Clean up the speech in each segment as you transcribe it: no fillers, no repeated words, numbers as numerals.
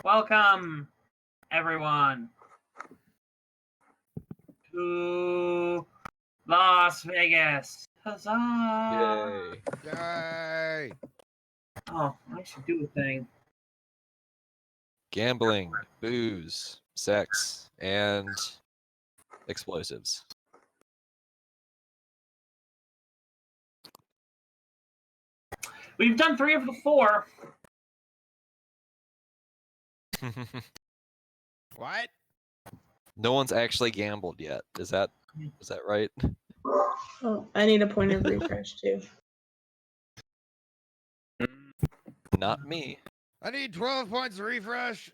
Welcome, everyone, to Las Vegas. Huzzah! Yay. Yay! Oh, I should do a thing. Gambling, booze, sex, and explosives. We've done 3 of the 4. What? No one's actually gambled yet. Is that right? Oh, I need a point of refresh too. Not me. I need 12 points to refresh.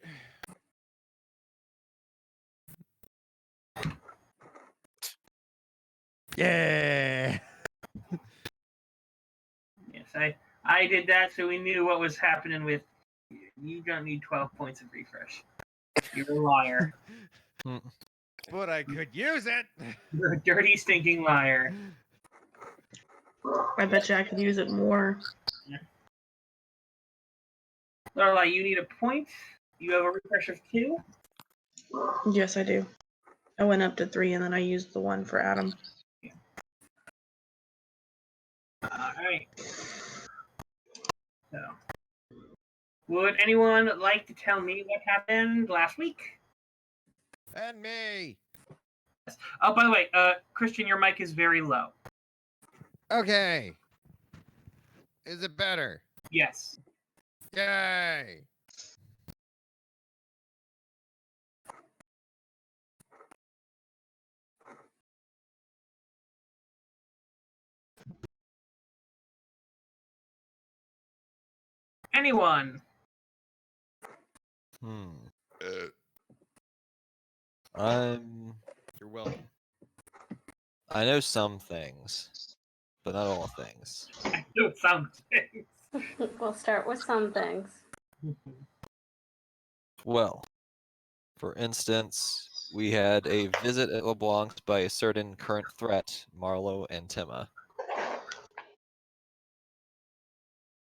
Yeah. Yes, I did that so we knew what was happening with you. You don't need 12 points of refresh. You're a liar. But I could use it. You're a dirty, stinking liar. I bet you I could use it more. Lorelai, you need a point. You have a refresh of 2. Yes, I do. I went up to 3 and then I used the 1 for Adam. Alright. So, would anyone like to tell me what happened last week? And me. Oh, by the way, Christian, your mic is very low. Okay. Is it better? Yes. Yay. Anyone? You're welcome. I know some things, but not all things. I know some things. We'll start with some things. Well, for instance, we had a visit at LeBlanc's by a certain current threat, Marlowe and Timma.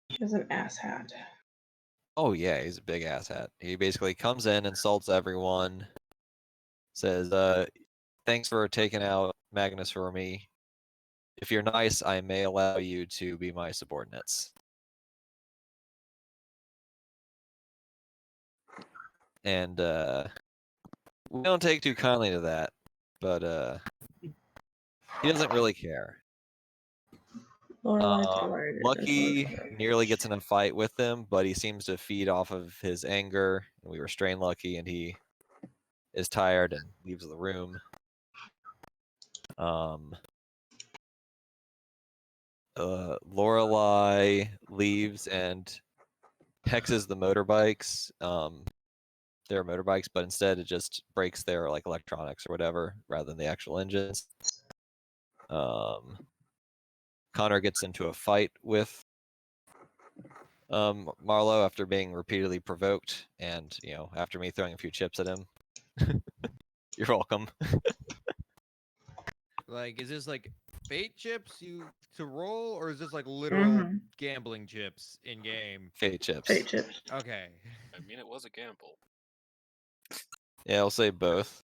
He's an asshat. Oh yeah, he's a big asshat. He basically comes in, insults everyone, says, thanks for taking out Magnus for me. If you're nice, I may allow you to be my subordinates. And we don't take too kindly to that, but he doesn't really care. Lucky nearly gets in a fight with him, but he seems to feed off of his anger. We restrain Lucky, and he is tired and leaves the room. Lorelai leaves and hexes the motorbikes. Their motorbikes, but instead it just breaks their like electronics or whatever, rather than the actual engines. Connor gets into a fight with Marlowe after being repeatedly provoked, and after me throwing a few chips at him. You're welcome. Like, is this like bait chips to roll, or is this like literal gambling chips in game? Fate chips. Fate chips. Okay. I mean, it was a gamble. Yeah, I'll say both.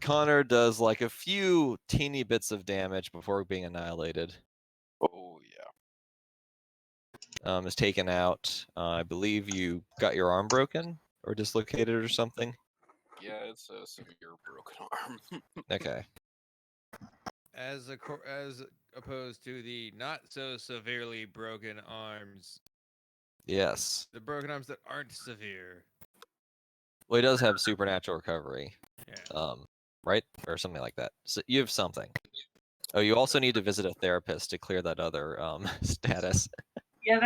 Connor does like a few teeny bits of damage before being annihilated. Oh yeah. Is taken out. I believe you got your arm broken or dislocated or something. Yeah, it's a severe broken arm. Okay. As opposed to the not so severely broken arms. Yes. The broken arms that aren't severe. Well, he does have supernatural recovery. Yeah. Right? Or something like that. So you have something. Oh, you also need to visit a therapist to clear that other status. Yeah,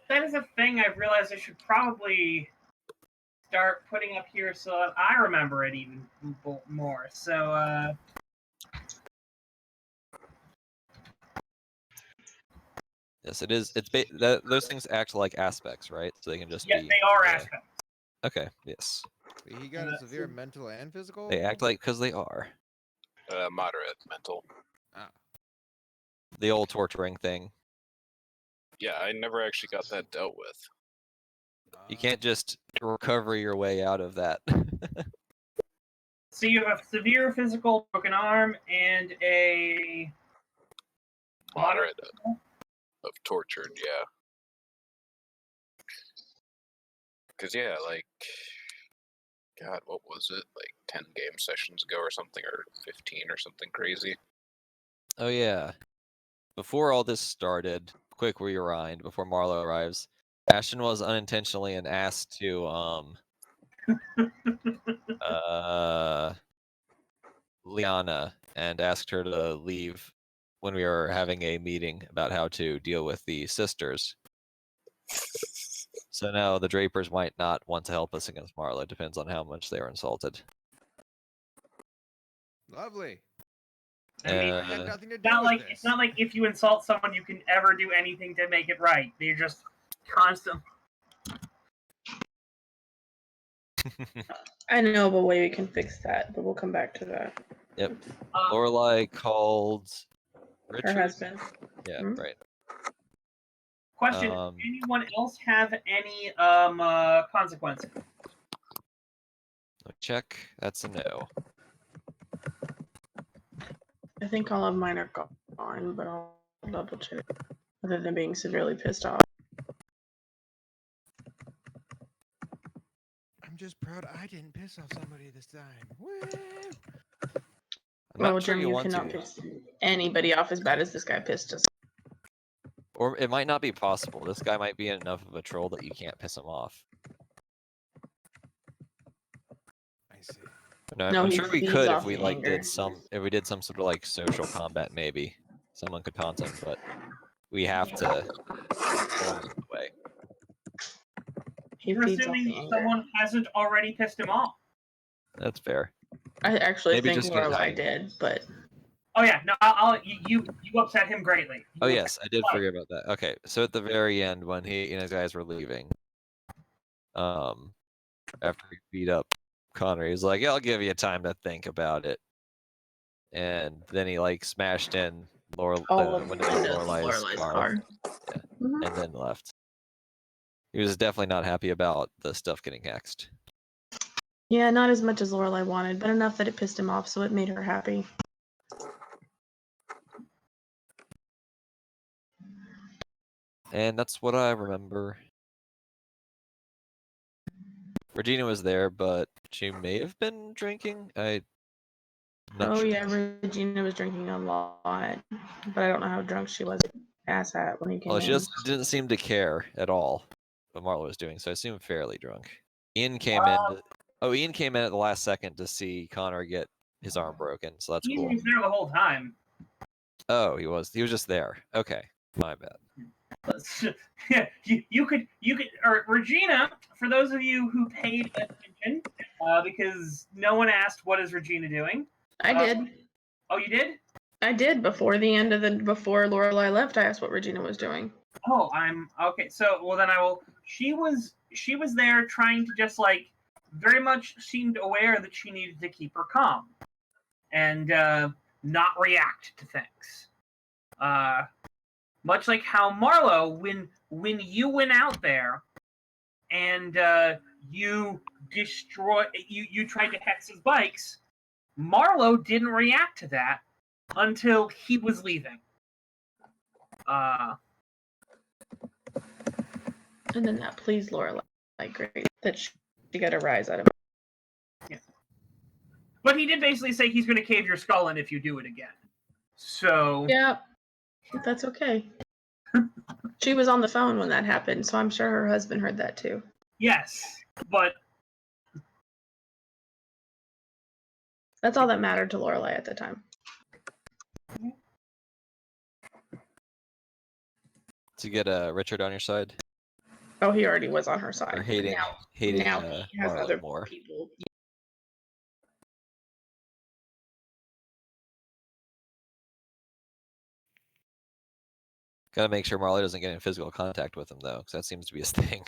that is a thing I've realized I should probably start putting up here so that I remember it even more. So, Yes, it is. Those things act like aspects, right? So they can just yes, be. they are aspects. Okay. Yes. He got a severe mental and physical. They act like because they are. Moderate mental. Ah. The old torturing thing. Yeah, I never actually got that dealt with. You can't just recover your way out of that. So you have a severe physical broken arm and a Moderate of tortured, yeah. Because, yeah, like, God, what was it? Like 10 game sessions ago or something, or 15 or something crazy. Oh yeah. Before all this started, quick rewind before Marlo arrives. Ashton was unintentionally an ass to Liana and asked her to leave when we were having a meeting about how to deal with the sisters. So now the Drapers might not want to help us against Marlo. It depends on how much they are insulted. Lovely. I mean, I had Uh, nothing to do not with like this. it's not like if you insult someone, you can ever do anything to make it right. They're just constant. I know of a way we can fix that, but we'll come back to that. Yep. Uh, Lorelai called Richard. Her husband. Yeah, Hmm? right. question: Um, anyone else have any consequences? check. That's a no. I think all of mine are gone, but I'll double check. Other than being severely pissed off. I'm just proud I didn't piss off somebody this time. Woo! I'm Well, not sure Jim, you you want cannot to. piss anybody off as bad as this guy pissed us. Or it might not be possible. This guy might be enough of a troll that you can't piss him off. I see. No, No, I'm he sure we feeds could if off we the like anger. if we did some sort of like social combat maybe. Someone could taunt him, but we have to pull him in the way. He You're feeds off the assuming anger. someone hasn't already pissed him off. That's fair. I actually Maybe think just get Lorelai hiding. did, but Oh yeah, no, you upset him greatly. Oh yes, I did forget about that. Okay, so at the very end when he and his guys were leaving, after he beat up Connor, he's like, "Yeah, I'll give you time to think about it." And then he like smashed in all of the window of windows of Lorelai's Lorelai's car, car. Yeah. Mhm. and then left. He was definitely not happy about the stuff getting hexed. Yeah, not as much as Lorelai wanted, but enough that it pissed him off, so it made her happy. And that's what I remember. Regina was there, but she may have been drinking. I'm not Oh sure. yeah, Regina was drinking a lot, but I don't know how drunk she was. Asshat when he came Well, in. she just didn't seem to care at all what Marlo was doing, so I assume fairly drunk. Ian came in. Ian came in at the last second to see Connor get his arm broken, so that's He cool. was there the whole time. Oh, he was just there. Okay, my bad. Yeah, you could, or Regina, for those of you who paid attention, because no one asked what is Regina doing. I did. Oh, you did? I did before the end of before Lorelai left. I asked what Regina was doing. Oh, I'm okay. So, well, then I will. She was there trying to just like very much seemed aware that she needed to keep her calm and not react to things. Much like how Marlo, when you went out there and you you tried to hex his bikes, Marlo didn't react to that until he was leaving. And then that pleased Lorelai great that she got a rise out of it. Yeah. But he did basically say he's going to cave your skull in if you do it again. So Yeah, that's okay. She was on the phone when that happened, so I'm sure her husband heard that too. yes, but That's all that mattered to Lorelai at the time. To get Richard on your side, Oh, he already was on her or side. hating now he has Marlo other more. people. Gotta make sure Marlo doesn't get in physical contact with him though, because that seems to be his thing.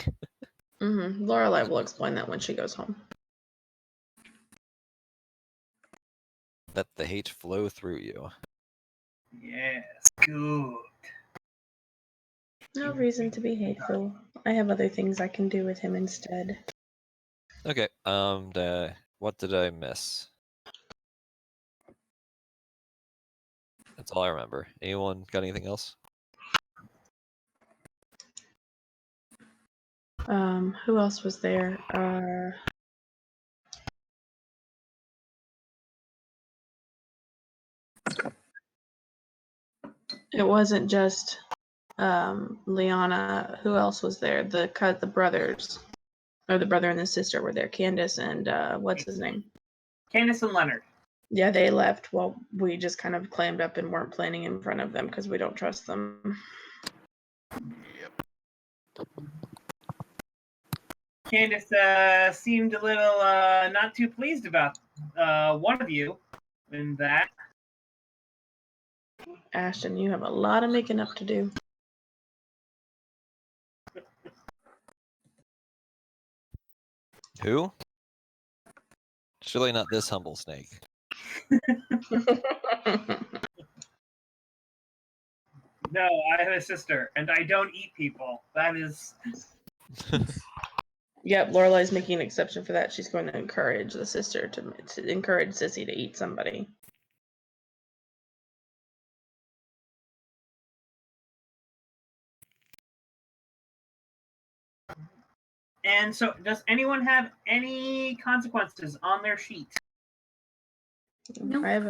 Lorelai will explain that when she goes home. Let the hate flow through you. yes, good. No reason to be hateful. I have other things I can do with him instead. Okay. What did I miss? That's all I remember. Anyone got anything else? Who else was there? It wasn't just Liana. Who else was there? The brothers, or the brother and the sister were there. Candace and what's his name? Candace and Leonard. Yeah, they left. Well, we just kind of clammed up and weren't planning in front of them because we don't trust them. Yep. Candace seemed a little not too pleased about one of you in that. Ashton, you have a lot of making up to do. Who? Surely not this humble snake. No, I have a sister, and I don't eat people. That is... Yep, Lorelai's making an exception for that. She's going to encourage the sister to encourage Sissy to eat somebody. And so, does anyone have any consequences on their sheet? Nope. I have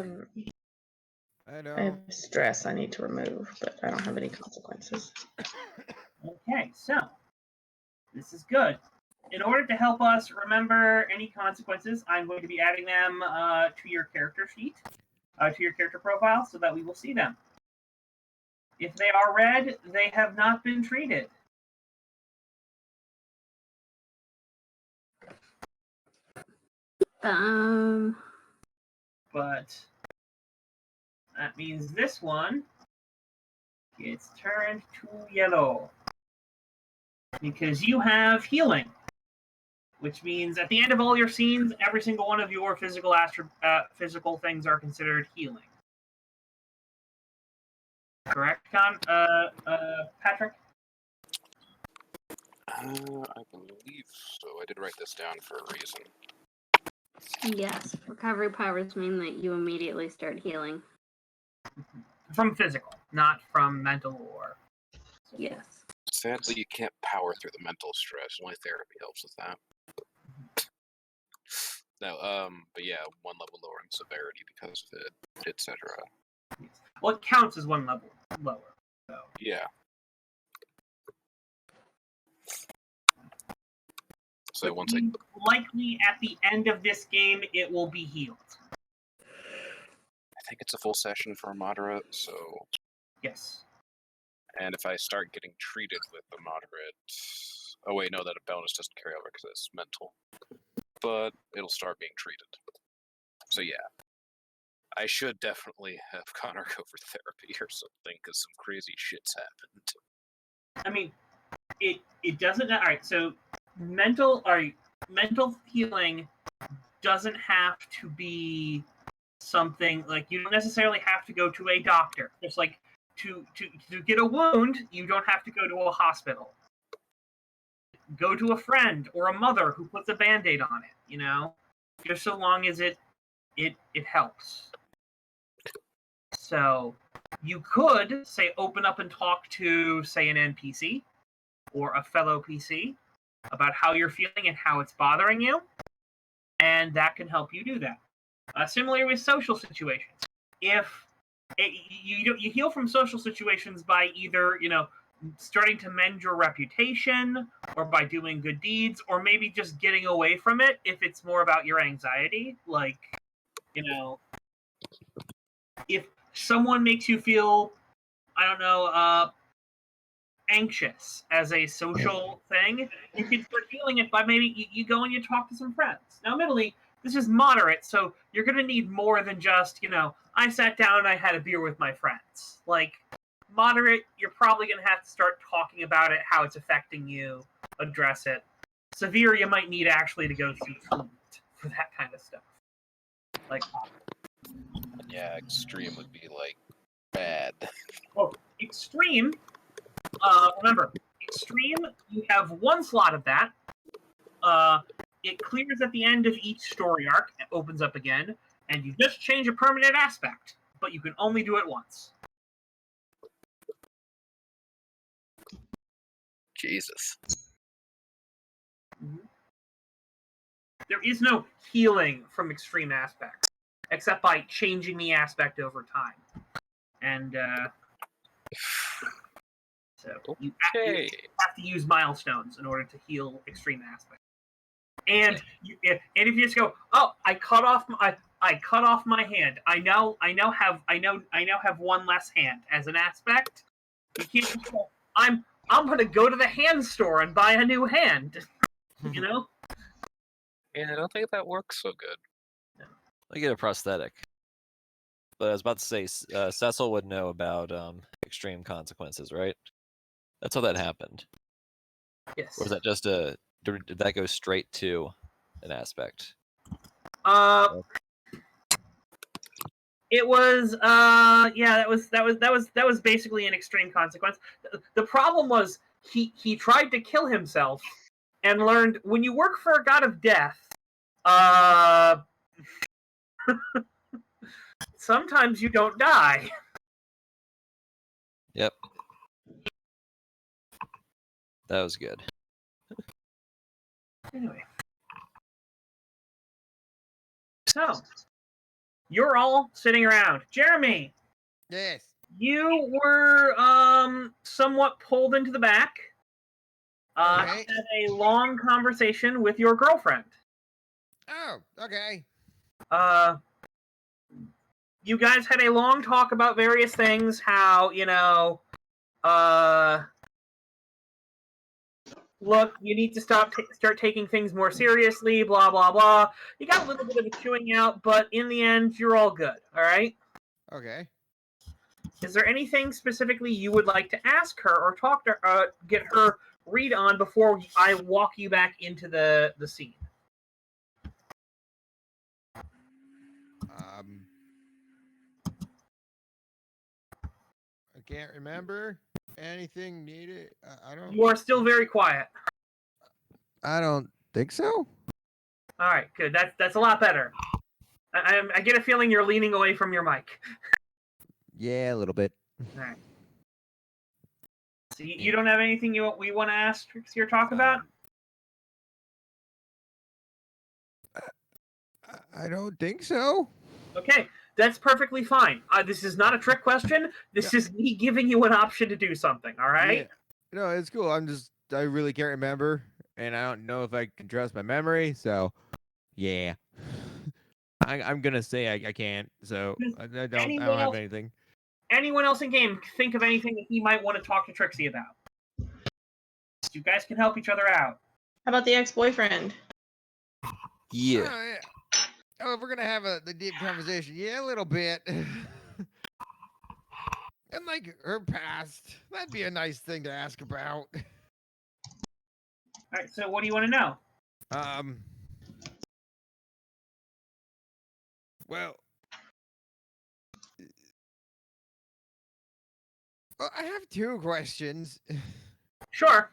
I I have stress I need to remove, but I don't have any consequences. Okay, so this is good. In order to help us remember any consequences, I'm going to be adding them to your character sheet, to your character profile, so that we will see them. If they are red, they have not been treated. But that means this one gets turned to yellow. Because you have healing. Which means at the end of all your scenes, every single one of your physical things are considered healing. Correct, Patrick? I believe so. I did write this down for a reason. Yes, recovery powers mean that you immediately start healing. From physical, not from mental or... Yes. Sadly, you can't power through the mental stress. Only therapy helps with that. No, but yeah, one level lower in severity because of it, etc. Well, it counts as one level lower. So. Yeah. So once I... Likely at the end of this game, it will be healed. I think it's a full session for a moderate, so... Yes. And if I start getting treated with a moderate... Oh wait, no, that a bonus doesn't carry over because it's mental. But it'll start being treated. So yeah. I should definitely have Connor go for therapy or something, because some crazy shit's happened. I mean, it doesn't... Alright, so mental healing doesn't have to be something like you don't necessarily have to go to a doctor. Just like to get a wound, you don't have to go to a hospital. Go to a friend or a mother who puts a band-aid on it, you know? Just so long as it helps. So you could, say, open up and talk to, say, an NPC or a fellow PC about how you're feeling and how it's bothering you, and that can help you do that. Similarly with social situations. If you heal from social situations by either, starting to mend your reputation or by doing good deeds or maybe just getting away from it if it's more about your anxiety. Like, if someone makes you feel, I don't know, anxious as a social thing, you can start feeling it by maybe you go and you talk to some friends. Now, admittedly, this is moderate, so you're going to need more than just, I sat down and I had a beer with my friends. Like, moderate, you're probably going to have to start talking about it, how it's affecting you, address it. Severe, you might need actually to go see treatment for that kind of stuff. Like, yeah, extreme would be, like, bad. Well, extreme Remember, extreme, you have one slot of that. It clears at the end of each story arc, it opens up again, and you just change a permanent aspect, but you can only do it once. Jesus. There is no healing from extreme aspects, except by changing the aspect over time. And so you Okay. have to use milestones in order to heal extreme aspects. And if you just go, oh, I cut off my hand. I now have one less hand as an aspect. You can't just go, I'm gonna go to the hand store and buy a new hand. You know? Yeah, I don't think that works so good. I get a prosthetic. But I was about to say, Cecil would know about extreme consequences, right? That's how that happened. Yes. Or was that just a? Did that go straight to an aspect? It was yeah, that was basically an extreme consequence. The problem was he tried to kill himself and learned when you work for a god of death, sometimes you don't die. Yep. That was good. Anyway. So, you're all sitting around. Jeremy, Yes. you were somewhat pulled into the back. Okay. Had a long conversation with your girlfriend. Oh, okay. You guys had a long talk about various things, how, look, you need to start taking things more seriously, blah, blah, blah. You got a little bit of a chewing out, but in the end, you're all good, all right? Okay. Is there anything specifically you would like to ask her or talk to her, get her read on before I walk you back into the scene? I can't remember anything needed. I don't. You are still very quiet. I don't think so. All right, good. That's a lot better. I get a feeling you're leaning away from your mic. Yeah, a little bit. All right. So you don't have anything we want to ask Trixie or talk about? I don't think so. Okay, that's perfectly fine. This is not a trick question. This is me giving you an option to do something, all right? Yeah. No, it's cool. I really can't remember, and I don't know if I can trust my memory. So, yeah. I'm gonna say I can't. So I don't have anything. Anyone else in game think of anything that he might want to talk to Trixie about? You guys can help each other out. How about the ex-boyfriend? Yeah. Oh, yeah. Oh, if we're gonna have the deep conversation, yeah, a little bit. And like her past, that'd be a nice thing to ask about. All right, so what do you want to know? Well, I have two questions. Sure.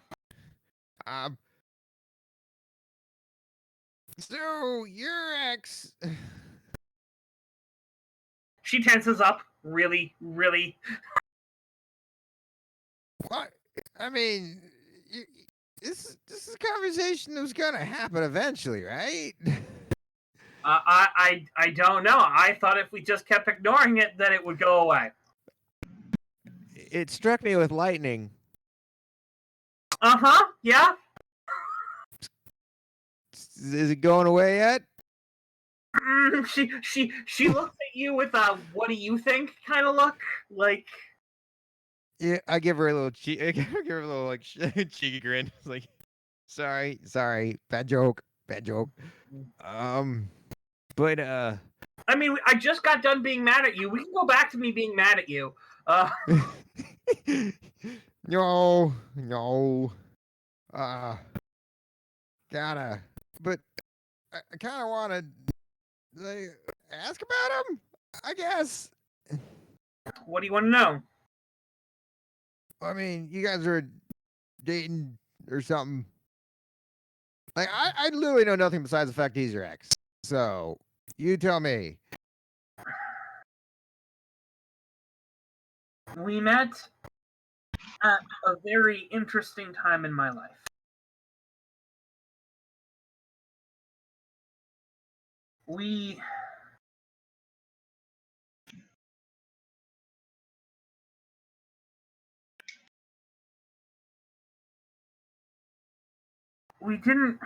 So your ex. She tenses up really, really. What? I mean, this is a conversation that was gonna happen eventually, right? I don't know. I thought if we just kept ignoring it, then it would go away. It struck me with lightning. Uh-huh, yeah. Is it going away yet? She looks at you with a "what do you think" kind of look, like. Yeah, I give her a little I give her a little like cheeky grin. It's like, sorry, bad joke. But I mean, I just got done being mad at you. We can go back to me being mad at you. no, gotta. But I kind of want to like, ask about him. I guess. What do you want to know? I mean, you guys are dating or something. Like, I literally know nothing besides the fact he's your ex. So, you tell me. We met at a very interesting time in my life. We didn't.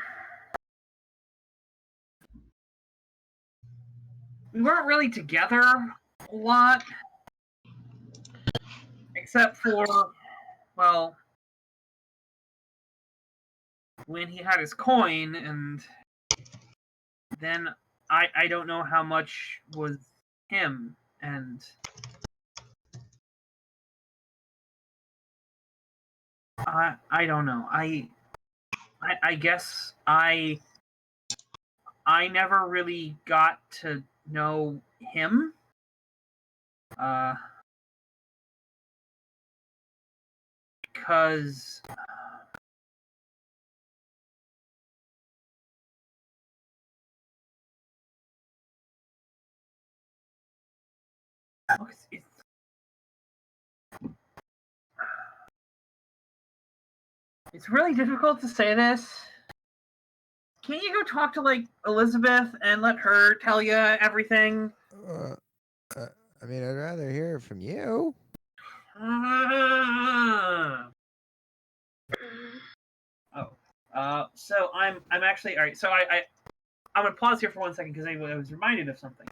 We weren't really together a lot, except for, well, when he had his coin, and then I don't know how much was him, and I don't know. I guess I never really got to know him. Because it's really difficult to say this. Can't you go talk to like Elizabeth and let her tell you everything? I mean, I'd rather hear it from you. So I'm actually all right. So I'm gonna pause here for 1 second because I was reminded of something.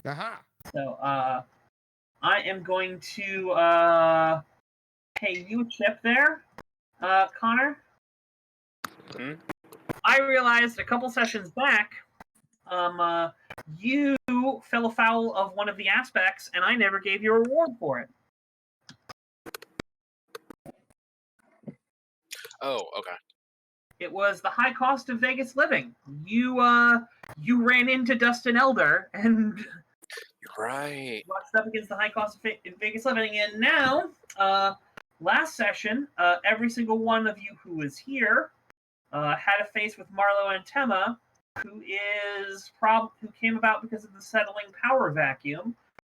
Aha. So I am going to pay you a chip there, Connor. Hmm? I realized a couple sessions back, you fell afoul of one of the aspects, and I never gave you a reward for it. Oh, okay. It was the high cost of Vegas living. You ran into Dustin Elder and You're right. watched up against the high cost of Vegas living, and now, last session, every single one of you who was here had a face with Marlo and Tema, who came about because of the settling power vacuum.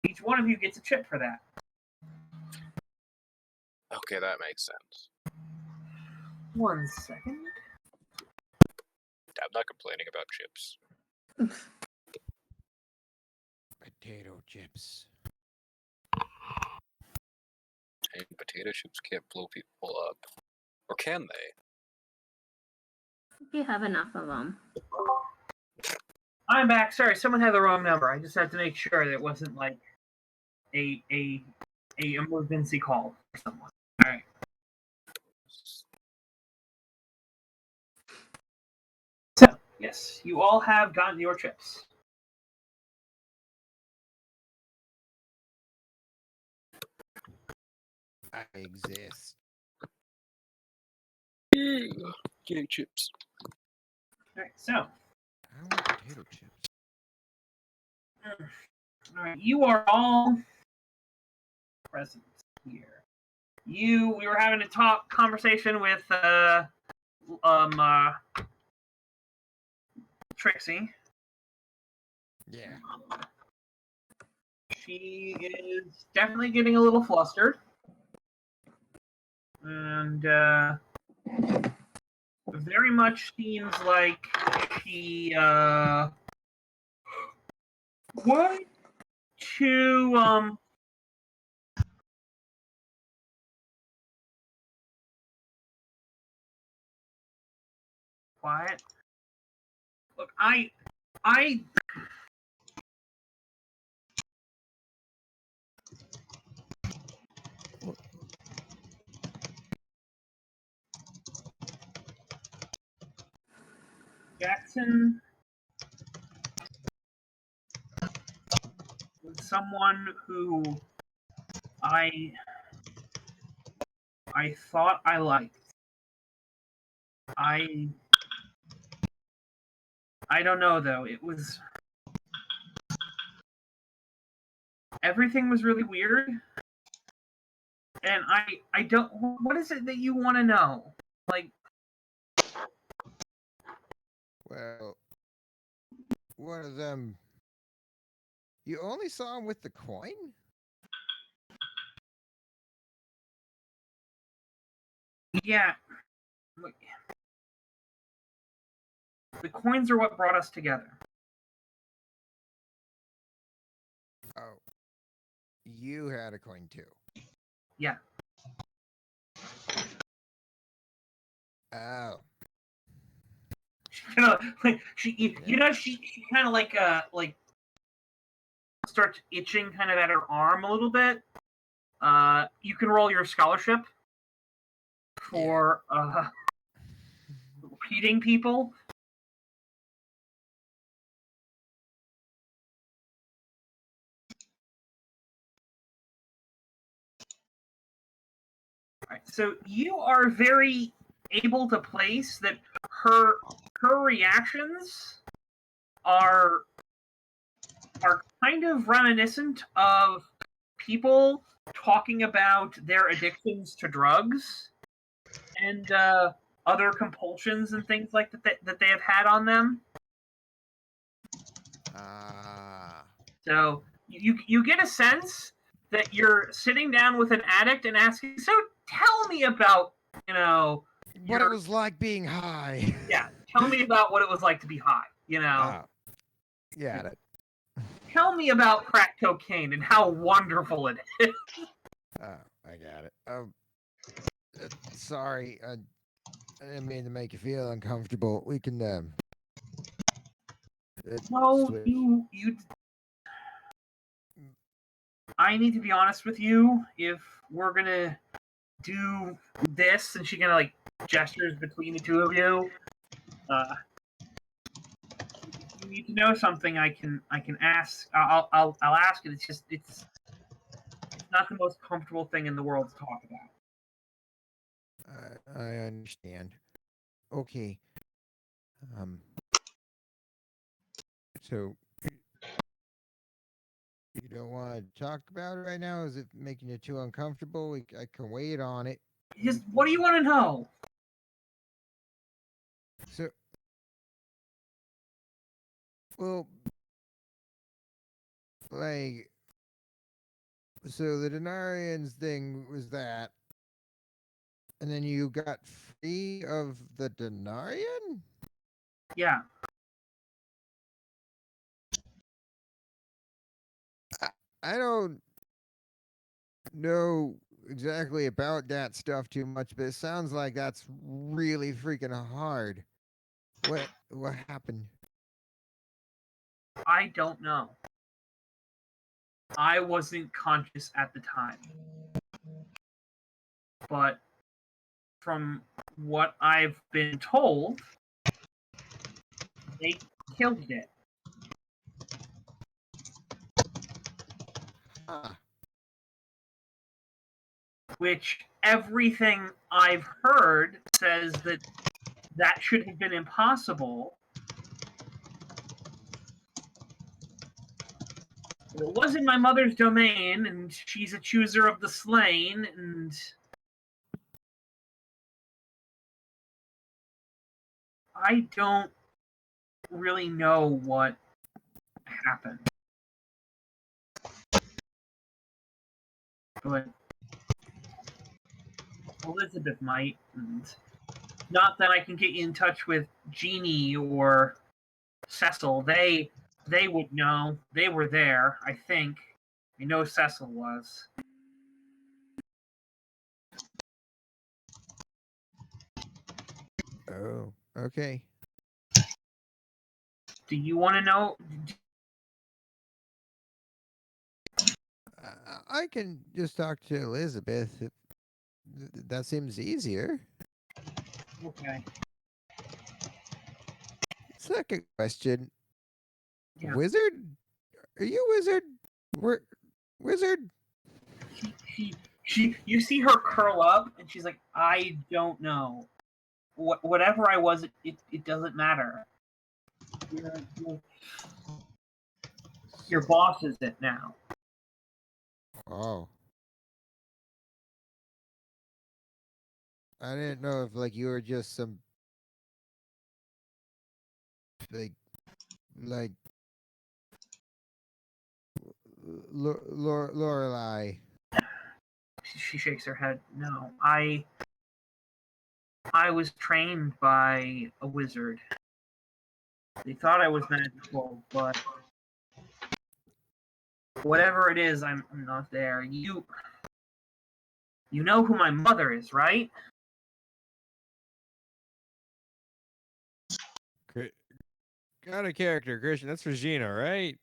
Each one of you gets a chip for that. Okay, that makes sense. 1 second. I'm not complaining about chips. Potato chips. And potato chips can't blow people up. Or can they? If you have enough of them. I'm back. Sorry, someone had the wrong number. I just had to make sure that it wasn't like a emergency call for someone. All right. So yes, you all have gotten your chips. I exist. Yay, chips. All right. So, I want potato chips. all right, you are all present here. We were having a conversation with Trixie. Yeah. She is definitely getting a little flustered. And very much seems like she want to quiet. Look, I Jackson was someone who I thought I liked. I don't know though. It was everything was really weird. And I don't. What is it that you want to know? Like, Well, one of them. You only saw him with the coin? yeah, look, the coins are what brought us together. Oh. You had a coin too. Yeah. Oh. She kind of like she kind of like starts itching kind of at her arm a little bit. You can roll your scholarship for repeating people. Right. So you are very able to place that her reactions are kind of reminiscent of people talking about their addictions to drugs and other compulsions and things like that they have had on them. So you get a sense that you're sitting down with an addict and asking, so tell me about, what it was like being high. Yeah, tell me about what it was like to be high, Got it. Tell me about crack cocaine and how wonderful it is. Oh, I got it. Sorry, I didn't mean to make you feel uncomfortable. We can No, switch. you. I need to be honest with you. If we're gonna do this, and she kind of like gestures between the two of you, you need to know something. I can ask. I'll ask it. It's not the most comfortable thing in the world to talk about. I understand. Okay. So you don't want to talk about it right now? Is it making you too uncomfortable? I can wait on it. Just what do you want to know? So, well, like, so the Denarians thing was that, and then you got free of the Denarian? Yeah. I don't know exactly about that stuff too much, but it sounds like that's really freaking hard. What happened? I don't know. I wasn't conscious at the time. But from what I've been told, they killed it. Which everything I've heard says that should have been impossible. It was in my mother's domain, and she's a chooser of the slain, and I don't really know what happened. But Elizabeth might, and not that I can get you in touch with Jeannie or Cecil. They would know. They were there, I think. I know Cecil was. Oh, okay. Do you want to know? I can just talk to Elizabeth. That seems easier. Okay. Second question. Yeah. Wizard? Are you a wizard? Wizard? You see her curl up, and she's like, I don't know. Whatever I was, it doesn't matter. Your boss is it now. Oh. I didn't know if like you were just some like Lorelai. She shakes her head. No, I was trained by a wizard. They thought I was magical, but whatever it is, I'm not there. You know who my mother is, right? Got a character, Christian. That's Regina, right?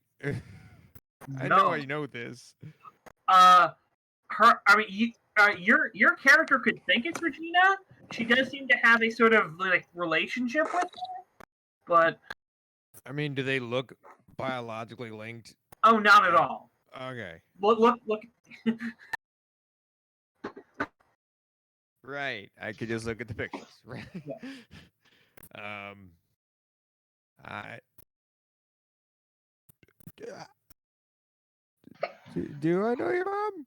I know No. I know this. Her. I mean, your character could think it's Regina. She does seem to have a sort of like relationship with her, but I mean, do they look biologically linked? oh, not at all. Okay. Look. Right. I could just look at the pictures. Right. Yeah. I do I know your mom?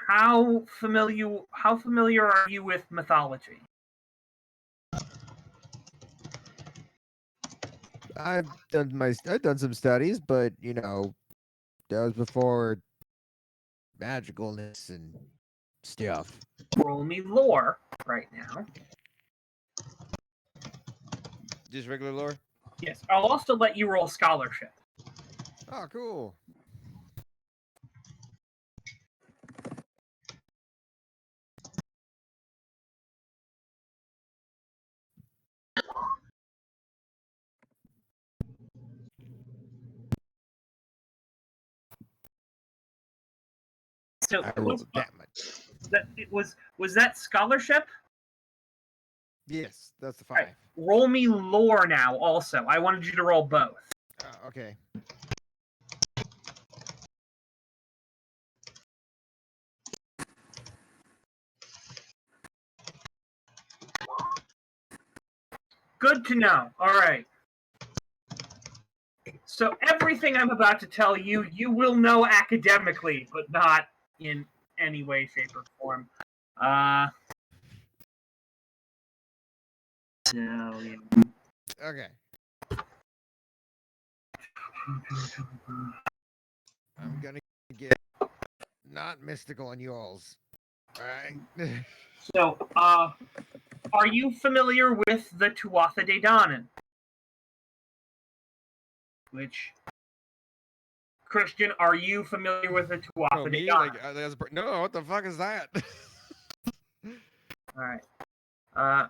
How familiar are you with mythology? I've done some studies, but that was before magicalness and stuff. Roll me lore right now. Just regular lore? Yes, I'll also let you roll scholarship. Oh, cool. So I rolled that much. was that scholarship? Yes, that's the All right, 5. roll me lore now. Also, I wanted you to roll both. Okay. Good to know. All right. So everything I'm about to tell you, you will know academically, but not in any way, shape, or form. So yeah. Okay. I'm gonna get not mystical on you alls. Alright. So, are you familiar with the Tuatha De Danann? Which, Christian, are you familiar with the Tuatha De Me? Danann? No, what the fuck is that? All right.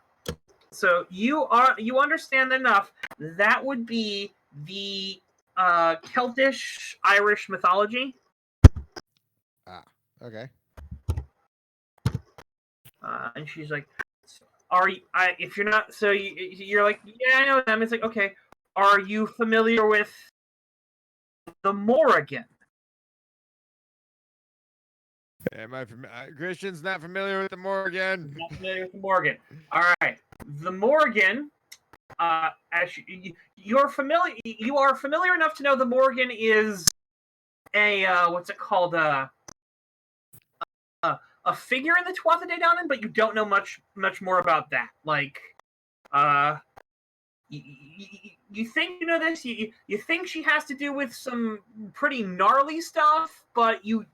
So you understand enough. That would be the Celtish Irish mythology. Okay. And she's like, "Are you? If you're not, so you're like, yeah, I know them." It's like, okay, are you familiar with the Morrigan? Am I Christian's not familiar with the Morgan? Not familiar with the Morgan. All right, the Morgan. You are familiar enough to know the Morgan is a what's it called, a figure in the Tuatha De Danann, but you don't know much more about that. Like, you think you know this. You think she has to do with some pretty gnarly stuff, but you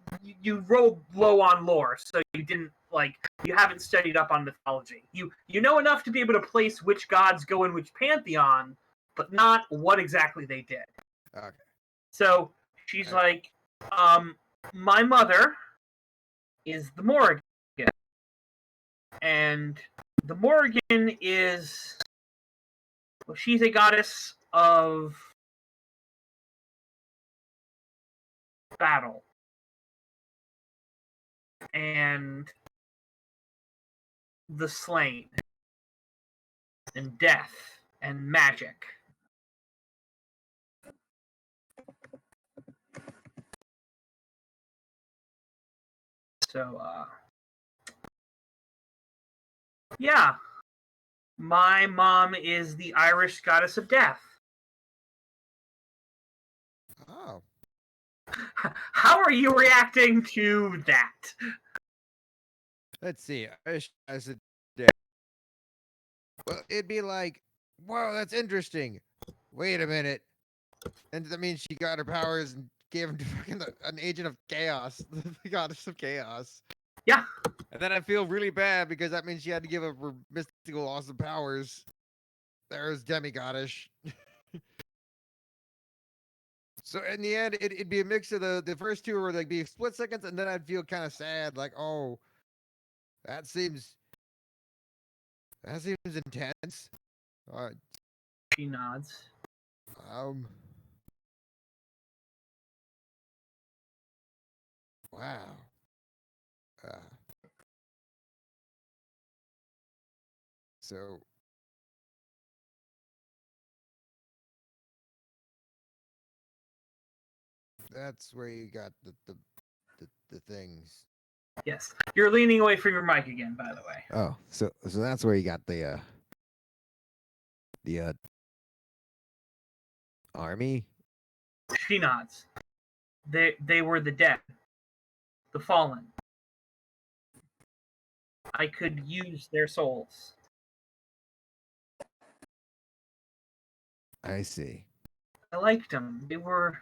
rolled low on lore, so you haven't studied up on mythology. You know enough to be able to place which gods go in which pantheon, but not what exactly they did. Okay. So she's like, my mother is the Morrigan, and the Morrigan is, well, she's a goddess of battle and the slain and death and magic. So, yeah, my mom is the Irish goddess of death. Oh. How are you reacting to that? Let's see. I said, yeah. Well, it'd be like, whoa, that's interesting. Wait a minute. And that means she got her powers and gave him to fucking an agent of chaos, the goddess of chaos. Yeah. And then I feel really bad because that means she had to give up her mystical, awesome powers. There's demigodish. So in the end, it'd be a mix of the first two were like be split seconds, and then I'd feel kind of sad, like, oh, that seems intense. Uh, She nods. um, wow. Uh, so that's where you got the things. Yes. You're leaning away from your mic again, by the way. Oh, so that's where you got the army. She nods. They were the dead. The fallen. I could use their souls. I see. I liked them. They were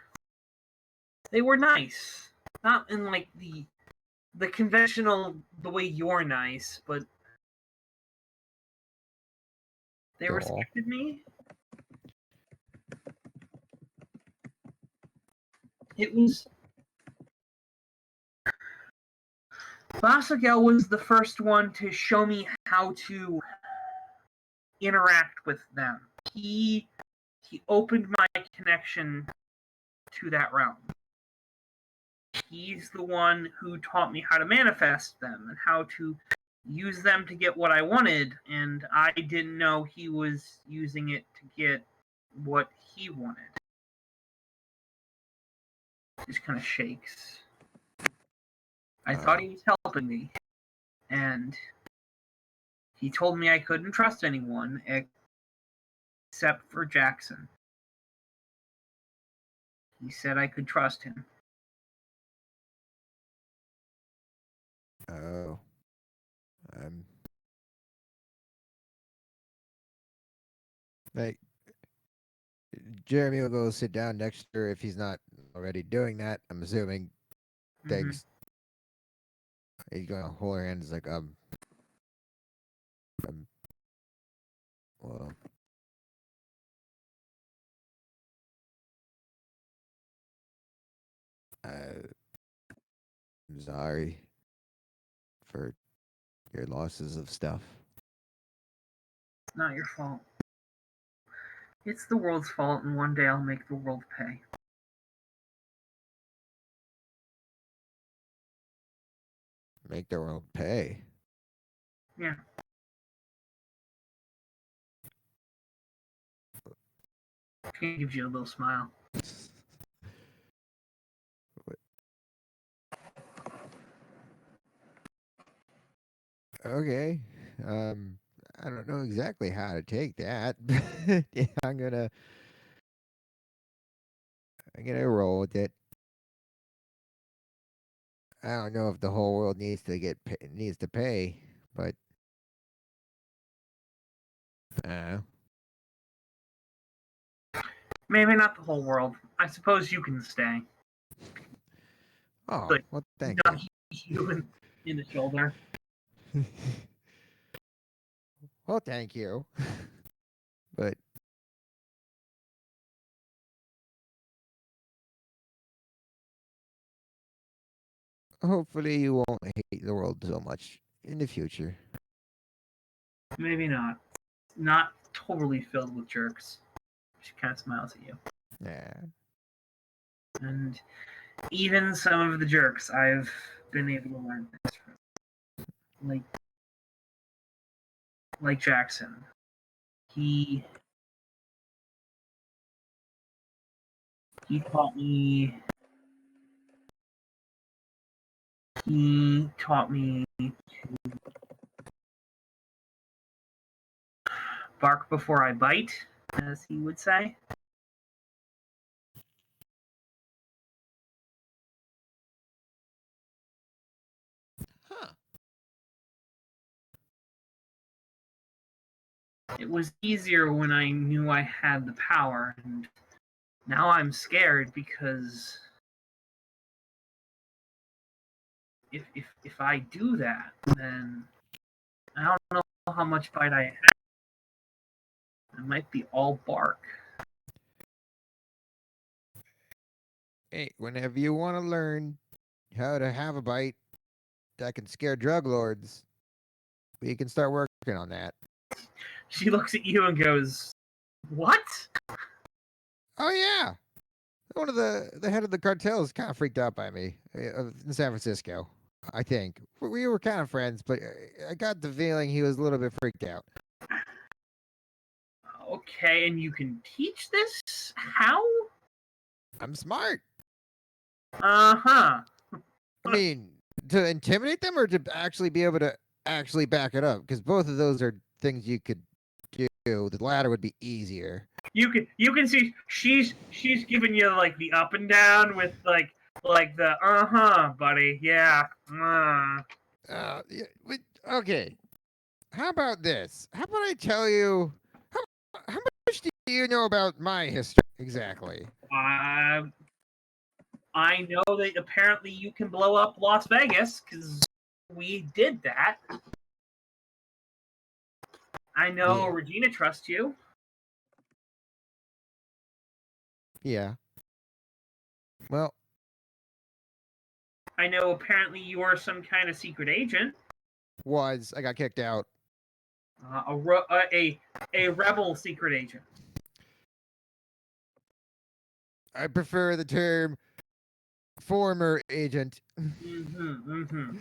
nice. Not in like the conventional the way you're nice, but they Aw. respected me. It was Basagel was the first one to show me how to interact with them. He opened my connection to that realm. He's the one who taught me how to manifest them and how to use them to get what I wanted, and I didn't know he was using it to get what he wanted. Just kind of shakes. I thought he was helping me, and he told me I couldn't trust anyone except for Jackson. He said I could trust him. Oh. Like Jeremy will go sit down next to her if he's not already doing that. I'm assuming. Thanks. He's gonna hold her hands like well, I'm sorry for your losses of stuff. It's not your fault. It's the world's fault, and one day I'll make the world pay. Make the world pay. Yeah. He gives you a little smile. Okay. I don't know exactly how to take that. Yeah, I'm gonna roll with it. I don't know if the whole world needs to pay, but Maybe not the whole world. I suppose you can stay. oh, Like, well, thank Not you in the shoulder. you. Well, thank you. But hopefully you won't hate the world so much in the future. Maybe not. Not totally filled with jerks. She kind of smiles at you. Yeah. And even some of the jerks I've been able to learn things from. Like Jackson. He taught me to bark before I bite, as he would say. It was easier when I knew I had the power, and now I'm scared because if I do that, then I don't know how much bite I have. I might be all bark. Hey, whenever you want to learn how to have a bite that can scare drug lords, we can start working on that. She looks at you and goes, "What?" Oh yeah, one of the head of the cartel is kind of freaked out by me in San Francisco. I think we were kind of friends, but I got the feeling he was a little bit freaked out. Okay, and you can teach this? How? I'm smart. Uh-huh. I mean, to intimidate them or to actually be able to actually back it up? Because both of those are things you could do. The latter would be easier. You can see she's giving you like the up and down with like the buddy, yeah. Yeah, okay. How about this? How about I tell you how much do you know about my history exactly? I know that apparently you can blow up Las Vegas because we did that. I know Yeah. Regina trusts you. Yeah. Well, I know apparently you are some kind of secret agent. I got kicked out. A rebel secret agent. I prefer the term former agent. Mm-hmm.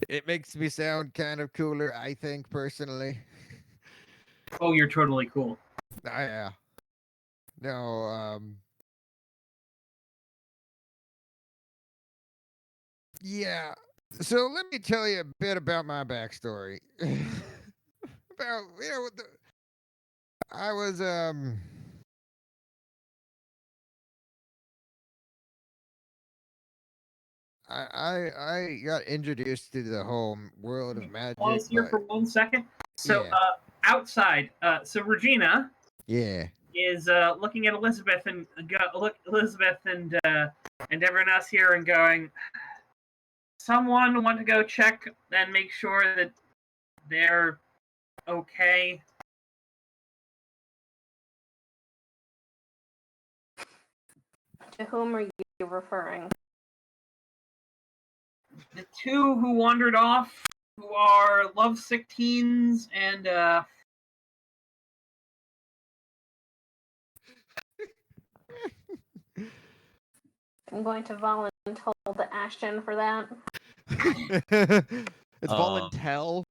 It makes me sound kind of cooler, I think, personally. Oh, you're totally cool. Yeah. No, yeah. So let me tell you a bit about my backstory. About, I was, I got introduced to the whole world of magic, Pause here but for 1 second. So, yeah. outside, so Regina Yeah. is looking at Elizabeth and Elizabeth and everyone else here and going, someone want to go check and make sure that they're okay. To whom are you referring? The two who wandered off, who are lovesick teens, and I'm going to volunteer to Ashton for that. It's Um, voluntel.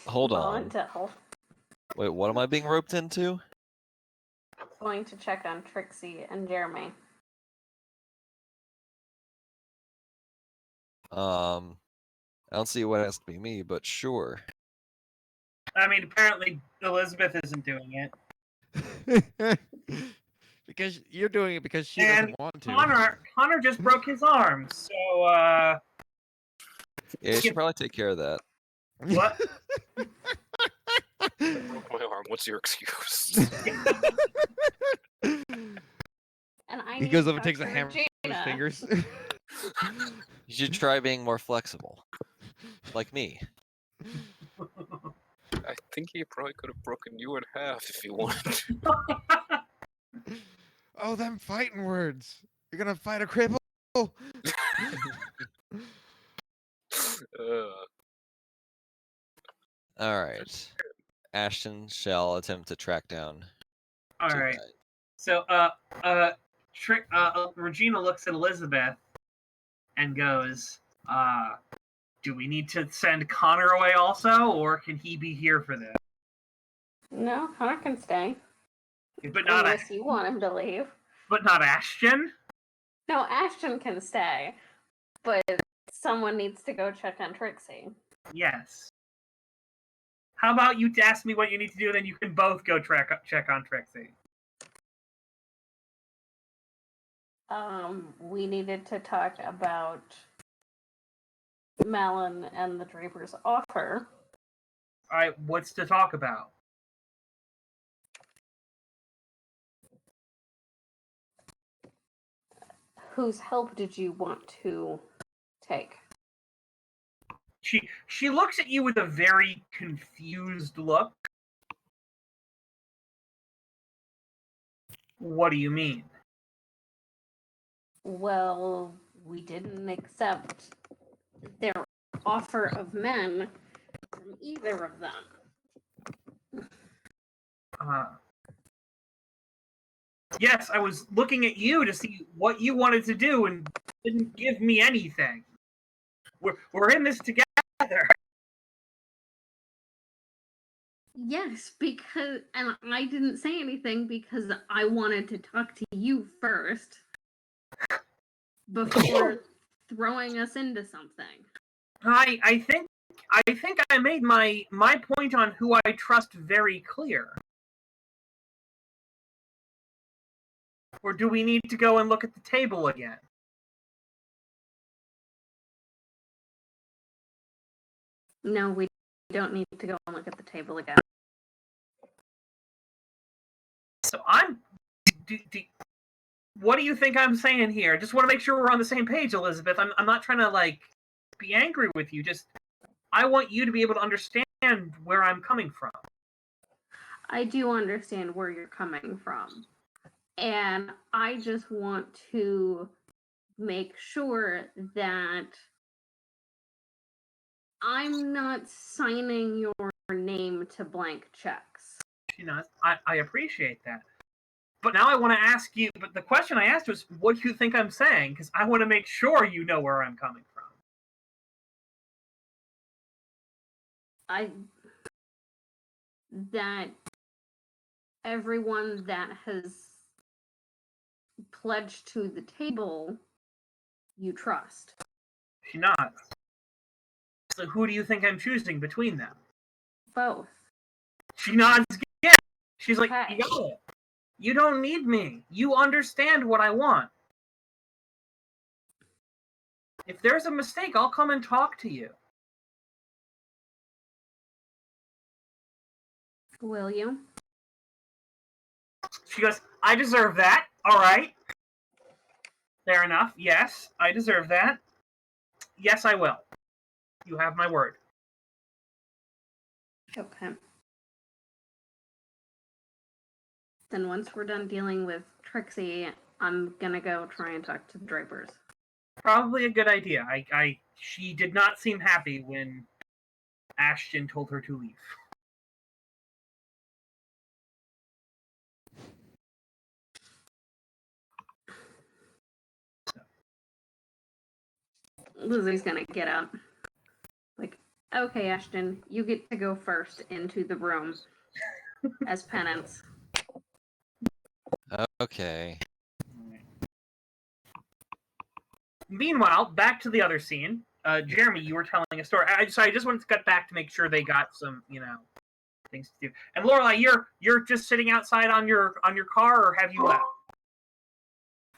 Hold on. Volunteer. Wait, what am I being roped into? Going to check on Trixie and Jeremy. I don't see what has to be me, but sure. I mean, apparently Elizabeth isn't doing it. Because you're doing it because she And doesn't want to. Connor just broke his arm, so Yeah, you should probably take care of that. what? I broke my arm. What's your excuse? And I He need goes to over, talk takes to a hammer with his Regina. fingers. You should try being more flexible. Like me. I think he probably could have broken you in half if he wanted to. Oh, them fighting words. You're gonna fight a cripple? Alright. Ashton shall attempt to track down All two right. guys. So Regina looks at Elizabeth and goes, do we need to send Connor away also, or can he be here for this? No, Connor can stay. But not Unless you want him to leave. but not Ashton. No, Ashton can stay. But someone needs to go check on Trixie. Yes. How about you ask me what you need to do, then you can both go check on Trixie. We needed to talk about Malin and the Draper's offer. All right, what's to talk about? Whose help did you want to take? She looks at you with a very confused look. What do you mean? Well, we didn't accept their offer of men from either of them. Yes, I was looking at you to see what you wanted to do and didn't give me anything. We're in this together. Yes, because, and I didn't say anything because I wanted to talk to you first before throwing us into something. I think I made my point on who I trust very clear. Or do we need to go and look at the table again? No, we don't need to go and look at the table again. So what do you think I'm saying here? Just want to make sure we're on the same page, Elizabeth. I'm not trying to be angry with you. Just I want you to be able to understand where I'm coming from. I do understand where you're coming from. And I just want to make sure that I'm not signing your name to blank checks. I appreciate that. But now I want to ask you, but the question I asked was, what do you think I'm saying? Because I want to make sure you know where I'm coming from. That everyone that has pledged to the table, you trust. She nods. So who do you think I'm choosing between them? Both. She nods again. She's like, Okay. you got it. You don't need me. You understand what I want. If there's a mistake, I'll come and talk to you. Will you? She goes, I deserve that. All right. Fair enough. Yes, I deserve that. Yes, I will. You have my word. Okay. Then once we're done dealing with Trixie, I'm gonna go try and talk to the Drapers. Probably a good idea. She did not seem happy when Ashton told her to leave. Lizzie's gonna get up. Like, okay, Ashton, you get to go first into the room as penance. Okay. Meanwhile, back to the other scene. Jeremy, you were telling a story. I just wanted to cut back to make sure they got some, things to do. And Lorelai, you're just sitting outside on your car, or have you left?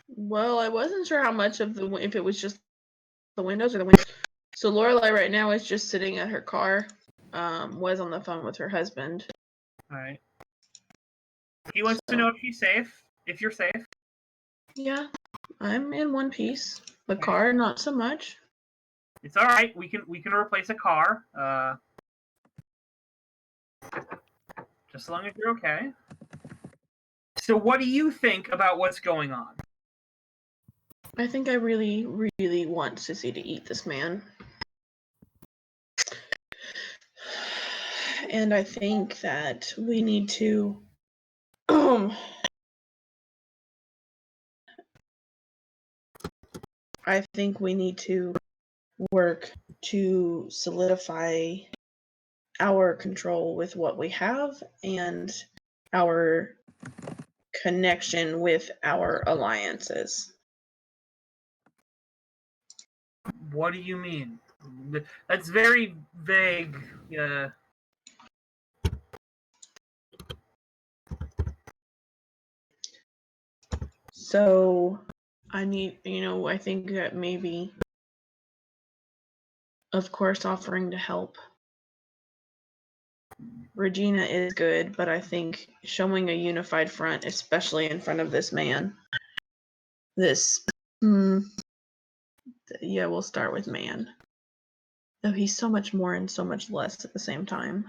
Well, I wasn't sure how much of if it was just the windows or the windows. So Lorelai right now is just sitting at her car. Was on the phone with her husband. All right. He wants to know if she's safe. If you're safe. Yeah, I'm in one piece. The car, not so much. It's all right. We can replace a car. Just as long as you're okay. So, what do you think about what's going on? I think I really, really want Sissy to eat this man. And I think that we need to I think we need to work to solidify our control with what we have and our connection with our alliances. What do you mean? That's very vague. So I need, I think that maybe, of course, offering to help Regina is good, but I think showing a unified front, especially in front of this man, yeah, we'll start with man. Though he's so much more and so much less at the same time.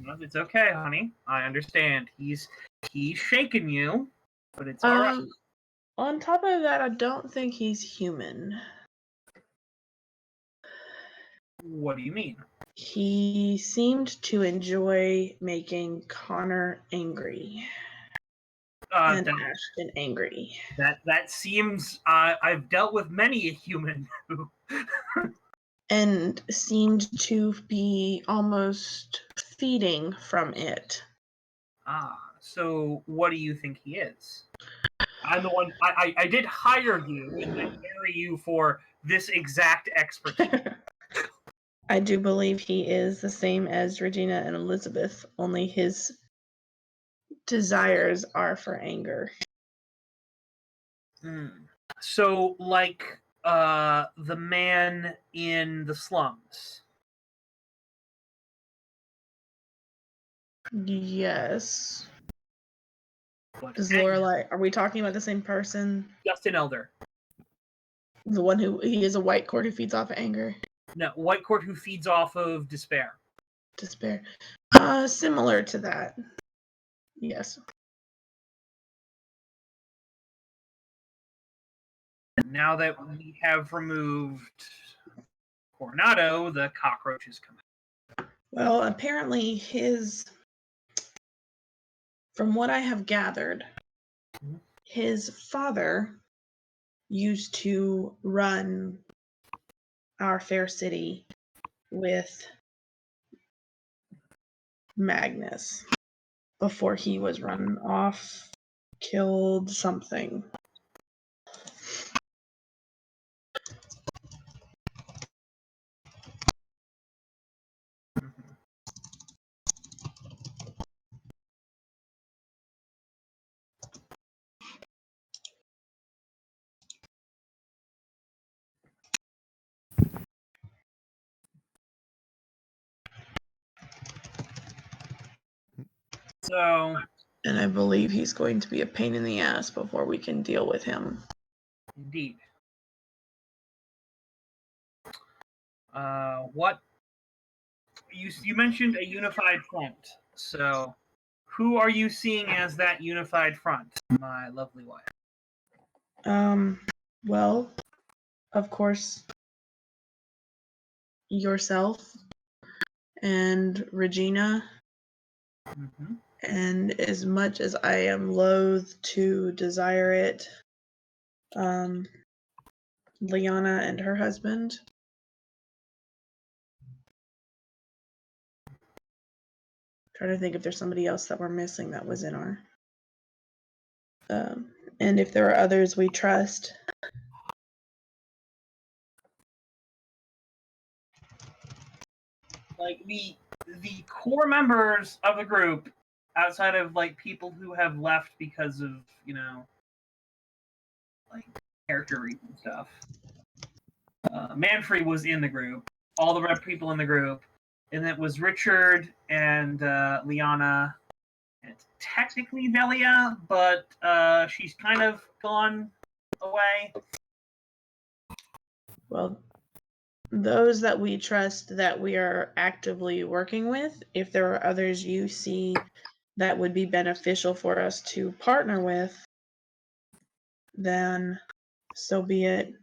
Well, it's okay, honey. I understand. He's shaking you, but it's all right. On top of that, I don't think he's human. What do you mean? He seemed to enjoy making Connor angry and Ashton angry. That seems. I've dealt with many a human who. And seemed to be almost feeding from it. So what do you think he is? I'm the one. I did hire you and then marry you for this exact expertise. I do believe he is the same as Regina and Elizabeth, only his desires are for anger. So, like the man in the slums. Yes. But Does Lorelai? Are we talking about the same person? Justin Elder. The one who he is a white court who feeds off of anger. No, White Court who feeds off of despair. Despair. Similar to that. Yes. Now that we have removed Coronado, the cockroaches come out. Well, apparently from what I have gathered, his father used to run our fair city with Magnus before he was run off, killed something. So, and I believe he's going to be a pain in the ass before we can deal with him. Indeed. What you mentioned a unified front. So, who are you seeing as that unified front, my lovely wife? Well, of course, yourself and Regina. Mm-hmm. And as much as I am loath to desire it, Liana and her husband. Trying to think if there's somebody else that we're missing that was in our. And if there are others we trust. Like the core members of the group, outside of like people who have left because of like character reasons stuff. Manfrey was in the group. All the red people in the group, and it was Richard and Liana, and technically Velia, but she's kind of gone away. Well, those that we trust that we are actively working with, if there are others you see that would be beneficial for us to partner with, then so be it.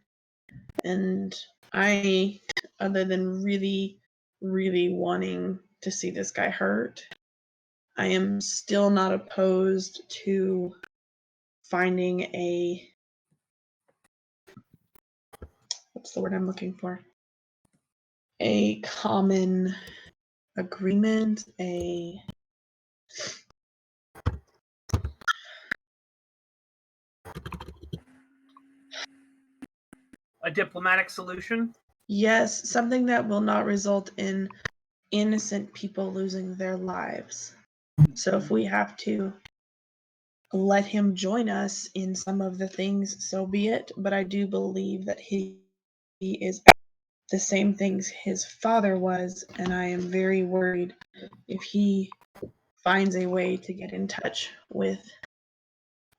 And I, other than really, really wanting to see this guy hurt, I am still not opposed to finding a, what's the word I'm looking for? A common agreement, a diplomatic solution. yes, something that will not result in innocent people losing their lives. So if we have to let him join us in some of the things, so be it. But I do believe that he is the same things his father was, and I am very worried if he finds a way to get in touch with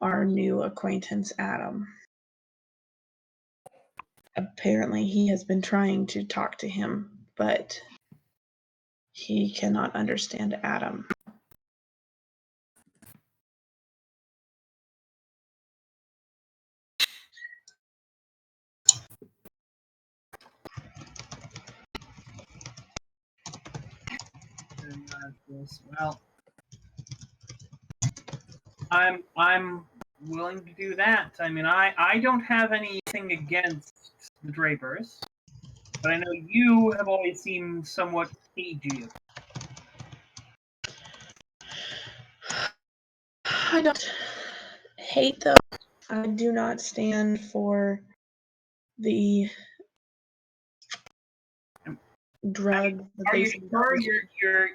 our new acquaintance, Adam. Apparently, he has been trying to talk to him, but he cannot understand Adam. Well, I'm willing to do that. I mean, I don't have anything against the Drapers, but I know you have always seemed somewhat cagey. I don't hate them. I do not stand for the drug that Are they you sure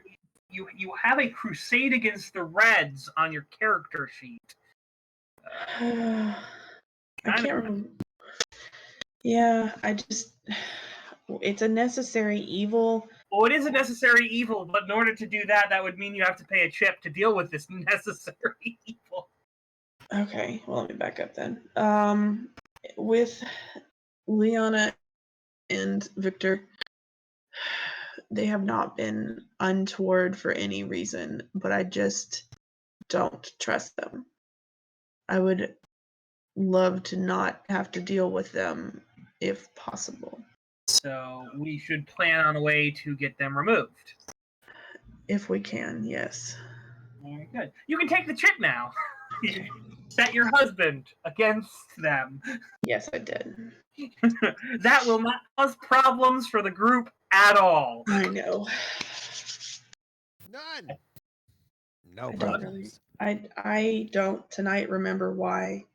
you have a crusade against the Reds on your character sheet? I can't remember. Yeah, it's a necessary evil. Well, it is a necessary evil, but in order to do that, that would mean you have to pay a chip to deal with this necessary evil. Okay, well, let me back up then. With Liana and Victor, they have not been untoward for any reason, but I just don't trust them. I would love to not have to deal with them if possible. So we should plan on a way to get them removed. If we can, yes. Very good. You can take the chip now. You set your husband against them. Yes, I did. That will not cause problems for the group at all. I know. None. No I don't problems. really. I don't tonight remember why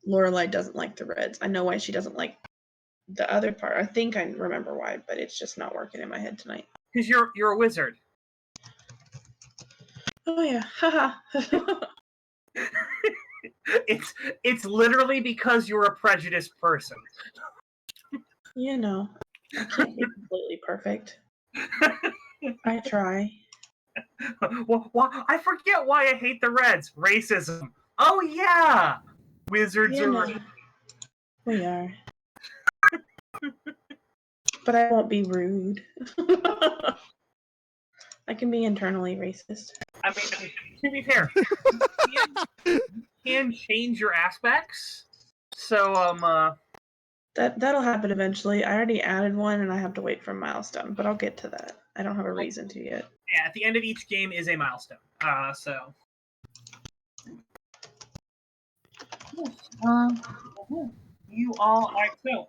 Lorelai doesn't like the Reds. I know why she doesn't like the other part. I think I remember why, but it's just not working in my head tonight. Because you're a wizard. Oh yeah, haha. It's literally because you're a prejudiced person. You know, I can't be completely perfect. I try. Well, I forget why I hate the Reds. Racism. Oh yeah, wizards You are. know, we are. But I won't be rude. I can be internally racist. I mean, to be fair, you can change your aspects. So That'll happen eventually. I already added one, and I have to wait for a milestone, but I'll get to that. I don't have a reason to yet. yeah, at the end of each game is a milestone. So. You all. All right. So,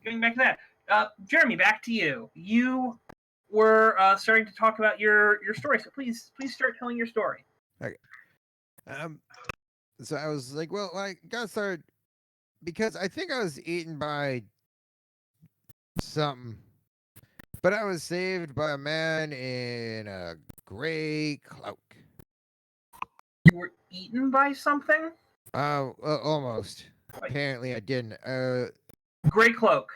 going back to that, Jeremy, back to you. You were starting to talk about your story, so please start telling your story. Okay. So I was like, well, I gotta start because I think I was eaten by something, but I was saved by a man in a gray cloak. You were eaten by something? Well, almost. Wait. Apparently, I didn't. Gray cloak.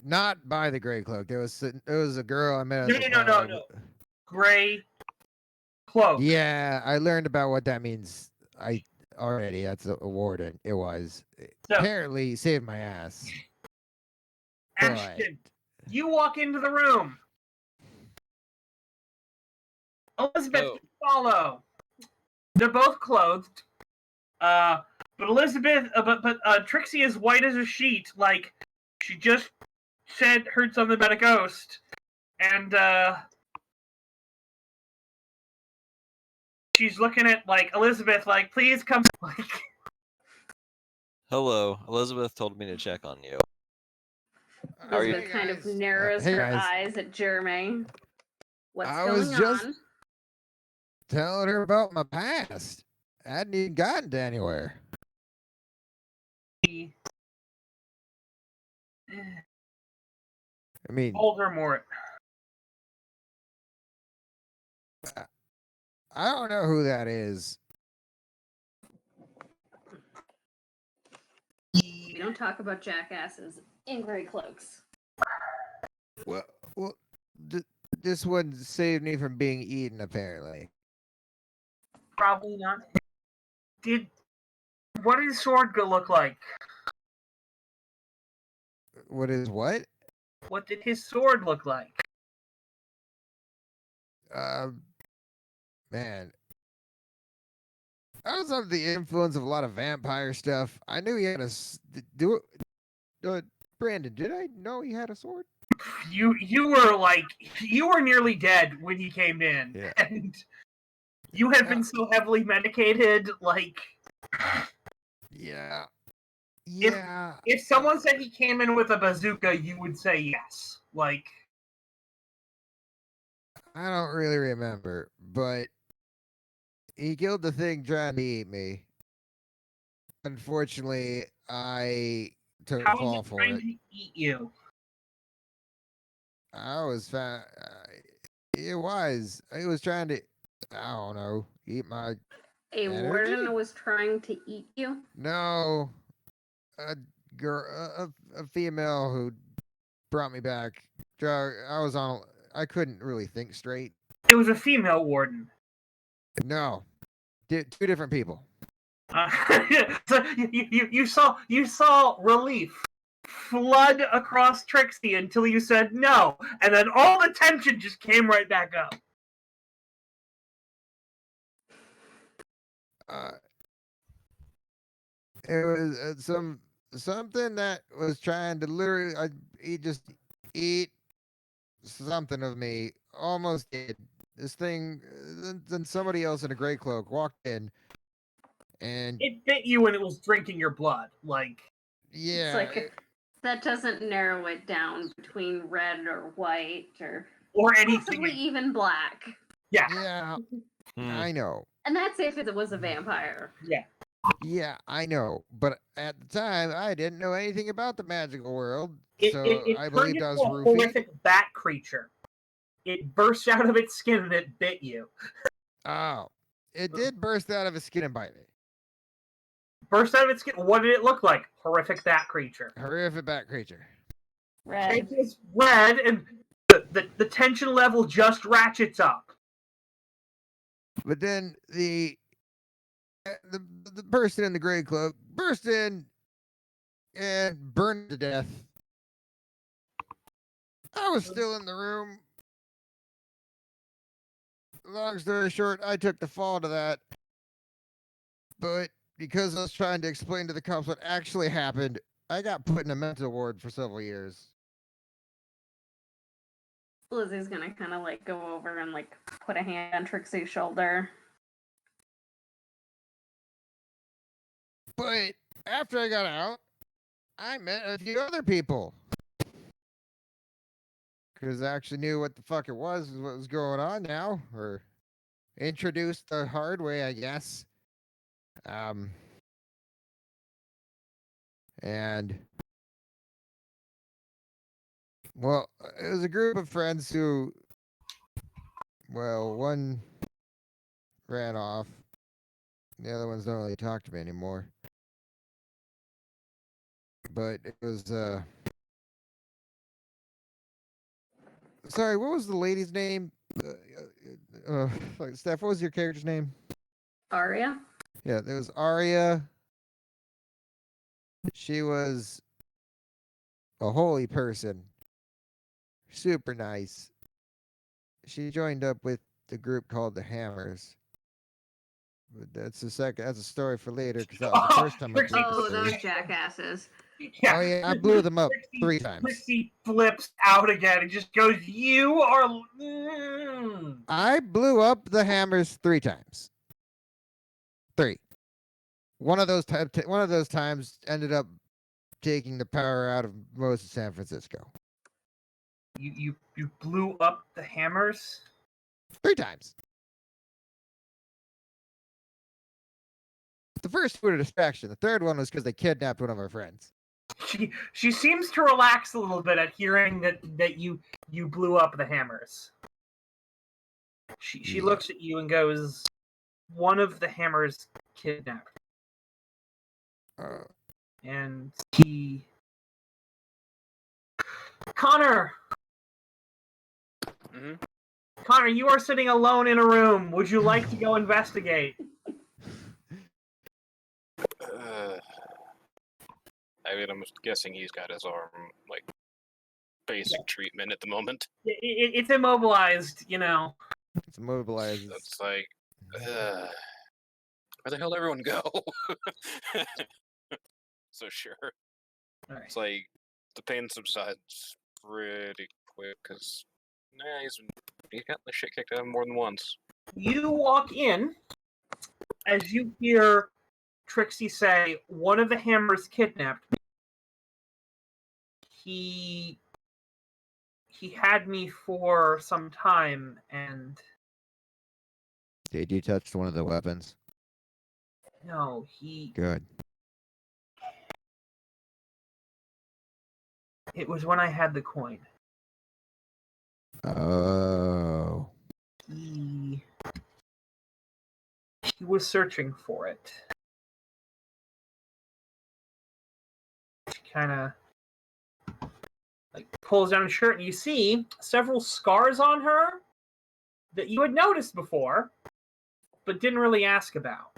Not by the gray cloak. There was a girl I met. No. Gray cloak. Yeah, I learned about what that means. I already. That's a warden. It was So, apparently saved my ass. Ashton, you walk into the room. Elizabeth, Oh. follow. They're both clothed. But Elizabeth, but Trixie is white as a sheet. Like she just heard something about a ghost, and she's looking at like Elizabeth, like please come. Like, Hello, Elizabeth told me to check on you. How are you? Elizabeth kind of narrows Hey, her guys. eyes at Jeremy. What's I going was just on? telling her about my past. I hadn't even gotten to anywhere. I mean, Voldemort. I don't know who that is. We don't talk about jackasses in gray cloaks. Well, this one saved me from being eaten, apparently. Probably not. What did his sword look like? What is what? What did his sword look like? Man, I was under the influence of a lot of vampire stuff. I knew he had do it. Brandon, did I know he had a sword? You were nearly dead when he came in, Yeah. and you had been so heavily medicated. Like, Yeah. if someone said he came in with a bazooka, you would say yes. Like, I don't really remember, but he killed the thing trying to eat me. Unfortunately, I took a how fall was it for trying it. to eat you? I was it was trying to, I don't know, eat my A energy. warden was trying to eat you? No, a girl, a female who brought me back. I couldn't really think straight. It was a female warden. No, two different people. So you saw relief flood across Trixie until you said no, and then all the tension just came right back up. It was something that was trying to literally, eat something of me. Almost did. This thing. Then somebody else in a gray cloak walked in, and It bit you when it was drinking your blood. Like, It's like that doesn't narrow it down between red or white or anything. possibly even black. Yeah, Hmm. I know. And that's if it was a vampire. Yeah, I know. But at the time, I didn't know anything about the magical world, so It I turned believed into I a was roofied. horrific bat creature. It burst out of its skin and it bit you. Oh, it did burst out of his skin and bite me. Burst out of its skin. What did it look like? Horrific bat creature. Horrific bat creature. Red. It is red, and the tension level just ratchets up. But then the person in the gray cloak burst in and burned to death. I was still in the room. Long story short, I took the fall to that. But because I was trying to explain to the cops what actually happened, I got put in a mental ward for several years. Lizzie's gonna kind of like go over and like put a hand on Trixie's shoulder. But after I got out, I met a few other people. Because I actually knew what the fuck it was, what was going on now. Or introduced the hard way, I guess. And well, it was a group of friends who, well, one ran off. The other ones don't really talk to me anymore. But it was, sorry, what was the lady's name? Steph, what was your character's name? Aria? Yeah, there was Aria. She was a holy person. Super nice. She joined up with the group called the Hammers. But that's a story for later because that was the first time I blew Oh, the those thing. jackasses. Yeah. Oh yeah, I blew them up 3 times. Trixie flips out again and just goes, "You are." I blew up the Hammers 3 times. 3. One of those times ended up taking the power out of most of San Francisco. You blew up the Hammers? 3 times. The first was a distraction. The third one was because they kidnapped one of our friends. She seems to relax a little bit at hearing that you blew up the Hammers. She looks at you and goes, "One of the Hammers kidnapped." And he Connor! Hmm. Connor, you are sitting alone in a room. Would you like to go investigate? I mean, I'm guessing he's got his arm, like, basic treatment at the moment. It's immobilized, you know. It's immobilized. It's like, where the hell did everyone go? So sure. All It's like, the pain subsides pretty quick, because, he's gotten the shit kicked out of him more than once. You walk in as you hear Trixie say, one of the Hammers kidnapped me. He had me for some time, and Did you touch one of the weapons? no, he... Good. It was when I had the coin. Oh. He was searching for it. She kind of like pulls down her shirt, and you see several scars on her that you had noticed before, but didn't really ask about.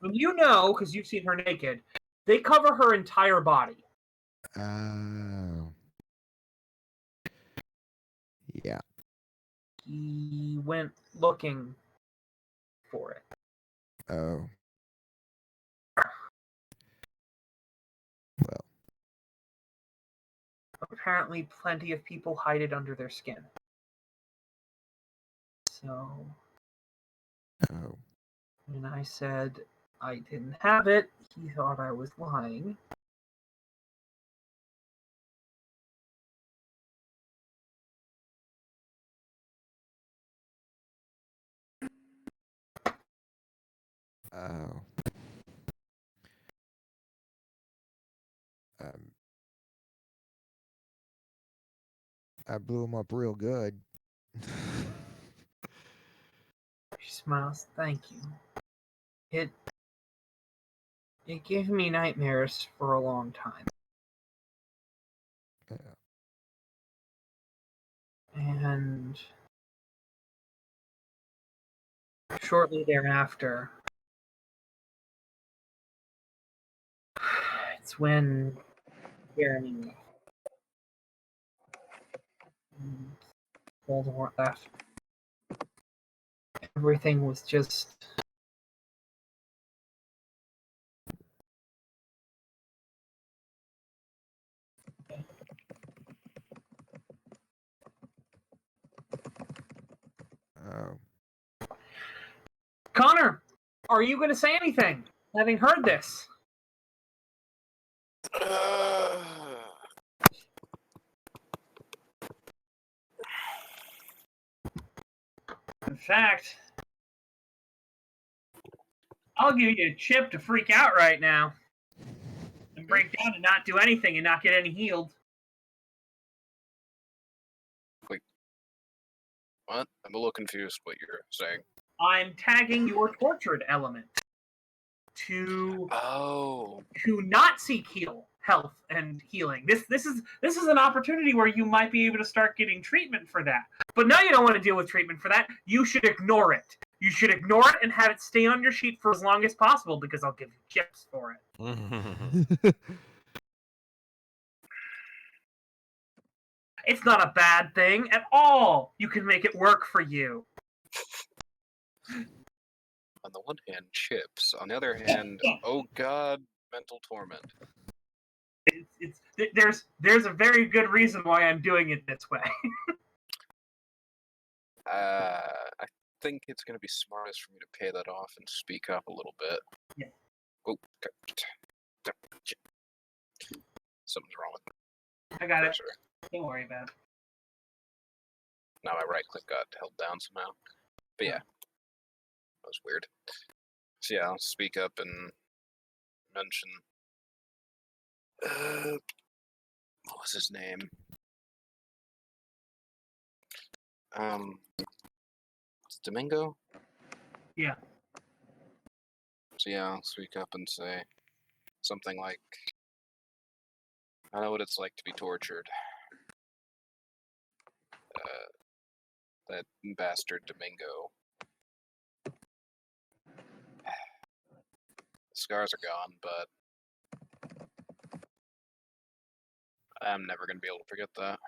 And you know, because you've seen her naked, they cover her entire body. Oh. Yeah. He went looking for it. Oh. Well. Apparently, plenty of people hide it under their skin. So, Oh. when I said I didn't have it, he thought I was lying. Oh. Um. I blew him up real good. She smiles. Thank you. It gave me nightmares for a long time. Yeah. And shortly thereafter, it's when Jeremy and Voldemort left. Everything was just Oh. Connor, are you going to say anything, having heard this? In fact, I'll give you a chip to freak out right now and break down and not do anything and not get any healed. What? I'm a little confused what you're saying. I'm tagging your tortured element to Oh. not seek health and healing. This is an opportunity where you might be able to start getting treatment for that. But now you don't want to deal with treatment for that. You should ignore it. You should ignore it and have it stay on your sheet for as long as possible because I'll give you chips for it. It's not a bad thing at all. You can make it work for you. On the one hand, chips. On the other hand, oh god, mental torment. There's a very good reason why I'm doing it this way. I think it's going to be smartest for me to pay that off and speak up a little bit. Yeah. Oh, something's wrong with I got it. cursor. Don't worry about it. Now my right click got held down somehow. But yeah, that was weird. So yeah, I'll speak up and mention. What was his name? Domingo? Yeah. So yeah, I'll speak up and say something like, I know what it's like to be tortured. That bastard Domingo. The scars are gone, but I'm never gonna be able to forget that.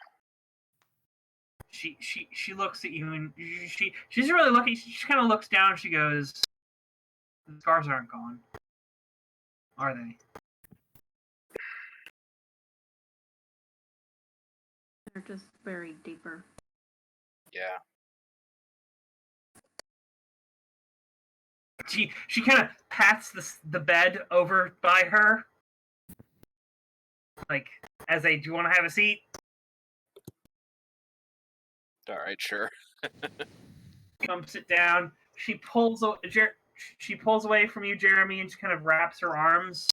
She looks at you and she's really lucky. She kind of looks down. And she goes, "The scars aren't gone, are they?" They're just buried deeper. Yeah. She kind of pats the bed over by her, like as a, "Do you want to have a seat?" All right, sure. Come sit down. She pulls away from you, Jeremy, and she kind of wraps her arms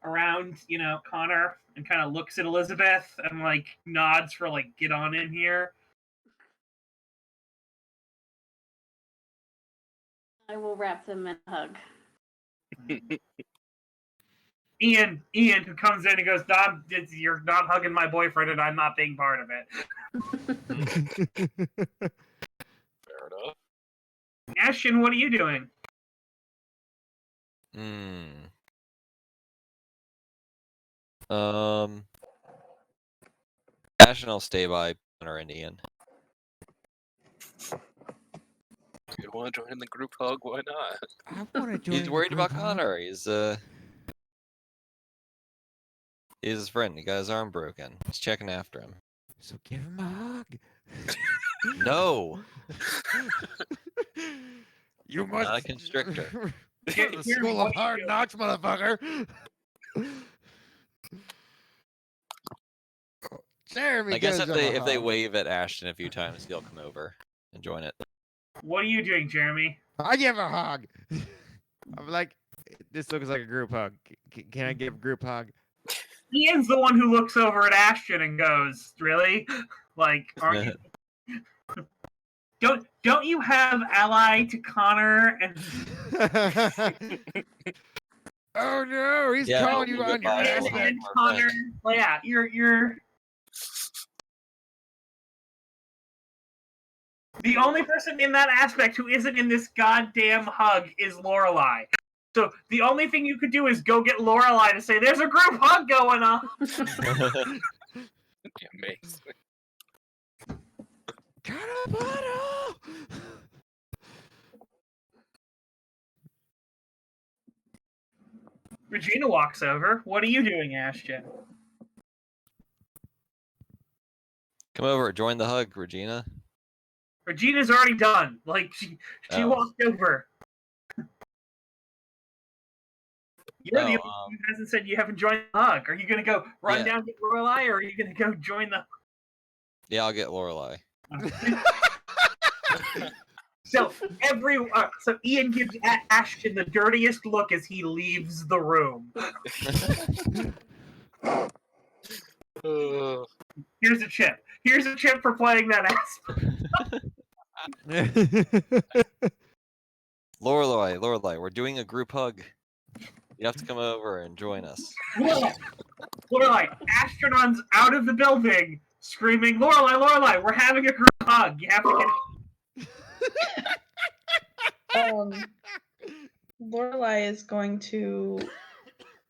around, Connor, and kind of looks at Elizabeth and like nods for like, "Get on in here." I will wrap them in a hug. Ian, who comes in and goes, "Don, you're not hugging my boyfriend, and I'm not being part of it." Fair enough. Ashton, what are you doing? Ashton will stay by Connor and Ian. You want to join in the group hug? Why not? I want to join. He's worried about Connor. He's his friend. He got his arm broken. He's checking after him. So give him a hug. No, You must. not a constrictor. This is the school of hard knocks, motherfucker. Jeremy, I guess gives if him a they hug. wave at Ashton a few times, he'll come over and join it. What are you doing, Jeremy? I give a hug. I'm like, this looks like a group hug. Can I give a group hug? Ian's the one who looks over at Ashton and goes, "Really? Like, aren't you? Don't you have ally to Connor and?" Oh no, he's Yeah, calling you no, on your goodbye. ass. And Connor, well, yeah, you're. The only person in that aspect who isn't in this goddamn hug is Lorelai. So the only thing you could do is go get Lorelai to say, "There's a group hug going on." Amazing. Regina walks over. "What are you doing, Ashton?" Come over, join the hug, Regina. Regina's already done. Like, she Oh. walked over. You're the only Oh, one who hasn't said you haven't joined the hug. Are you going to go run Yeah. down and get Lorelai, or are you going to go join the... Yeah, I'll get Lorelai. So Ian gives Ashton the dirtiest look as he leaves the room. Here's a chip. Here's a chip for playing that ass. Lorelai, we're doing a group hug. You have to come over and join us. Lorelai, Ashton runs out of the building screaming, Lorelai, we're having a group hug. You have to get Lorelai is going to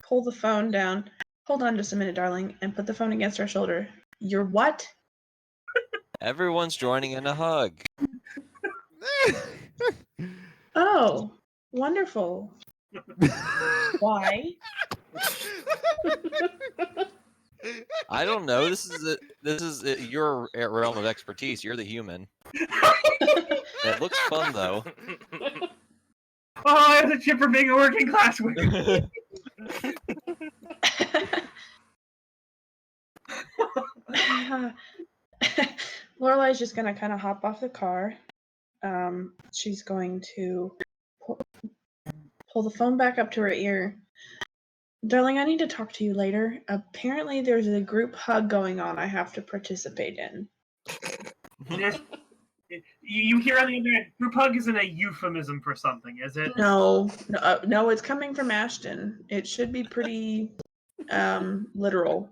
pull the phone down. Hold on just a minute, darling, and put the phone against her shoulder. You're what? Everyone's joining in a hug. Oh, wonderful. Why? I don't know. This is your realm of expertise. You're the human. It looks fun though. Oh, there's a chip for being a working class woman. Lorelai's just gonna kind of hop off the car. She's going to pull the phone back up to her ear. Darling, I need to talk to you later. Apparently, there's a group hug going on I have to participate in. You hear on the internet, group hug isn't a euphemism for something, is it? No, it's coming from Ashton. It should be pretty literal.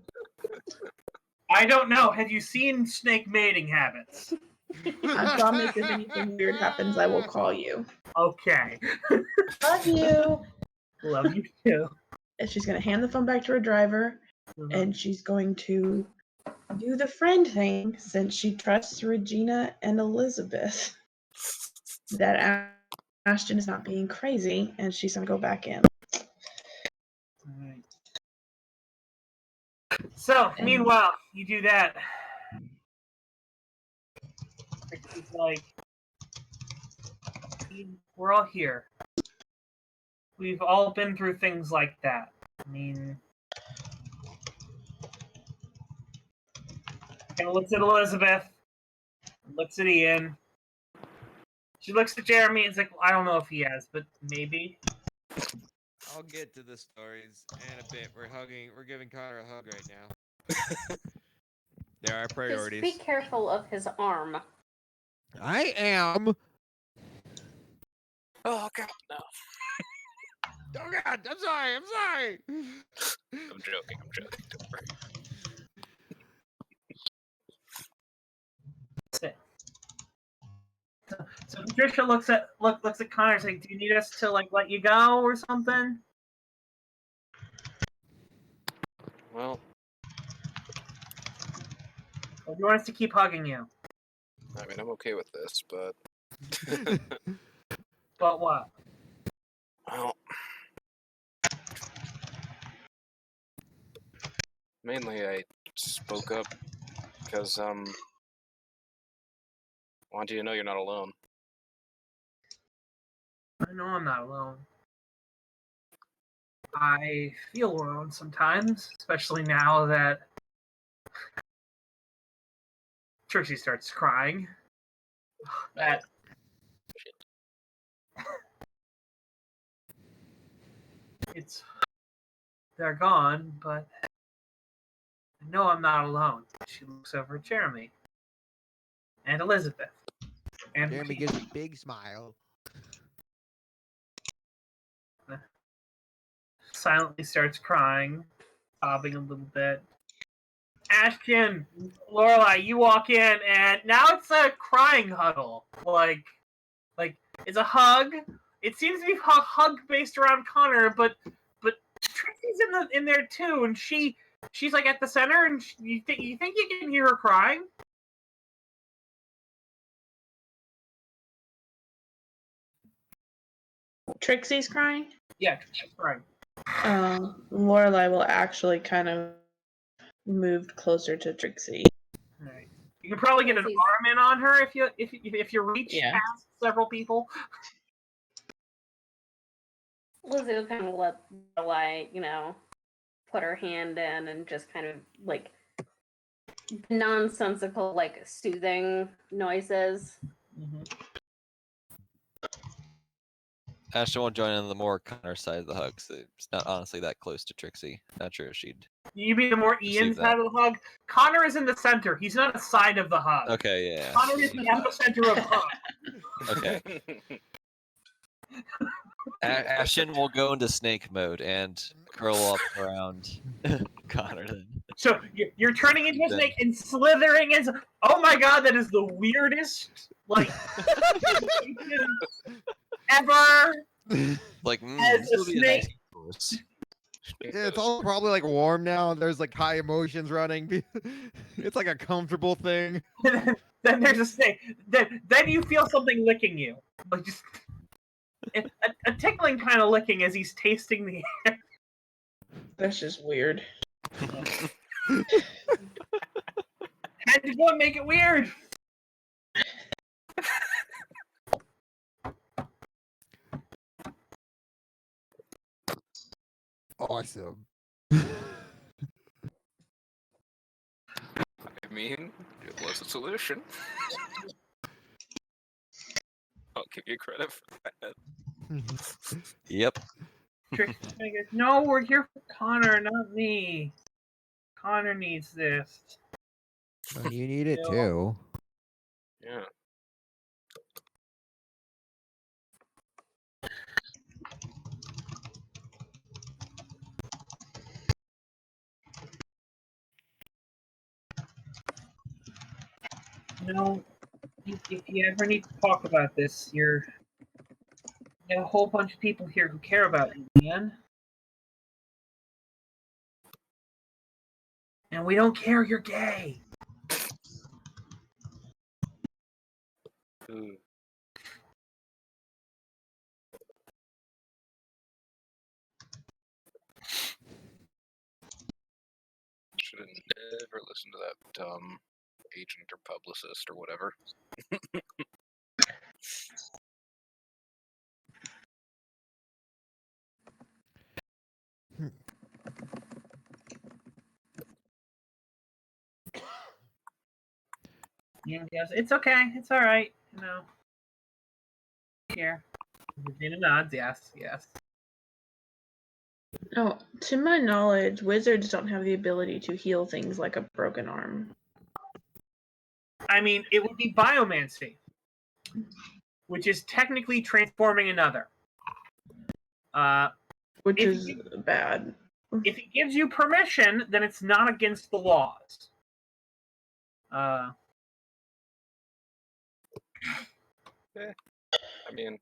I don't know. Have you seen snake mating habits? I promise if anything weird happens, I will call you. Okay. Love you. Love you too. And she's going to hand the phone back to her driver, and she's going to do the friend thing since she trusts Regina and Elizabeth that Ashton is not being crazy, and she's going to go back in. Alright. So, meanwhile, you do that. It's like, we're all here. We've all been through things like that. I mean, kind of looks at Elizabeth, looks at Ian. She looks at Jeremy and is like, well, I don't know if he has, but maybe. I'll get to the stories in a bit. We're giving Connor a hug right now. There are priorities. Just be careful of his arm. I am. Oh god, no. Oh God, I'm sorry. I'm joking. Don't worry. So Patricia looks at Connor and says, do you need us to let you go or something? Well, Or do you want us to keep hugging you? I mean, I'm okay with this, but But what? well, mainly I spoke up because I want you to know you're not alone. I know I'm not alone. I feel alone sometimes, especially now that Trixie starts crying. That they're gone, but I know I'm not alone. She looks over at Jeremy and Elizabeth. And Jeremy gives a big smile. silently starts crying, sobbing a little bit. Ashton, Lorelai, you walk in, and now it's a crying huddle. Like it's a hug. It seems to be a hug based around Connor, but Trixie's in there too, and she's like at the center, and you think you can hear her crying? Trixie's crying. Yeah, Trixie's crying. Lorelai will actually kind of move closer to Trixie. All right. You can probably get an arm in on her if you reach past several people. Lizzie will kind of let Lorelai, put her hand in and just kind of like nonsensical, like soothing noises. Mm-hmm. Ashton won't join in the more Connor side of the hug. So it's not honestly that close to Trixie. Not sure if she'd. You mean the more Ian side of the hug? Connor is in the center. He's not a side of the hug. Okay, yeah. Connor is the epicenter of hug. Okay. Ashton will go into snake mode and curl up around Connor. Then. So you're turning into a snake and slithering as. Oh my god, that is the weirdest ever. Like as this a will be snake. a nice Yeah, it's all probably like warm now. There's like high emotions running. It's like a comfortable thing. Then there's a snake. Then you feel something licking you, like just a tickling kind of licking as he's tasting the air. That's just weird. Had to go and make it weird. Awesome. I mean, it was a solution. I'll give you credit for that. Yep. Trixie goes, no, we're here for Connor, not me. Connor needs this. Well, you need it too. Yeah. know, if you ever need to talk about this, you got a whole bunch of people here who care about you, man. And we don't care you're gay. Ooh. Should have never listened to that dumb agent or publicist or whatever. Yeah, yes, it's okay. It's all right. You know. Here. Regina nods. Yes, yes. Oh, to my knowledge, wizards don't have the ability to heal things like a broken arm. I mean, it would be biomancy, which is technically transforming another. Which If is you- bad. If it gives you permission, then it's not against the laws. I mean,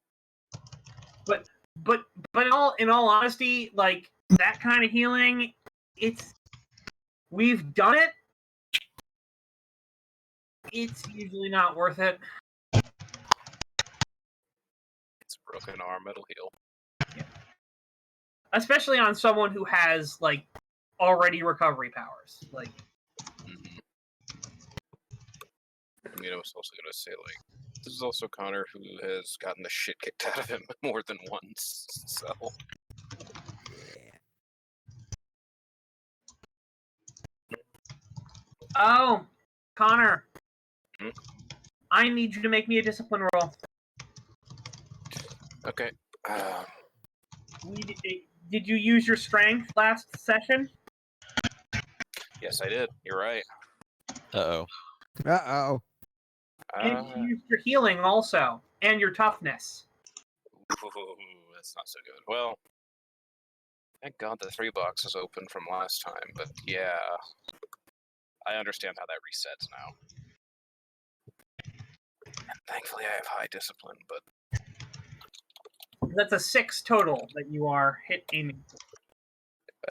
But in all honesty, like that kind of healing, we've done it. It's usually not worth it. it's a broken arm, it'll heal. Especially on someone who has like already recovery powers. Like, Mm-hmm. I mean, I was also gonna say, like, this is also Connor who has gotten the shit kicked out of him more than once, so. oh, Connor, Hmm? I need you to make me a discipline roll. Okay. Did you use your strength last session? Yes, I did. You're right. Uh-oh. Uh-oh. And you used your healing also, and your toughness. Ooh, that's not so good. Well, thank God the 3 box is open from last time, but yeah. I understand how that resets now. And thankfully I have high discipline, but That's a 6 total that you are aiming for.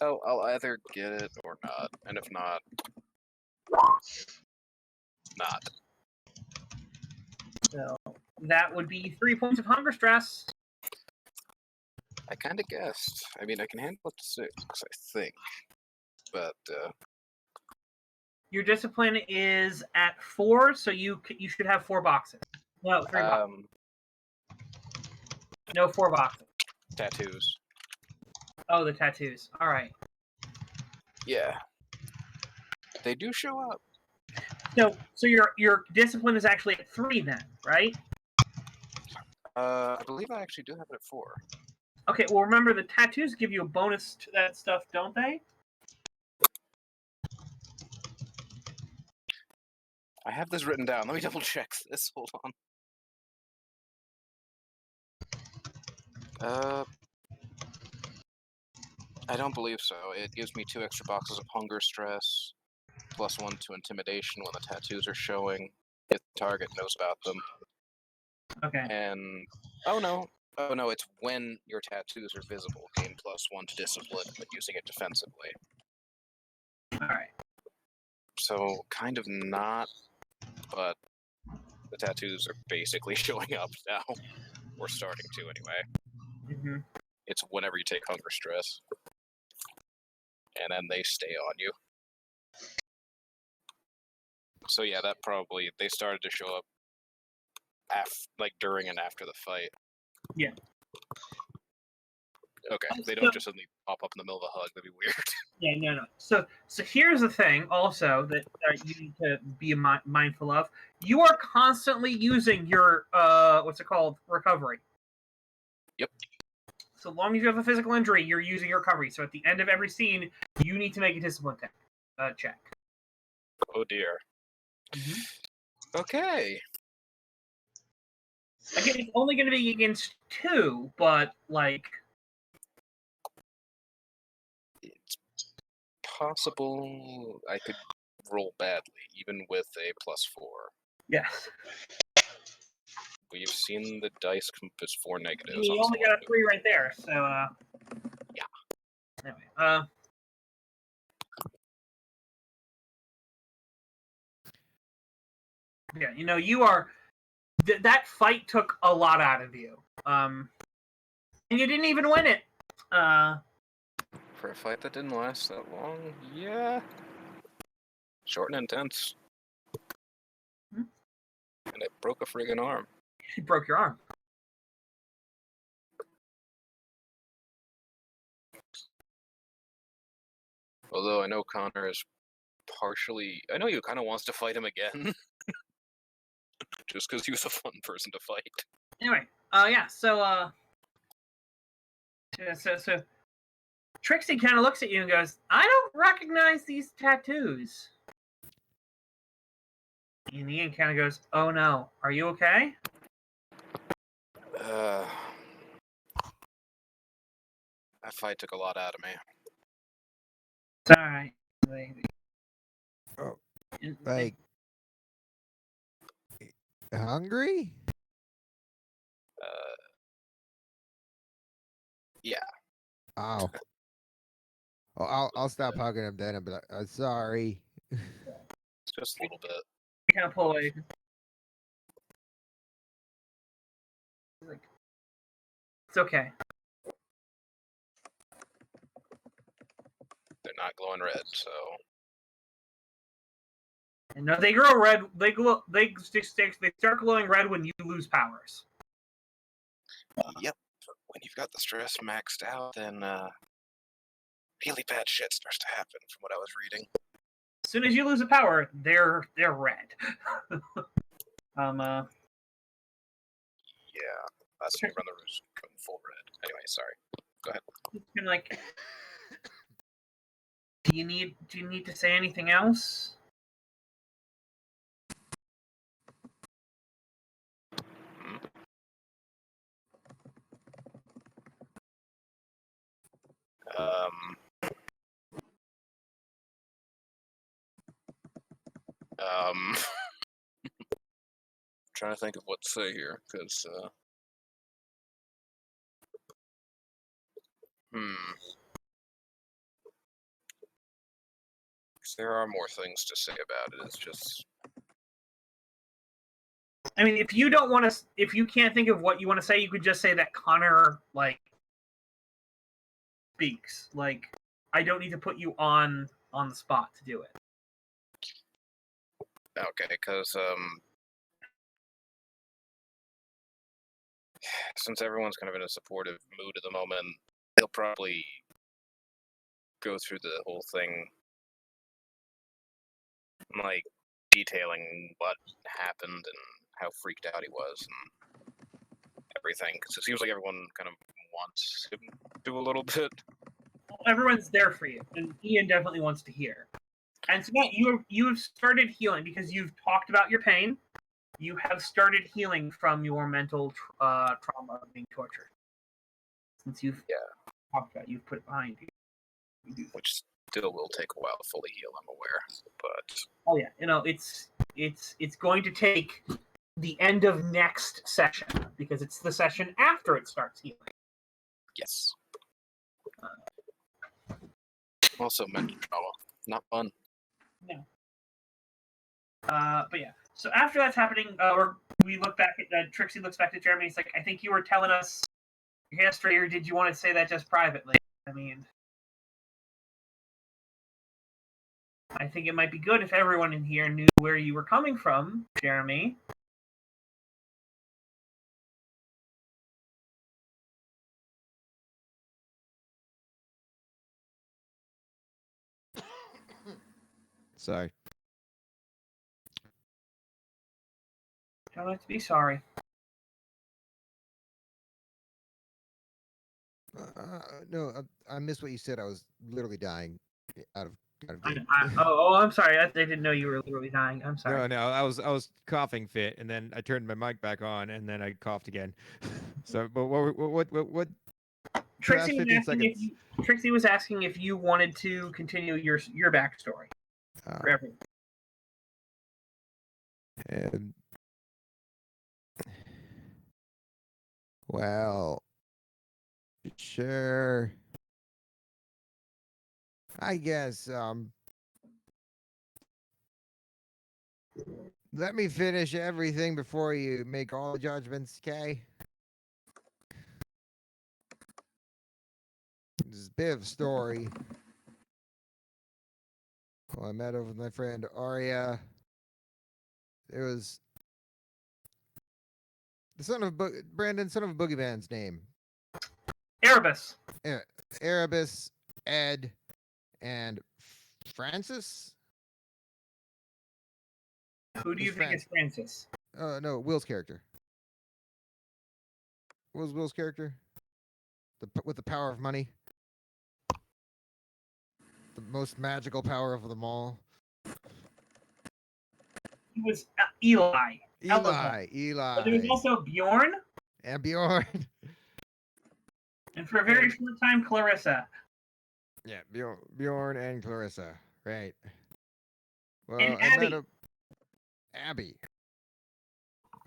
well, I'll either get it or not. And if not, not. So that would be 3 points of hunger stress. I kind of guessed. I mean, I can handle up to 6, I think. But, Your discipline is at 4, so you should have 4 boxes. No, 3 boxes. No, 4 boxes. Tattoos. Oh, the tattoos. All right. Yeah. They do show up. So your discipline is actually at 3 then, right? I believe I actually do have it at 4. Okay. Well, remember the tattoos give you a bonus to that stuff, don't they? I have this written down. Let me double check this. Hold on. I don't believe so. It gives me 2 extra boxes of hunger stress, +1 to intimidation when the tattoos are showing, if the target knows about them. Okay. And oh no, it's when your tattoos are visible. Gain +1 to discipline, but using it defensively. All right. So kind of not, but the tattoos are basically showing up now. Or starting to anyway. Mm-hmm. It's whenever you take hunger stress. And then they stay on you. So yeah, that probably, they started to show up like during and after the fight. Yeah. Okay, they don't just suddenly pop up in the middle of a hug. That'd be weird. Yeah, no. So here's the thing also that you need to be mindful of. You are constantly using your, what's it called? Recovery. Yep. So long as you have a physical injury, you're using your recovery. So at the end of every scene, you need to make a discipline check. Oh dear. Mm-hmm. Okay. Again, it's only going to be against 2, but like... It's possible I could roll badly, even with a +4. Yes. We've seen the dice compass 4 negatives. You on only someone got a 3 right there, so Yeah. Anyway, yeah, you are that fight took a lot out of you. And you didn't even win it. For a fight that didn't last that long, yeah. Short and intense. Hmm? And it broke a friggin' arm. You broke your arm. Although I know Connor is partially... I know he kind of wants to fight him again. Just because he was a fun person to fight. Anyway, yeah, so Trixie kind of looks at you and goes, I don't recognize these tattoos. And Ian kind of goes, oh no, are you okay? That fight took a lot out of me. It's alright. Oh, like, hungry? Yeah. Oh. Well, I'll stop hugging him then. But sorry. Just a little bit. kind of pull away. Like, it's okay. They're not glowing red, so... And no, they grow red. They start glowing red when you lose powers. Yep. When you've got the stress maxed out, then really bad shit starts to happen, from what I was reading. As soon as you lose a power, they're red. Yeah, that's when you run the risk of going full red. Anyway, sorry. Go ahead. It's been like, do you need to say anything else? Trying to think of what to say here, because there are more things to say about it. It's just, I mean, if you don't want to, if you can't think of what you want to say, you could just say that Connor speaks. Like, I don't need to put you on the spot to do it. okay, because since everyone's kind of in a supportive mood at the moment, he'll probably go through the whole thing, like detailing what happened and how freaked out he was and everything. Because it seems like everyone kind of wants him to do a little bit. Well, everyone's there for you, and Ian definitely wants to hear. And so you've started healing because you've talked about your pain. You have started healing from your mental trauma of being tortured. Since you've talked about it, you've put it behind you. Which still will take a while to fully heal, I'm aware. But oh yeah, it's going to take the end of next session because it's the session after it starts healing. Yes. Also mental trauma, not fun. No. But yeah. So after that's happening, we look back at Trixie looks back at Jeremy. He's like, "I think you were telling us your history, or did you want to say that just privately?" I mean, I think it might be good if everyone in here knew where you were coming from, Jeremy. Sorry. Don't have to be sorry. No, I missed what you said. I was literally dying out of game. I'm sorry. I didn't know you were literally dying. I'm sorry. No, I was coughing fit, and then I turned my mic back on, and then I coughed again. So, but what? Trixie was asking if you wanted to continue your backstory. For everyone. And well, sure. I guess let me finish everything before you make all the judgments, okay? This is a bit of a story. Well, I met up with my friend Arya. It was the son of Brandon, son of a boogeyman's name. Erebus. Erebus, Ed, and Francis. Who do you think is Francis? No, Will's character. What was Will's character? With the power of money. The most magical power of them all. He was Eli. Eli. But there was also Bjorn. And Bjorn. And for a very short time, Clarissa. Yeah, Bjorn and Clarissa. Right. Well, And I met Abby. Abby.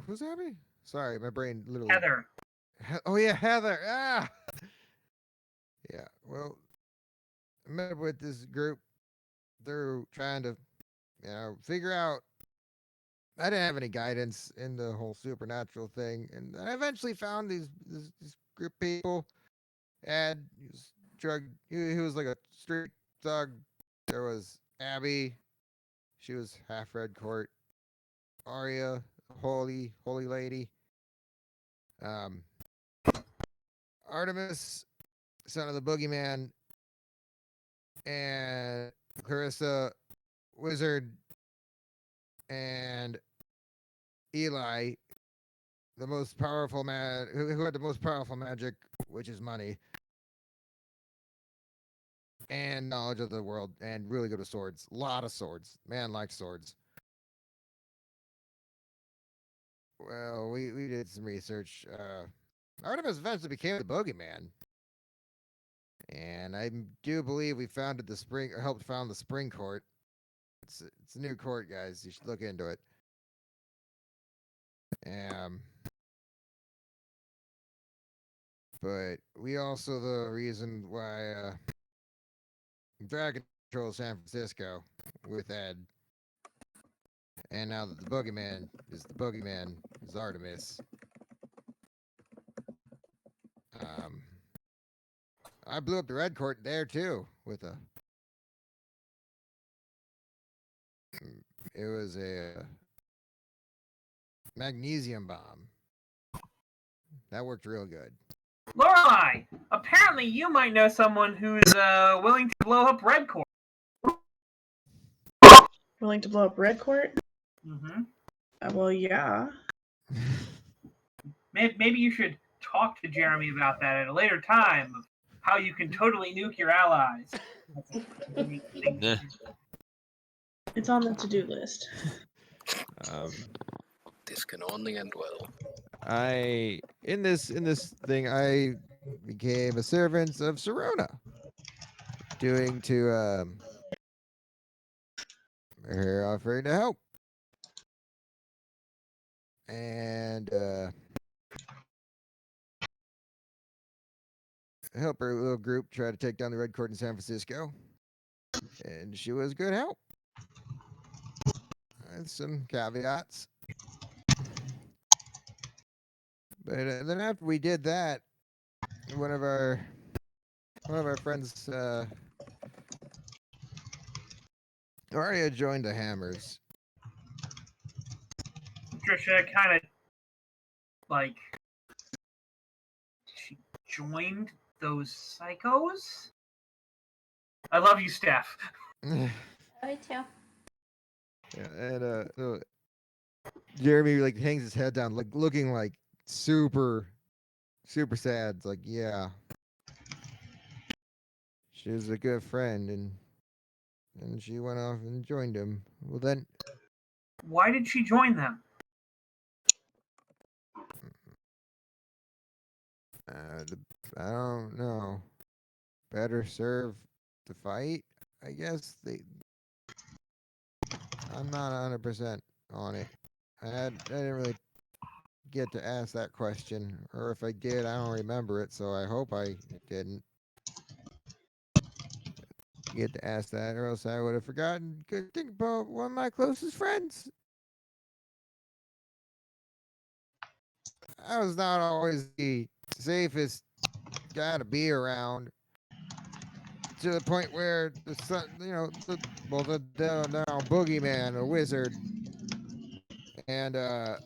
Who's Abby? Sorry, my brain literally. Heather. Oh yeah, Heather. Ah. Yeah. Well, I met with this group. They're trying to, figure out. I didn't have any guidance in the whole supernatural thing, and I eventually found this group of people. And he was he was like a street thug. There was Abby. She was half red court. Arya, holy lady. Um, Artemis, son of the boogeyman, and Clarissa, wizard, and Eli, the most powerful man who had the most powerful magic, which is money, and knowledge of the world, and really good with swords. A lot of swords. Man likes swords. Well, we did some research. Artemis eventually became the boogeyman. And I do believe we founded the spring, or helped found the spring court. It's a new court, guys. You should look into it. But we also the reason why Dragon controls San Francisco with Ed. And now that the boogeyman is Artemis. I blew up the red court there too with a. It was a magnesium bomb. That worked real good. Lorelai, apparently you might know someone who's willing to blow up Red Court. Willing to blow up Red Court? Mm-hmm. Well, yeah. Maybe you should talk to Jeremy about that at a later time. Of how you can totally nuke your allies. Nah. It's on the to-do list. This can only end well. In this thing I became a servant of Serona, doing to her offering to help, and help her little group try to take down the Red Court in San Francisco, and she was good help. And some caveats. But then after we did that, one of our friends, Arya, joined the Hammers. Trisha kind of like she joined those psychos. I love you, Steph. Me too. Yeah, and so Jeremy like hangs his head down, like looking like super sad. It's like, yeah, she was a good friend, and she went off and joined him. Well, then, Why did she join them? I don't know. Better serve the fight, I guess. I'm not 100% on it. I didn't really get to ask that question, or if I did, I don't remember it. So I hope I didn't get to ask that, or else I would have forgotten. Good thing about one of my closest friends. I was not always the safest guy to be around, to the point where the son, the now boogeyman, a wizard, and the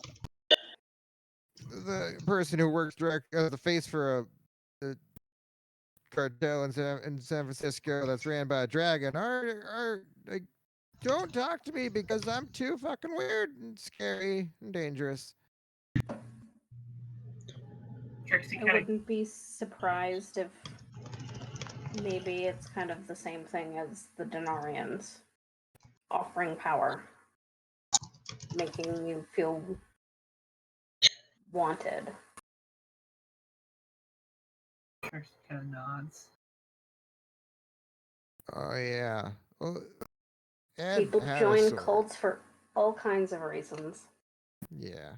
person who works direct as the face for a cartel in San Francisco that's ran by a dragon are like, don't talk to me because I'm too fucking weird and scary and dangerous. Trixie I kind of wouldn't be surprised if maybe it's kind of the same thing as the Denarians, offering power, making you feel wanted. nods. Oh yeah. Well, Ed People had a join sword. cults for all kinds of reasons. Yeah.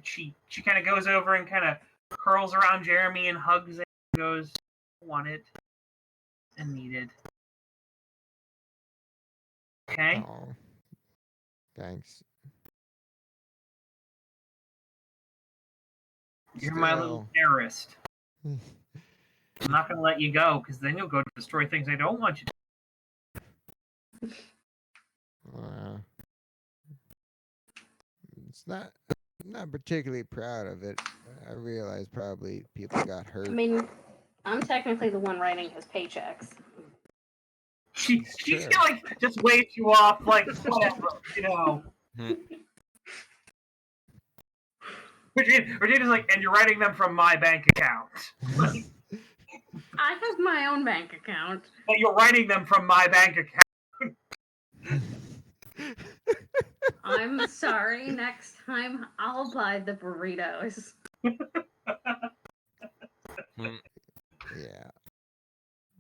She kind of goes over and kind of curls around Jeremy and hugs him and goes, wanted and needed. Okay? Oh. Thanks. You're my little terrorist. I'm not going to let you go because then you'll go destroy things I don't want you to. It's not. I'm not particularly proud of it. I realize probably people got hurt. I mean, I'm technically the one writing his paychecks. She's True. like just waves you off like whatever, you know. Regina's like, and you're writing them from my bank account. I have my own bank account. But you're writing them from my bank account. I'm sorry. Next time, I'll buy the burritos. Yeah.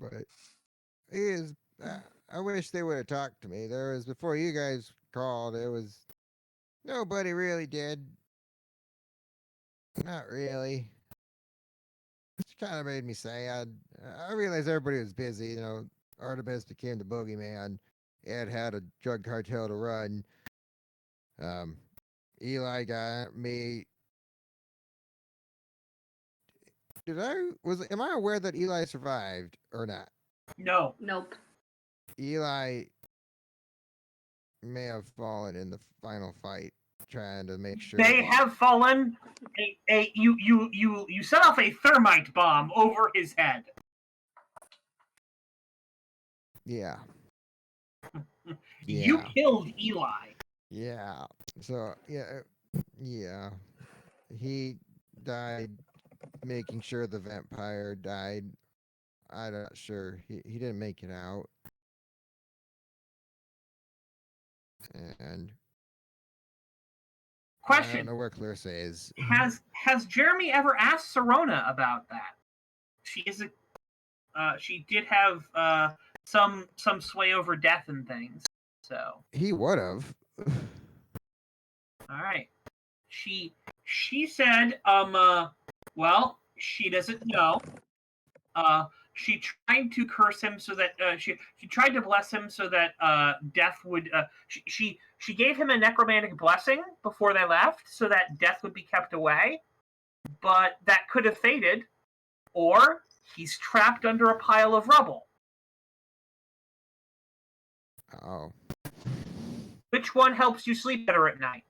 But he is. I wish they would have talked to me. There was, before you guys called, there was nobody really did. Not really. Which kind of made me sad. I realized everybody was busy. You know, Artemis became the boogeyman. Ed had a drug cartel to run. Eli got me. Am I aware that Eli survived or not? No. Nope. Eli may have fallen in the final fight, trying to make sure They have fallen. You set off a thermite bomb over his head. Yeah. You Yeah. killed Eli. Yeah. So yeah. He died making sure the vampire died. I'm not sure. He didn't make it out. And I don't Question: know where Clarissa is. Has Jeremy ever asked Serona about that? She did have some sway over death and things. So He would have. all right. She said well, she doesn't know. She tried to curse him so that she tried to bless him so that death would she gave him a necromantic blessing before they left so that death would be kept away, but that could have faded, or he's trapped under a pile of rubble. Oh. Which one helps you sleep better at night?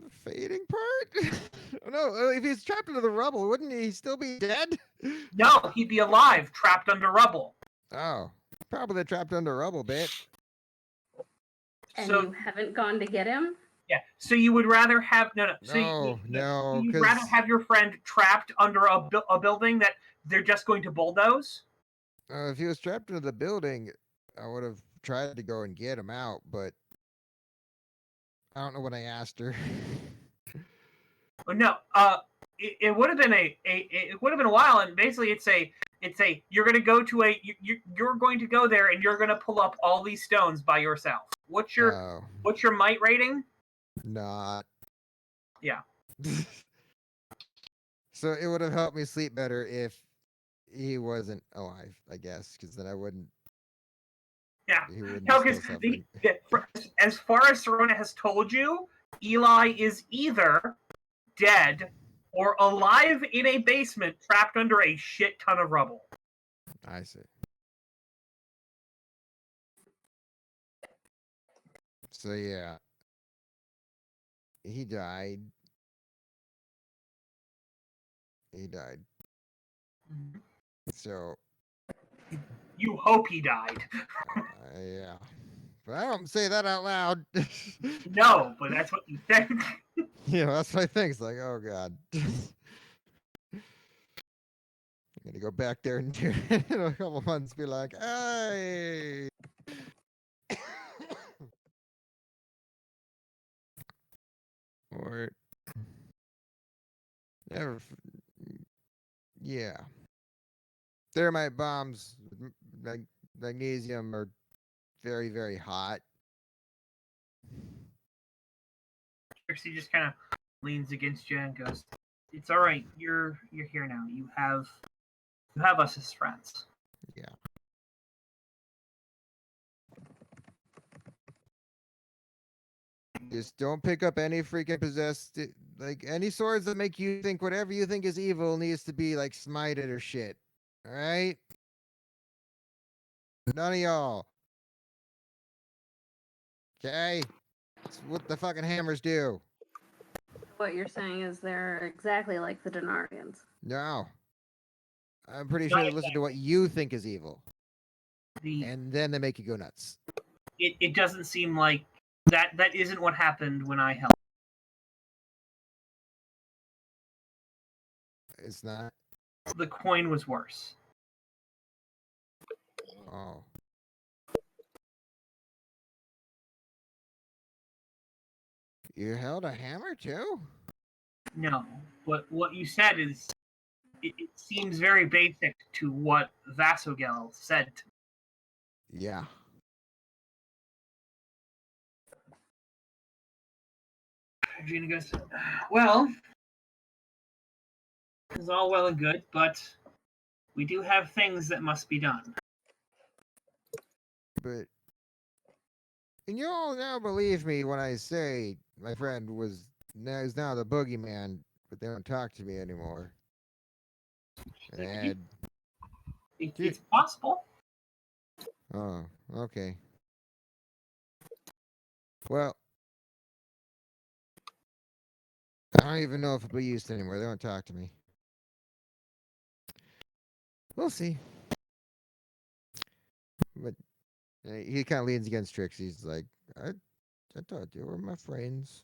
The fading part? No, if he's trapped under the rubble, wouldn't he still be dead? No, he'd be alive, trapped under rubble. Oh, probably trapped under rubble bit. And So you haven't gone to get him? yeah, so you would rather have No, you'd 'cause- rather have your friend trapped under a building that they're just going to bulldoze? If he was trapped into the building, I would have tried to go and get him out, but I don't know what I asked her. No, it would have been it would have been a while, and basically it's a you're going to go to you're going to go there and you're going to pull up all these stones by yourself. What's your Oh, what's your might rating? not. Yeah. So it would have helped me sleep better if he wasn't alive, I guess, because then I wouldn't. Yeah. He wouldn't No, be because still suffering. as far as Serona has told you, Eli is either dead or alive in a basement trapped under a shit ton of rubble. I see. So yeah, he died. He died. So You hope he died. yeah, but I don't say that out loud. No, but that's what you think. You know, that's what I think. It's like, oh god, I'm gonna go back there and do it in a couple months. Be like, hey. Or never. Yeah. Thermite bombs, magnesium are very, very hot. Trixie just kind of leans against you and goes, "It's all right. You're here now. You have us as friends." Yeah. Just don't pick up any freaking possessed, like any swords that make you think whatever you think is evil needs to be like smited or shit. All right? None of y'all. Okay? It's what the fucking hammers do. What you're saying is they're exactly like the Denarians. No. I'm pretty Not sure they listen to what you think is evil. The And then they make you go nuts. it doesn't seem like that isn't what happened when I helped. It's not. The coin was worse. Oh. You held a hammer too? No, but what you said is it seems very basic to what Vasogel said. Yeah. Gina goes, "Well, it's all well and good, but we do have things that must be done." But and you all now believe me when I say my friend is now the boogeyman, but they don't talk to me anymore. And It's possible. oh, okay. Well, I don't even know if it'll be used anymore. They don't talk to me. We'll see. But he kind of leans against Trixie. He's like, I thought you were my friends.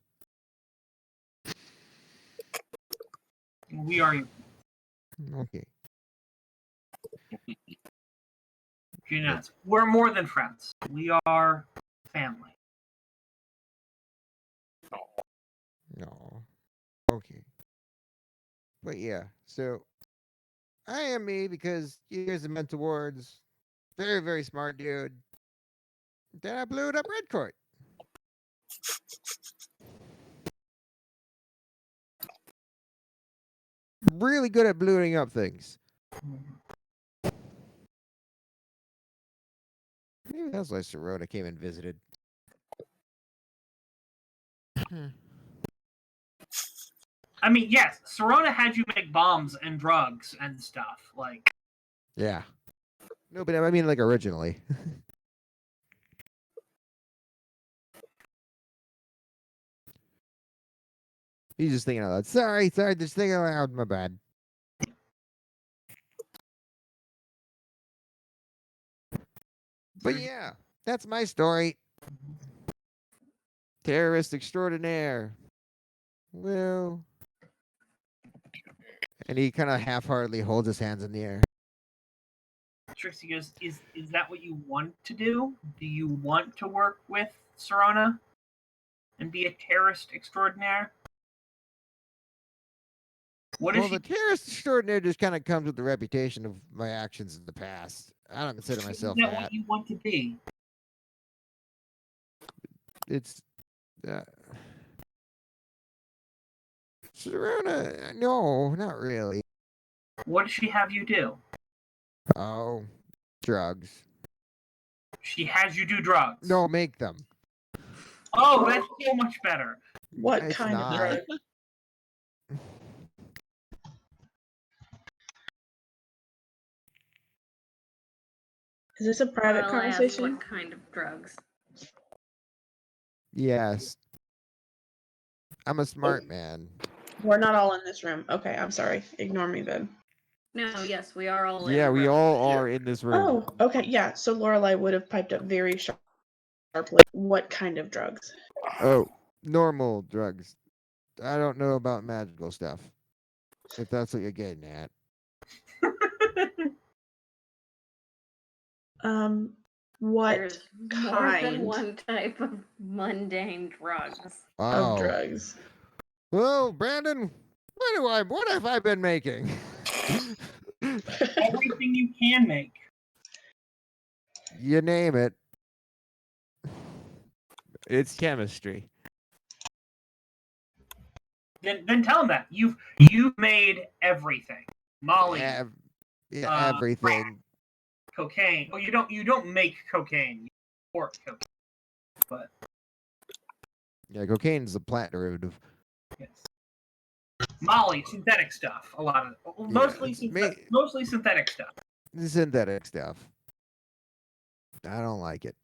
We are Okay. Gina. We're more than friends. We are family. No. Okay. But yeah, so I am me because years of mental wards. Very, very smart dude. Then I blew it up Red Court. Really good at blowing up things. Maybe that's why Serota came and visited. I mean, yes, Serona had you make bombs and drugs and stuff. Like, Yeah. No, but I mean like originally. He's just thinking out loud. Sorry, just thinking aloud. My bad. But yeah, that's my story. Terrorist extraordinaire. Well. And he kind of half-heartedly holds his hands in the air. Trixie goes, is that what you want to do? Do you want to work with Serona and be a terrorist extraordinaire? What is Well, the terrorist extraordinaire just kind of comes with the reputation of my actions in the past. I don't consider myself Is that that. what you want to be? It's Serena. No, not really. What does she have you do? Oh, drugs. She has you do drugs. No, make them. Oh, that's so much better. What It's kind not. of drug? Is this a private Well, I asked conversation? what kind of drugs. Yes. I'm a smart man. We're not all in this room. Okay, I'm sorry. Ignore me then. No, yes, we are all in Yeah, the we room. all are in this room. Oh, okay, yeah. So Lorelai would have piped up very sharply. What kind of drugs? Oh, normal drugs. I don't know about magical stuff. If that's what you're getting at. What There's more than kind one type of mundane drugs. of Oh. drugs? Well, Brandon, what have I been making? Everything you can make. You name it. It's chemistry. Then tell him that you've made everything. Molly, Everything. cocaine. Oh, you don't make cocaine. You import cocaine. But Yeah, cocaine's a plant derivative. yes. Molly, synthetic stuff. A lot of it. Mostly synthetic stuff. Synthetic stuff. I don't like it.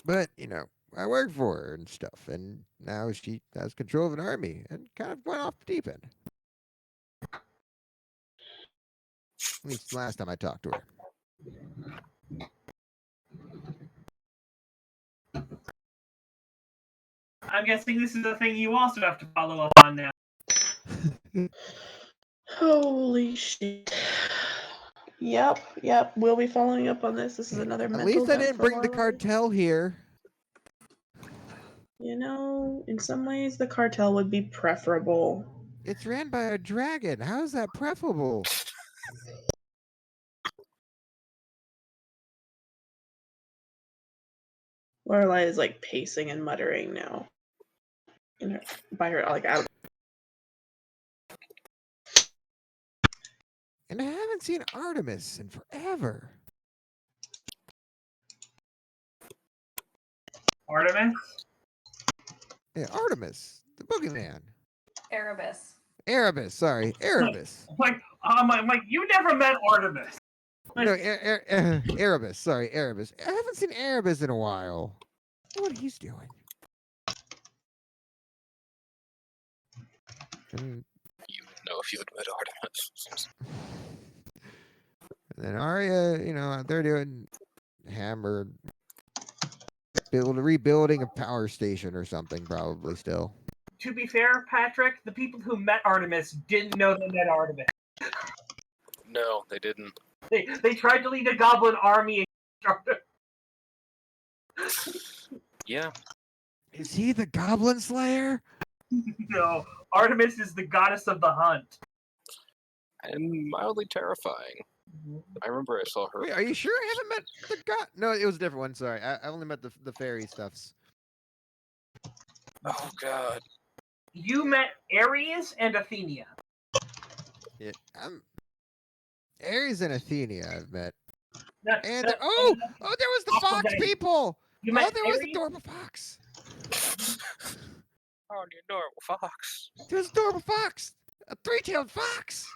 But, I work for her and stuff, and now she has control of an army and kind of went off the deep end. At least last time I talked to her. I'm guessing this is a thing you also have to follow up on now. Holy shit. Yep. We'll be following up on this. This is another At mental least I dump didn't for bring the Lorelai. cartel here. In some ways, the cartel would be preferable. It's ran by a dragon. How is that preferable? Lorelai is like pacing and muttering now. By her, like out. And I haven't seen Artemis in forever. Artemis? Yeah, Artemis, the boogeyman. Erebus. Sorry, Erebus. I'm like, you never met Artemis. No, Erebus. Sorry, Erebus. I haven't seen Erebus in a while. I wonder what he's doing. And You would know if you had met Artemis. then Arya, they're doing hammer rebuilding a power station or something, probably still. To be fair, Patrick, the people who met Artemis didn't know they met Artemis. No, they didn't. They tried to lead a goblin army. Yeah. Is he the Goblin Slayer? No, Artemis is the goddess of the hunt. And mildly terrifying. I remember I saw her. Wait, are you sure I haven't met the god? No, it was a different one. Sorry, I only met the fairy stuffs. Oh god. You met Ares and Athenia. Yeah, Ares and Athenia I've met. That- And that- there was the Awful fox day. people. You met There was Ares? the adorable fox. Oh, the adorable fox. There was an adorable fox, a three-tailed fox.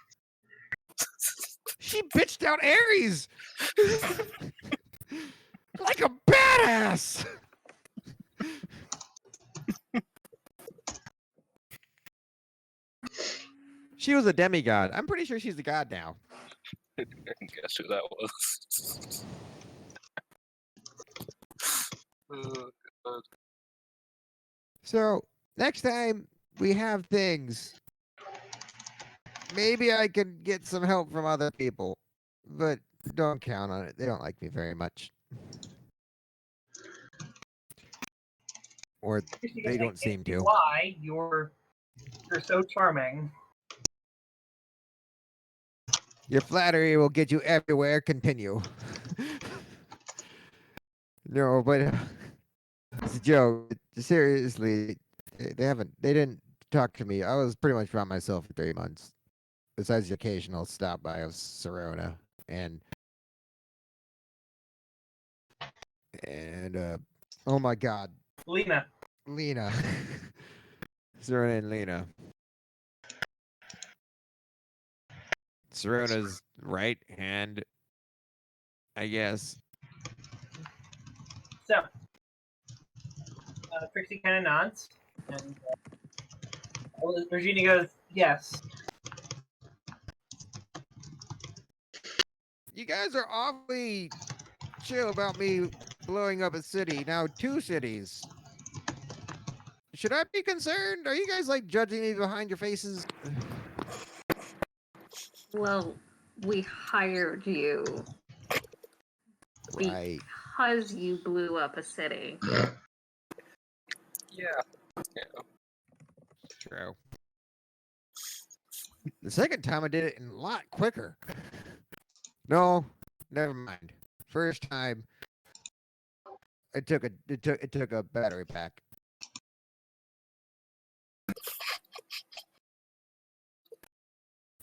She bitched out Ares like a badass. She was a demigod. I'm pretty sure she's the god now. Guess who that was? Oh, God. So next time we have things, maybe I can get some help from other people, but don't count on it. They don't like me very much. Or they don't seem to. Why you're so charming. Your flattery will get you everywhere. Continue. No, but It's a joke. Seriously, they didn't talk to me. I was pretty much by myself for 3 months. Besides the occasional stop by of Serona and oh my God, Lena. Lena, Serona and Lena. Serona's right hand, I guess. So, Trixie kind of nods, and Virginia goes, "Yes." You guys are awfully chill about me blowing up a city. Now 2 cities. Should I be concerned? Are you guys like judging me behind your faces? Well, we hired you Right. because you blew up a city. Yeah. True. The second time I did it a lot quicker. No, never mind. First time, it took a battery pack.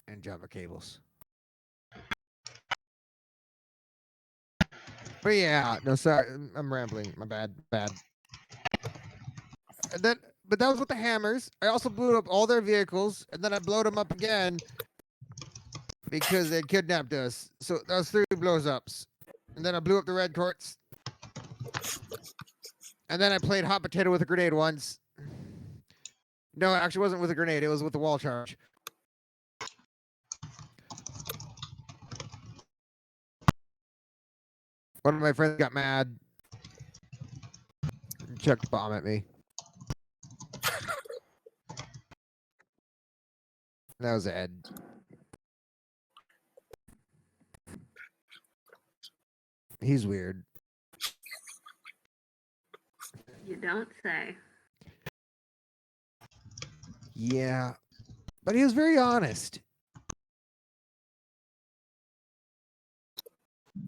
And Java cables. But yeah, no, sorry, I'm rambling. My bad, bad. And then, but that was with the hammers. I also blew up all their vehicles, and then I blowed them up again because they kidnapped us. So that was 3 blows ups. And then I blew up the red courts. And then I played hot potato with a grenade once. No, it actually wasn't with a grenade. It was with the wall charge. One of my friends got mad and chucked a bomb at me. That was Ed. He's weird. You don't say. Yeah, but he was very honest.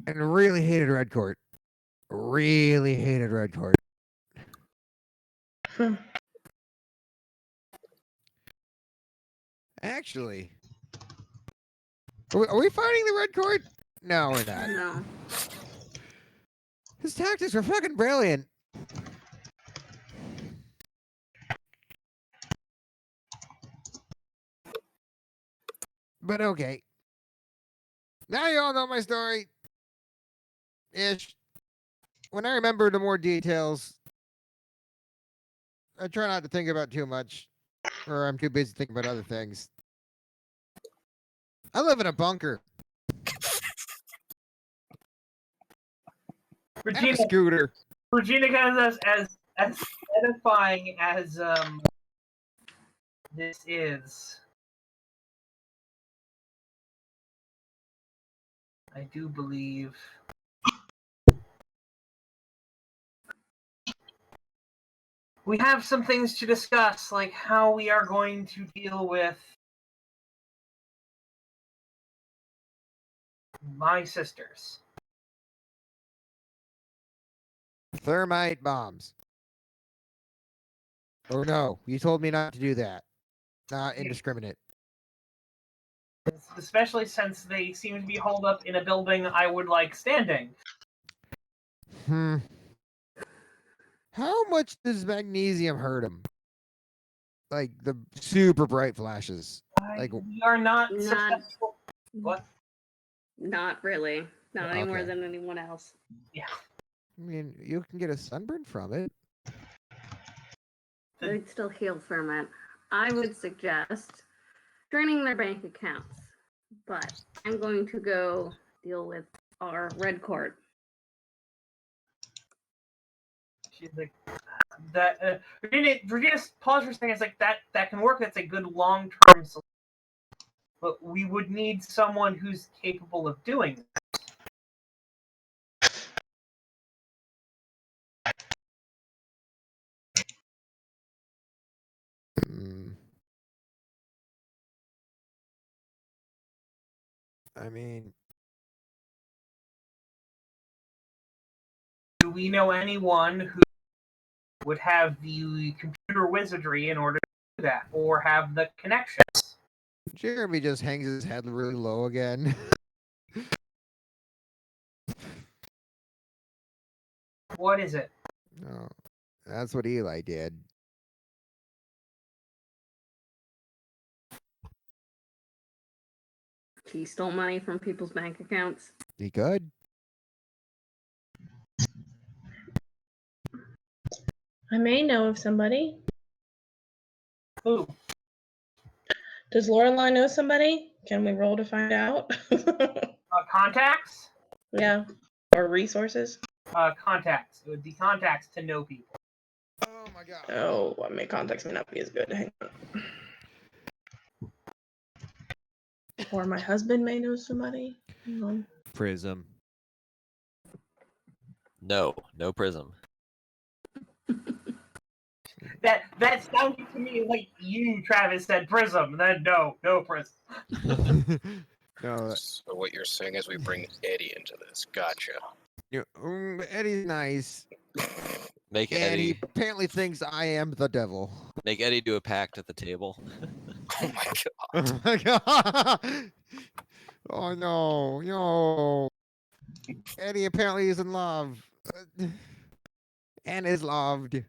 And really hated Red Court. Really hated Red Court. Actually, are we fighting the Red Court? No, we're not. No. His tactics were fucking brilliant. But okay. Now you all know my story. Ish. When I remember the more details, I try not to think about too much, or I'm too busy thinking about other things. I live in a bunker. I have Regina, a scooter. Regina kind of as edifying as this is. I do believe we have some things to discuss, like how we are going to deal with my sisters. Thermite bombs. Oh no, you told me not to do that. Not indiscriminate. Especially since they seem to be holed up in a building I would like standing. How much does magnesium hurt him? Like the super bright flashes. Like We are not Not- susceptible. What? Not really. Not any more Okay. than anyone else. Yeah. I mean, you can get a sunburn from it. They'd still heal from it. I would suggest draining their bank accounts. But I'm going to go deal with our red court. She's like that. Virginia pause for a second. It's like that can work. That's a good long-term solution. But we would need someone who's capable of doing that. I mean, Do we know anyone who would have the computer wizardry in order to do that, or have the connections. Jeremy just hangs his head really low again. What is it? Oh, that's what Eli did. He stole money from people's bank accounts. He could. I may know of somebody. Who? Does Lorelai know somebody? Can we roll to find out? Contacts? Yeah. Or resources? Contacts. It would be contacts to know people. Oh my god. Oh, I mean, contacts may not be as good. Hang on. Or my husband may know somebody. Hang on. Prism. No Prism. That sounded to me like you, Travis, said Prism. Then no Prism. No, So what you're saying is we bring Eddie into this. Gotcha. Eddie's nice, Make and he Eddie apparently thinks I am the devil. do a pact at the table. Oh my god. Oh my god! Oh no! Eddie apparently is in love, and is loved.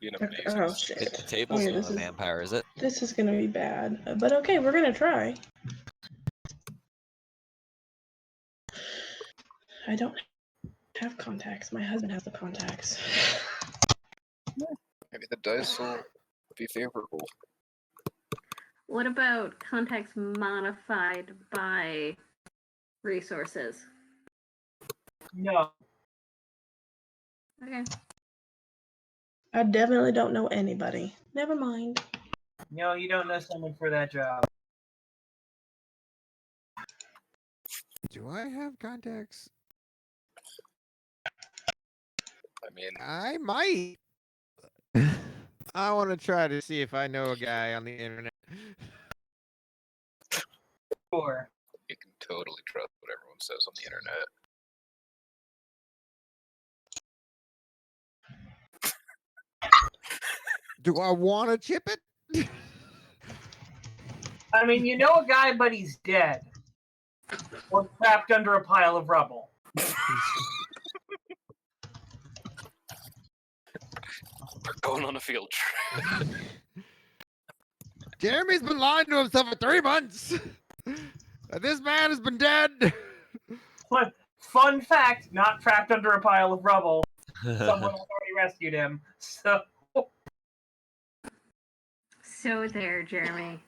Be an Okay, amazing oh, The shit. table's Okay, not a vampire, is it? this is gonna be bad. But okay, we're gonna try. I don't have contacts. My husband has the contacts. Maybe the dice will be favorable. What about contacts modified by resources? No. Okay. I definitely don't know anybody. Never mind. No, you don't know someone for that job. Do I have contacts? I mean, I might. I want to try to see if I know a guy on the internet. Sure. you can totally trust what everyone says on the internet. Do I want to chip it? I mean, you know a guy, but he's dead. Or trapped under a pile of rubble. We're going on a field trip. Jeremy's been lying to himself for 3 months. This man has been dead. But fun fact, not trapped under a pile of rubble. Someone has already rescued him. So So there, Jeremy.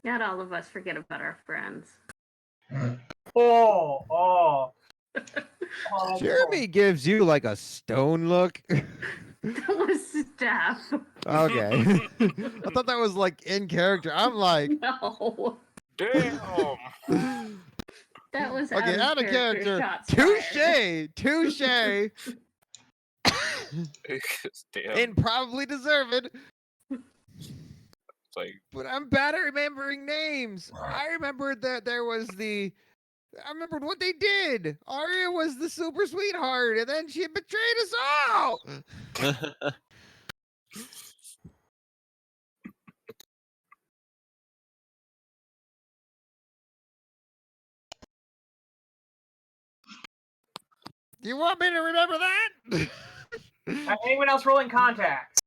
Not all of us forget about our friends. oh. Oh, Jeremy gives you like a stone look. That was Steph. Okay. I thought that was like in character. I'm like, No. Damn! That was okay, out of character. shots fired. Touche. Damn. And probably deserved. It's like, But I'm bad at remembering names. I remembered that there was I remembered what they did. Arya was the super sweetheart, and then she betrayed us all. Do you want me to remember that? anyone else rolling contacts?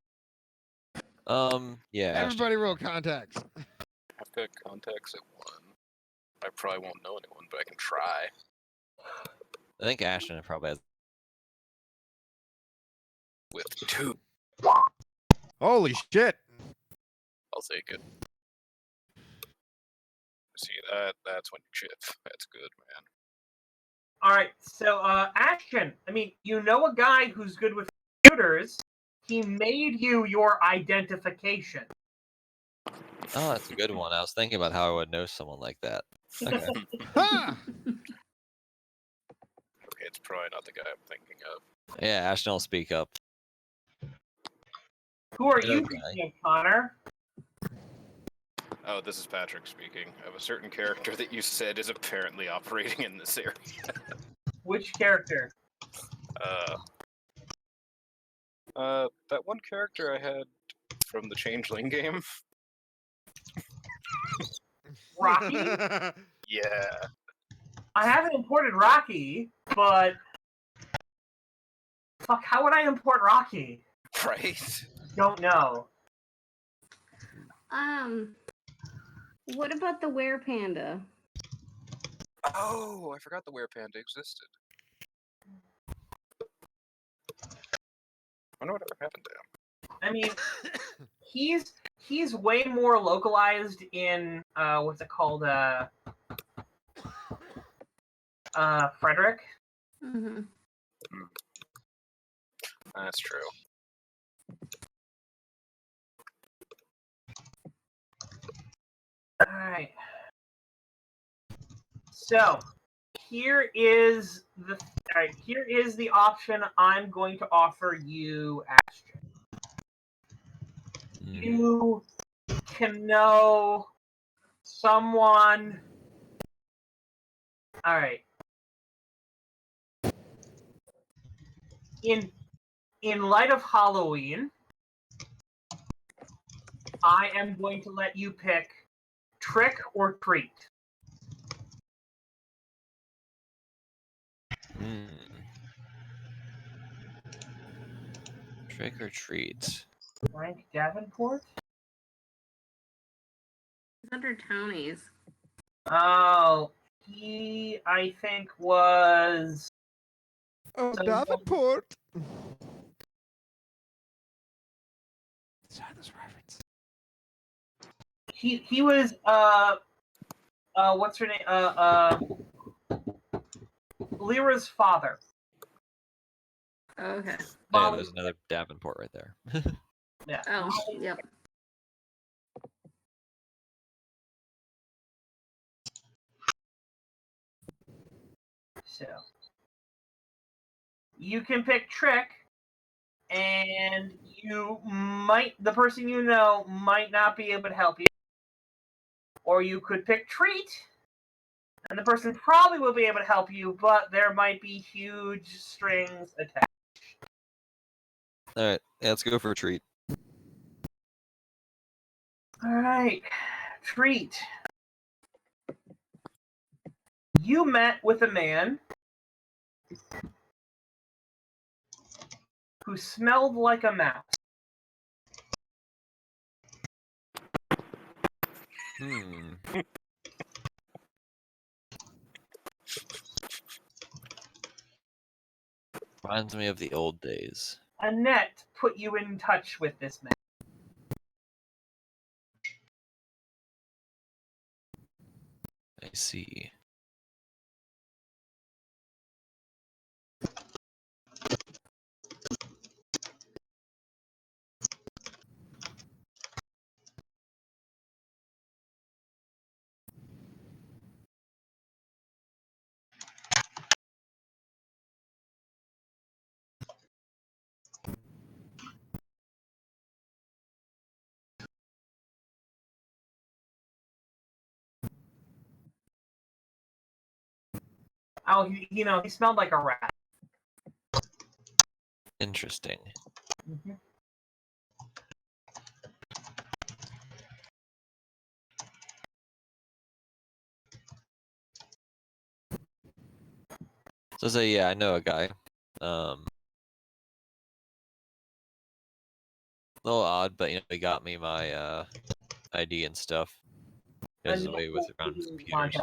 Yeah. Everybody roll contacts. I've got contacts at 1. I probably won't know anyone, but I can try. I think Ashton probably has. With 2. Holy shit. I'll take it. See, that's when you chip. That's good, man. All right, so Ashton. I mean, you know a guy who's good with computers. He made you your identification. Oh, that's a good one. I was thinking about how I would know someone like that. Okay. Ha! Okay, it's probably not the guy I'm thinking of. Yeah, Ashton will speak up. Who are Good you guy. thinking of, Connor? Oh, this is Patrick speaking. Of a certain character that you said is apparently operating in this area. Which character? That one character I had from the Changeling game. Rocky? Yeah. I haven't imported Rocky, but fuck, how would I import Rocky? Right? Don't know. What about the werepanda? Oh, I forgot the Werepanda existed. I wonder whatever happened to him. I mean, he's way more localized in what's it called? Frederick. Mm-hmm. That's true. All right. So here is the option I'm going to offer you, Astrid. You can know someone. All right. In light of Halloween, I am going to let you pick trick or treat. Trick or treat. Frank Davenport? It's under townies. Oh, he, I think, was. Oh, Davenport. This reference. He was what's her name? Lyra's father. Okay. Yeah, there's another Davenport right there. Yeah. Oh, yep. So you can pick trick, and the person you know might not be able to help you, or you could pick treat, and the person probably will be able to help you, but there might be huge strings attached. All right, yeah, let's go for a treat. All right, treat. You met with a man who smelled like a mouse. Reminds me of the old days. Annette put you in touch with this man. I see. Oh, he smelled like a rat. Interesting. Mm-hmm. So say, yeah, I know a guy. A little odd, but he got me my ID and stuff. He has his way with around his computers.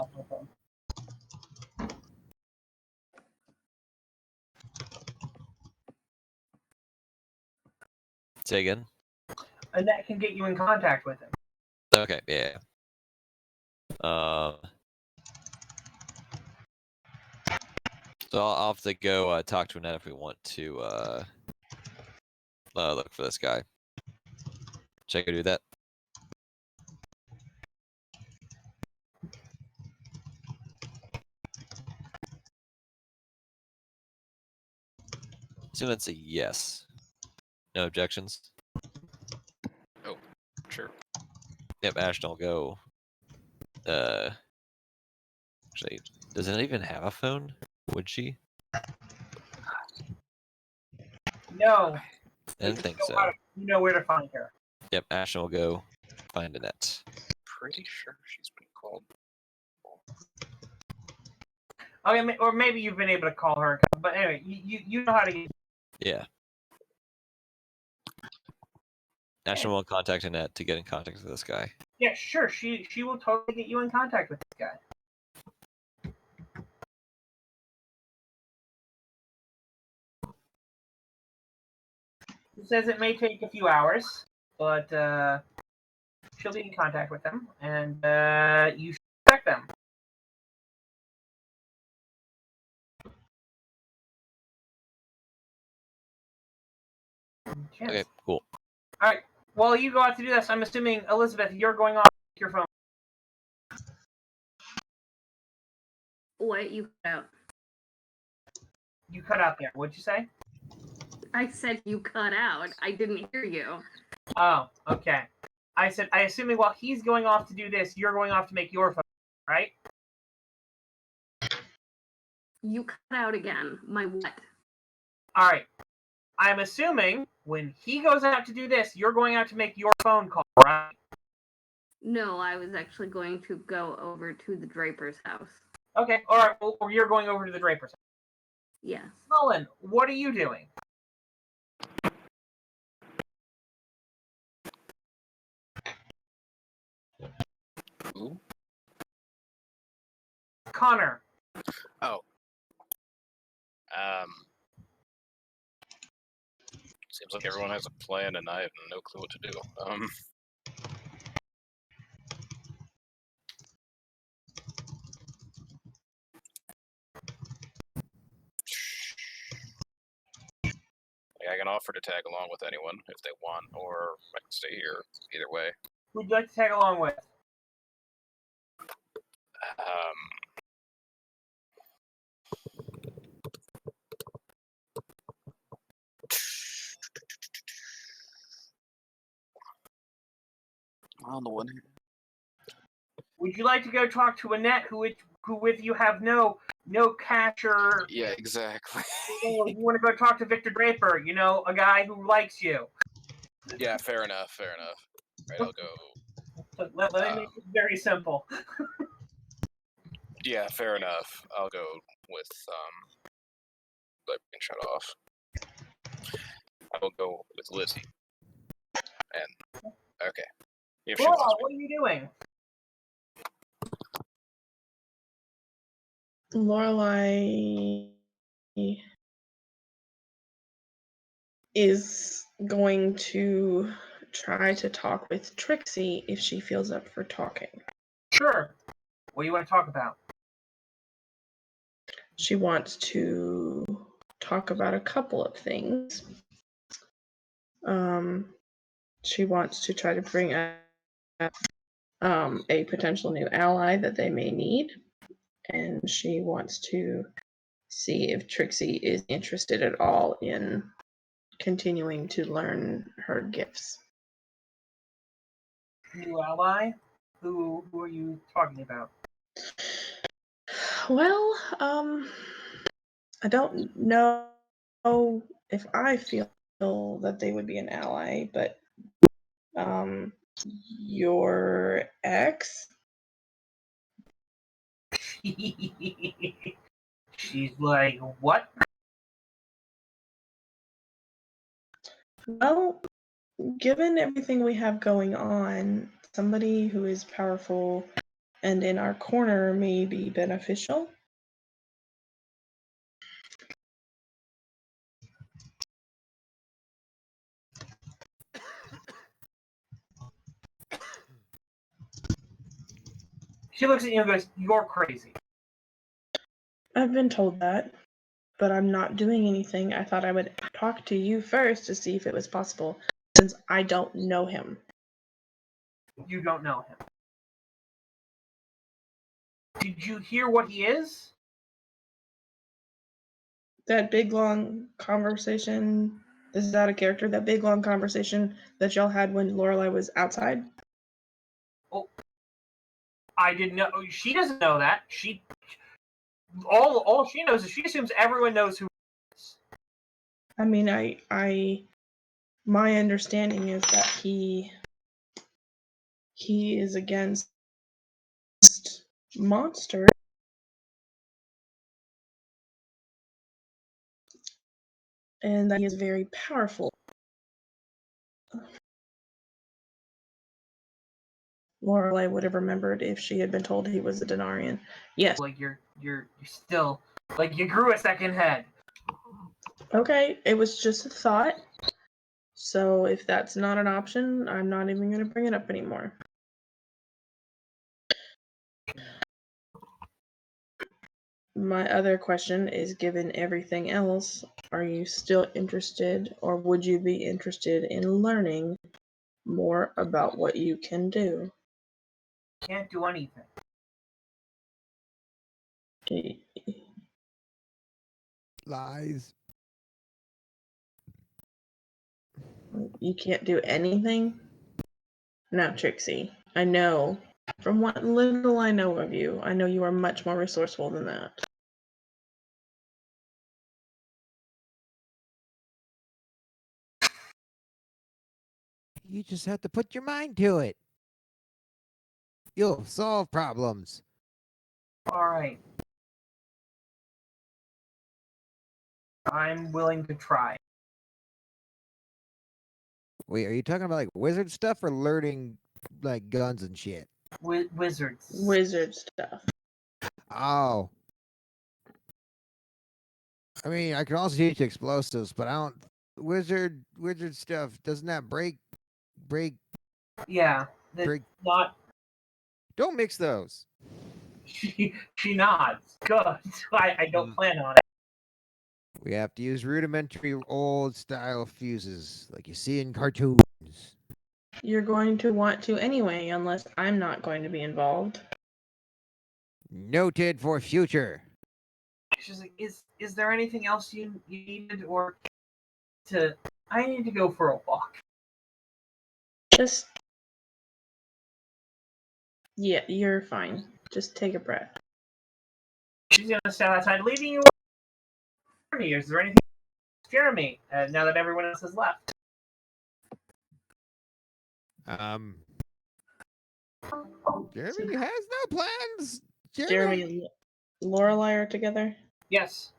Say again? Annette can get you in contact with him. Okay, yeah. So I'll have to go talk to Annette if we want to look for this guy. Should I go do that? So that's a yes. No objections? Oh, sure. Yep, Ashton will go. Actually, does it even have a phone? Would she? No, I didn't you think know so. you know where to find her. Yep, Ashton will go find Annette. Pretty sure she's been called. Okay, or maybe you've been able to call her. But anyway, you know how to get. Yeah. Ashton will contact Annette to get in contact with this guy. Yeah, sure. She will totally get you in contact with this guy. It says it may take a few hours, but she'll be in contact with them, and you should expect them. Yes. Okay, cool. All right. While you go out to do this, I'm assuming Elizabeth, you're going off your phone. What you cut out? You cut out there. What'd you say? I said you cut out. I didn't hear you. Oh, okay. I said, I assuming while he's going off to do this, you're going off to make your phone, right? You cut out again. My what? All right. I'm assuming when he goes out to do this, you're going out to make your phone call, right? No, I was actually going to go over to the Draper's house. Okay. All right. Well, or you're going over to the Draper's. Yes. Mullen, what are you doing? Who? Connor. Oh. Seems like everyone has a plan, and I have no clue what to do. I can offer to tag along with anyone if they want, or I can stay here. Either way. Who'd you like to tag along with? On the one hand. Would you like to go talk to Annette, who with you have no catch or? Yeah, exactly. You want to go talk to Victor Draper? You know, a guy who likes you. Yeah, fair enough. Fair enough. Right, I'll go. Let me make it very simple. Yeah, fair enough. I'll go with being shut off. I will go with Lizzie. And okay. If she Laura, wants what are you doing? Lorelai is going to try to talk with Trixie if she feels up for talking. Sure. What do you want to talk about? She wants to talk about a couple of things. She wants to try to bring up a potential new ally that they may need, and she wants to see if Trixie is interested at all in continuing to learn her gifts. New ally? Who are you talking about? Well, I don't know if I feel that they would be an ally, but your ex? She's like, what? Well, given everything we have going on, somebody who is powerful and in our corner may be beneficial. She looks at you and goes, "You're crazy." I've been told that, but I'm not doing anything. I thought I would talk to you first to see if it was possible, since I don't know him. You don't know him. Did you hear what he is? That big long conversation, is that a character? That big long conversation that y'all had when Lorelai was outside? I didn't know. She doesn't know that. All she knows is she assumes everyone knows who he is. I mean, my understanding is that he is against monsters, and that he is very powerful. Lorelei would have remembered if she had been told he was a Denarian. Yes. Like you're still like you grew a second head. Okay, it was just a thought. So if that's not an option, I'm not even going to bring it up anymore. My other question is, given everything else, are you still interested, or would you be interested in learning more about what you can do? Can't do anything. Lies. You can't do anything? Now, Trixie, I know, from what little I know of you, I know you are much more resourceful than that. You just have to put your mind to it. You'll solve problems. All right. I'm willing to try. Wait, are you talking about like wizard stuff or learning like guns and shit? Wizards. Wizard stuff. Oh. I mean, I can also teach explosives, but I don't. Wizard stuff doesn't that break? Yeah. Break. Not. Don't mix those. She nods. Good. I don't plan on it. We have to use rudimentary old style fuses like you see in cartoons. You're going to want to anyway, unless I'm not going to be involved. Noted for future. She's like, is there anything else you needed or to? I need to go for a walk. Just. Yeah, you're fine. Just take a breath. She's gonna stand outside, leaving you. Is there anything, Jeremy? Now that everyone else has left. Jeremy has no plans. Jeremy and Lorelei are together? Yes.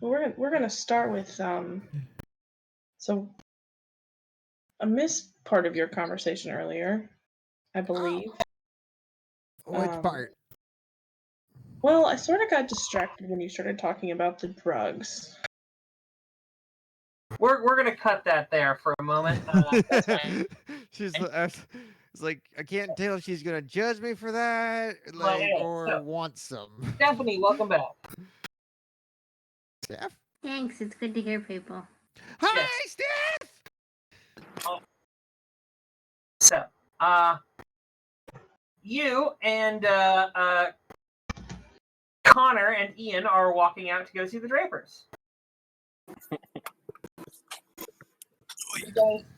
We're gonna start with so I missed part of your conversation earlier, I believe. Which part? Well, I sort of got distracted when you started talking about the drugs. We're gonna cut that there for a moment. That's fine. It's like I can't tell if she's gonna judge me for that, like, yeah, or so- want some. Stephanie, welcome back. Steph? Thanks. It's good to hear people. Hi, Yes. Steph. So, you and Connor and Ian are walking out to go see the Drapers.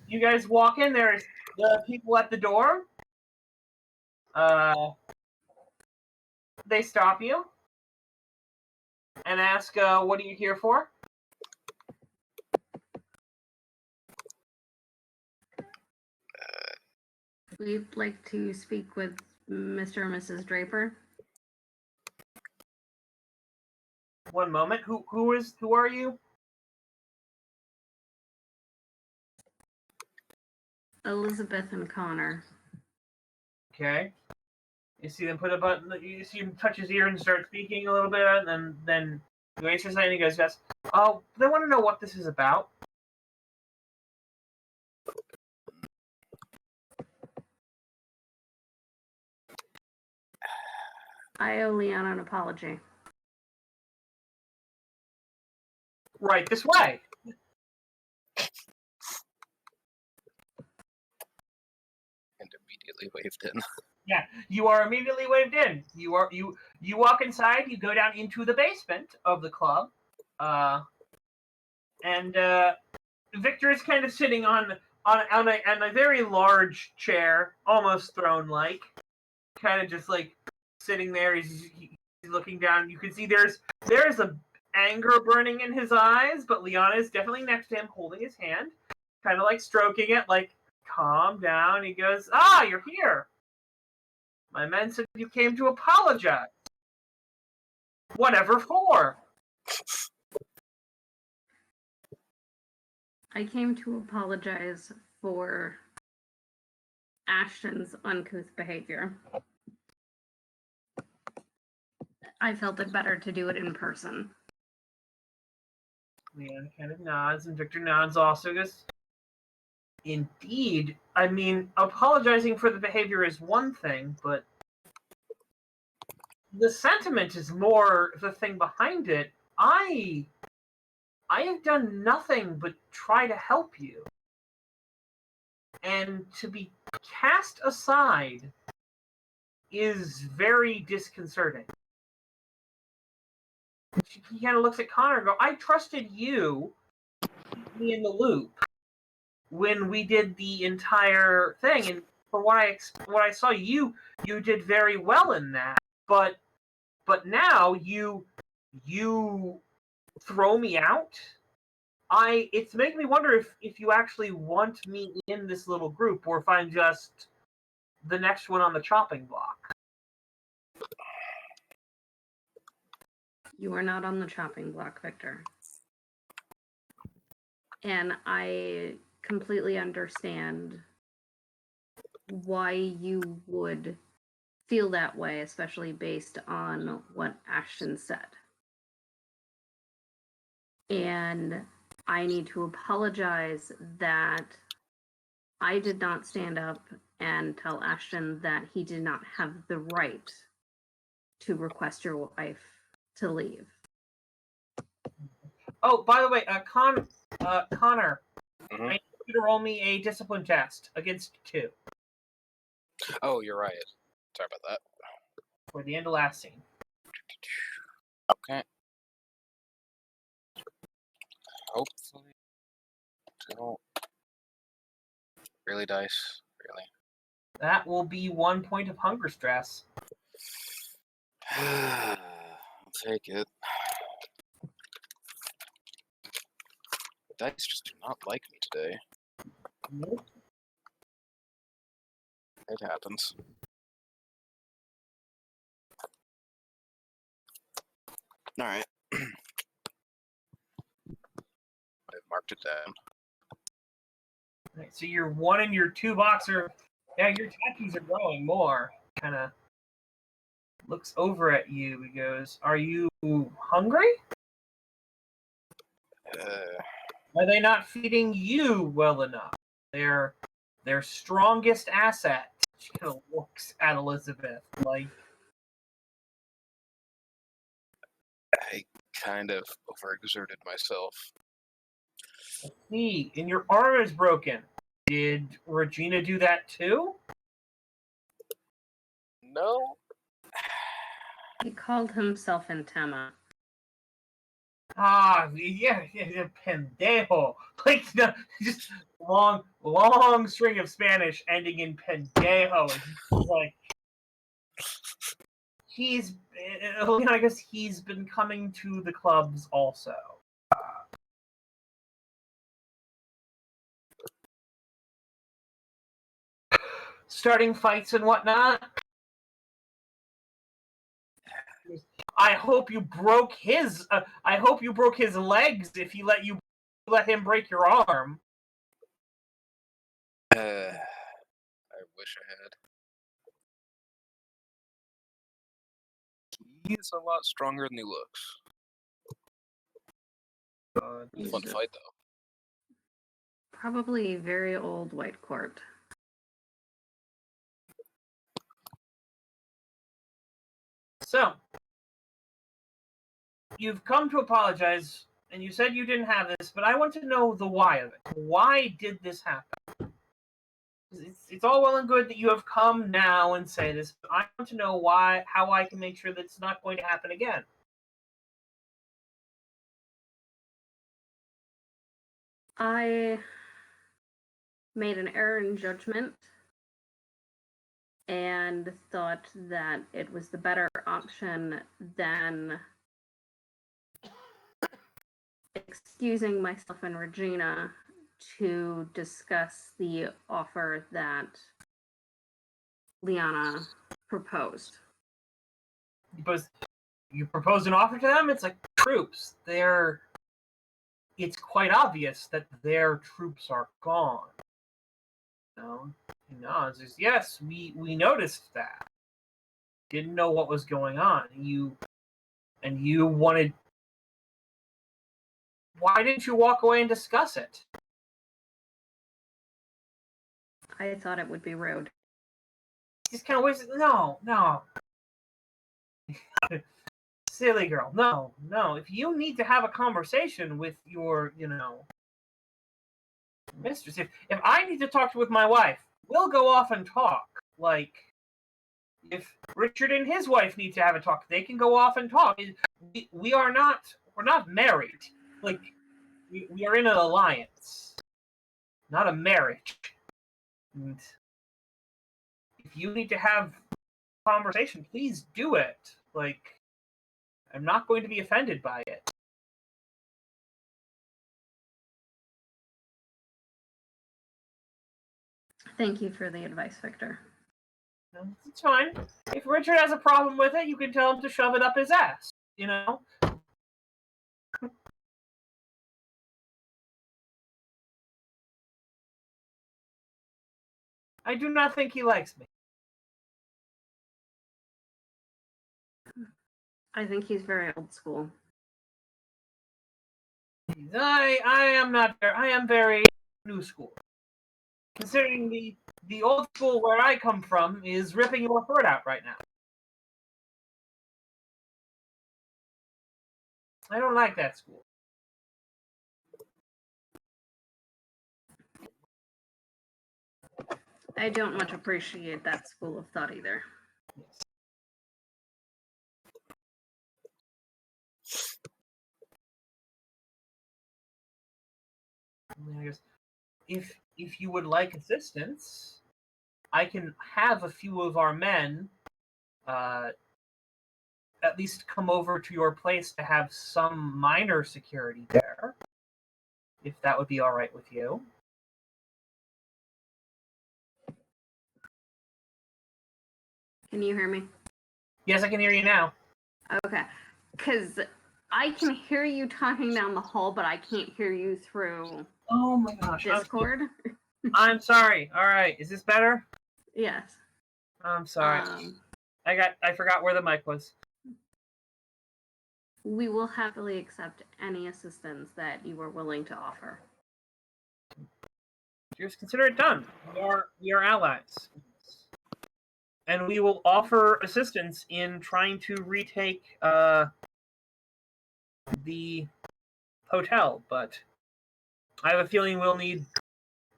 You guys walk in. There's the people at the door. They stop you and ask, "What are you here for?" We'd like to speak with Mr. and Mrs. Draper. One moment. Who are you? Elizabeth and Connor. Okay. You see them put a button. You see him touch his ear and start speaking a little bit, and then he says something. And he goes, "Yes. Oh, they want to know what this is about." I owe Leon an apology. Right this way. And immediately waved in. Yeah, you are immediately waved in. You walk inside. You go down into the basement of the club, and Victor is kind of sitting on on a very large chair, almost throne-like, kind of just like sitting there. He's looking down. You can see there's a anger burning in his eyes, but Liana is definitely next to him, holding his hand, kind of like stroking it, like calm down. He goes, "Ah, you're here. My men said you came to apologize. Whatever for?" I came to apologize for Ashton's uncouth behavior. I felt it better to do it in person. Leanne kind of nods, and Victor nods also. Goes, "Indeed. I mean, apologizing for the behavior is one thing, but the sentiment is more the thing behind it. I have done nothing but try to help you. And to be cast aside is very disconcerting." He kind of looks at Connor and goes, "I trusted you to keep me in the loop when we did the entire thing, and for what I saw, you did very well in that. But now you throw me out. It's making me wonder if you actually want me in this little group, or if I'm just the next one on the chopping block." You are not on the chopping block, Victor. And I completely understand why you would feel that way, especially based on what Ashton said. And I need to apologize that I did not stand up and tell Ashton that he did not have the right to request your wife to leave. Oh, by the way, Connor, Mhm. I need you to roll me a discipline test against 2 Oh, you're right. Sorry about that. for the end of last scene. Okay. Hopefully. Don't. Really, dice? Really? That will be 1 point of hunger stress. I'll take it. The dice just do not like me today. Nope. It happens. Alright. I've marked it down. Right, so your 1 and your 2 box are, yeah, your tattoos are growing more. Kind of looks over at you. He goes, "Are you hungry? Are they not feeding you well enough? They're their strongest asset." She kind of looks at Elizabeth like, I kind of overexerted myself. "See, and your arm is broken. Did Regina do that too?" No. He called himself Intema. "Ah, yeah, pendejo." Like, no, just long string of Spanish ending in pendejo. And he's like, I guess he's been coming to the clubs also. Starting fights and whatnot. I hope you broke his. I hope you broke his legs if he let him break your arm. I wish I had. He's a lot stronger than he looks. He's Fun fight though. probably very old white court. So, you've come to apologize, and you said you didn't have this, but I want to know the why of it. Why did this happen? It's all well and good that you have come now and say this, but I want to know how I can make sure that it's not going to happen again. I made an error in judgment and thought that it was the better option than excusing myself and Regina to discuss the offer that Liana proposed. Because you proposed an offer to them, it's like troops. It's quite obvious that their troops are gone. He nods. Yes, we noticed that. Didn't know what was going on. You wanted. Why didn't you walk away and discuss it? I thought it would be rude. Just kind of wasted. No. Silly girl. No. If you need to have a conversation with your, mistress, if I need to talk with my wife, we'll go off and talk. Like, if Richard and his wife need to have a talk, they can go off and talk. We're not married. Like, we are in an alliance, not a marriage. And if you need to have a conversation, please do it. Like, I'm not going to be offended by it. Thank you for the advice, Victor. It's fine. If Richard has a problem with it, you can tell him to shove it up his ass. I do not think he likes me. I think he's very old school. I am not. I am very new school. Considering the old school where I come from is ripping your throat out right now. I don't like that school. I don't much appreciate that school of thought either. Yes. If you would like assistance, I can have a few of our men at least come over to your place to have some minor security there, if that would be all right with you. Can you hear me? Yes, I can hear you now. Okay, because I can hear you talking down the hall, but I can't hear you through Oh my gosh. Discord. I'm sorry. All right. Is this better? Yes. I'm sorry. I forgot where the mic was. We will happily accept any assistance that you are willing to offer. Just consider it done. We are allies. And we will offer assistance in trying to retake the hotel, but I have a feeling we'll need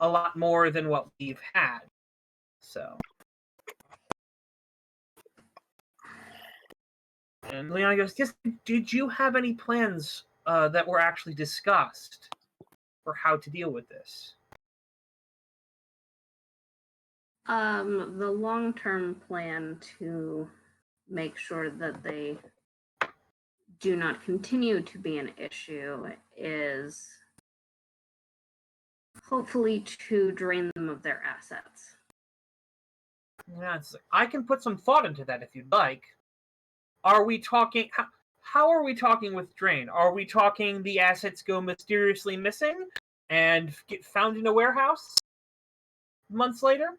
a lot more than what we've had. So. And Leon goes, yes, did you have any plans that were actually discussed for how to deal with this? The long-term plan to make sure that they do not continue to be an issue is hopefully to drain them of their assets. Yeah, I can put some thought into that if you'd like. Are we talking... How are we talking with drain? Are we talking the assets go mysteriously missing and get found in a warehouse months later?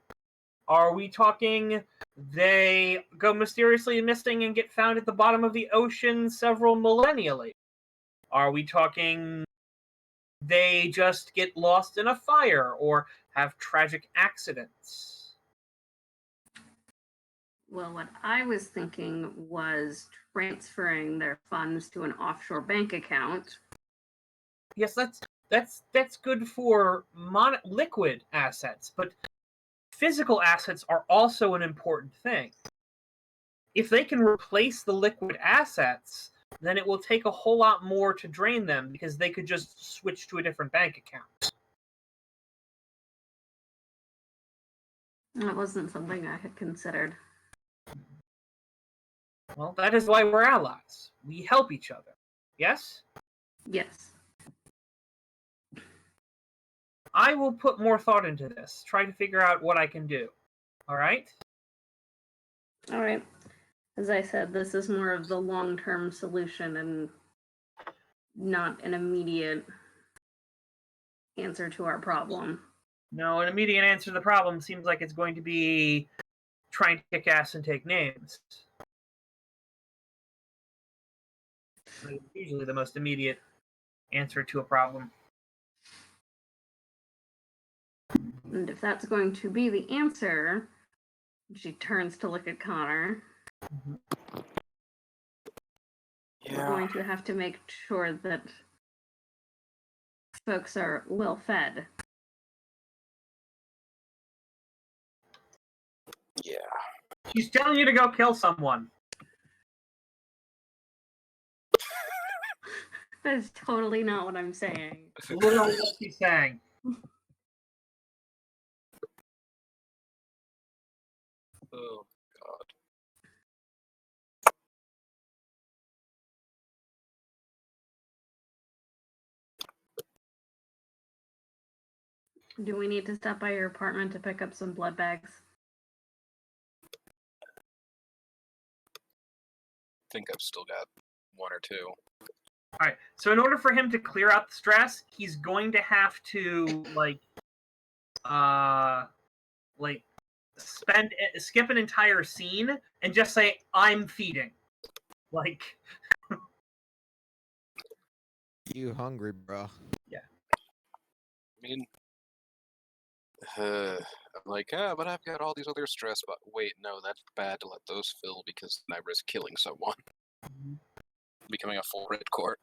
Are we talking they go mysteriously missing and get found at the bottom of the ocean several millennia later? Are we talking they just get lost in a fire or have tragic accidents? Well, what I was thinking was transferring their funds to an offshore bank account. Yes, that's good for liquid assets, but physical assets are also an important thing. If they can replace the liquid assets, then it will take a whole lot more to drain them because they could just switch to a different bank account. That wasn't something I had considered. Well, that is why we're allies. We help each other. Yes? Yes. I will put more thought into this, try to figure out what I can do. All right? All right. As I said, this is more of the long-term solution and not an immediate answer to our problem. No, an immediate answer to the problem seems like it's going to be trying to kick ass and take names. It's usually the most immediate answer to a problem. And if that's going to be the answer, she turns to look at Connor. We're going to have to make sure that folks are well fed. Yeah. She's telling you to go kill someone. That is totally not what I'm saying. Literally what she's saying. Oh God. Do we need to stop by your apartment to pick up some blood bags? I think I've still got one or two. All right. So in order for him to clear out the stress, he's going to have to skip an entire scene and just say, "I'm feeding." Like, You hungry, bro? I mean, I'm like, but I've got all these other stress. But wait, no, that's bad to let those fill because then I risk killing someone, becoming a full red court.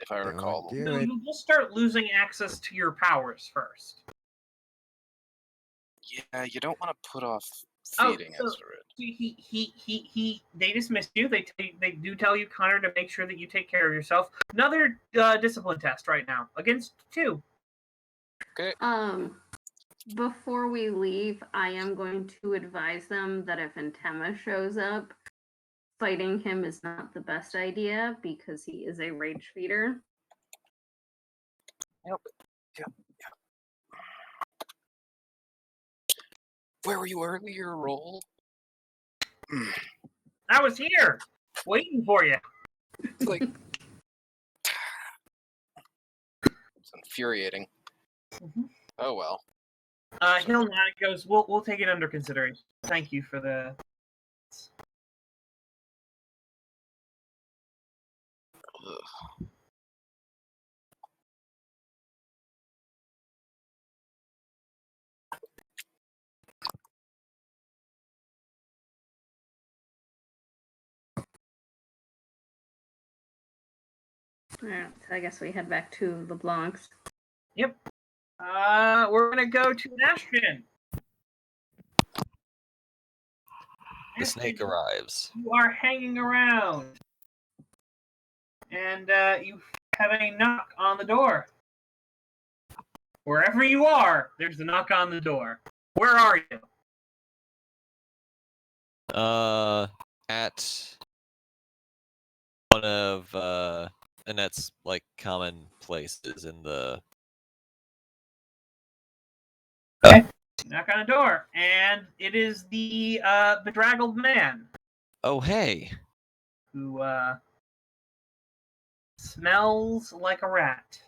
If I recall, Do it. you just start losing access to your powers first. yeah, you don't want to put off Oh, feeding so- Ezra. They dismissed you. They do tell you, Connor, to make sure that you take care of yourself. Another discipline test right now against 2. Okay. Before we leave, I am going to advise them that if Antema shows up, fighting him is not the best idea because he is a rage feeder. Yep. Where were you earlier, Roll? I was here, waiting for you. It's like it's infuriating. Mhm. Oh well. Hill nod goes, we'll take it under consideration. Thank you for the. Ugh. Alright, so I guess we head back to the Blancs. Yep. We're gonna go to Ashton. The snake arrives. You are hanging around, and you have a knock on the door. Wherever you are, there's a knock on the door. Where are you? At one of Annette's common places in the. Knock on the door, and it is the bedraggled man Oh hey. who smells like a rat.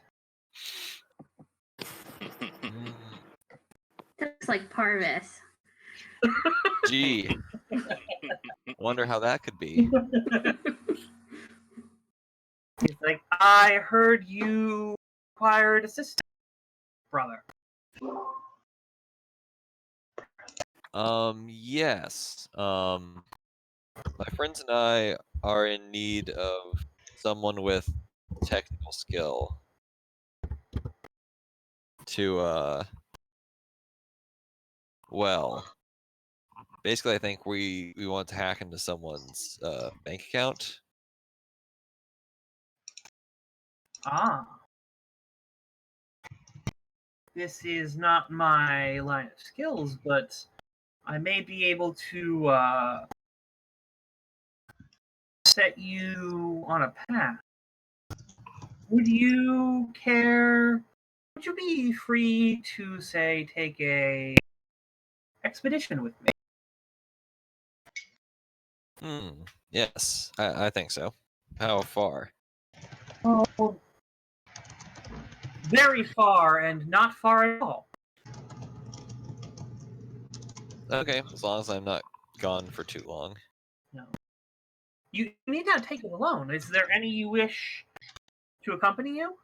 Mm, Looks like Parvis. Gee. Wonder how that could be. He's like, I heard you acquired a sister, brother. Yes. My friends and I are in need of someone with technical skill to well, basically I think we want to hack into someone's bank account. Ah. this is not my line of skills, but I may be able to set you on a path. Would you care? Would you be free to, say, take a expedition with me? Yes, I think so. How far? Oh, very far and not far at all. Okay, as long as I'm not gone for too long. No. You need not take it alone. Is there any you wish to accompany you?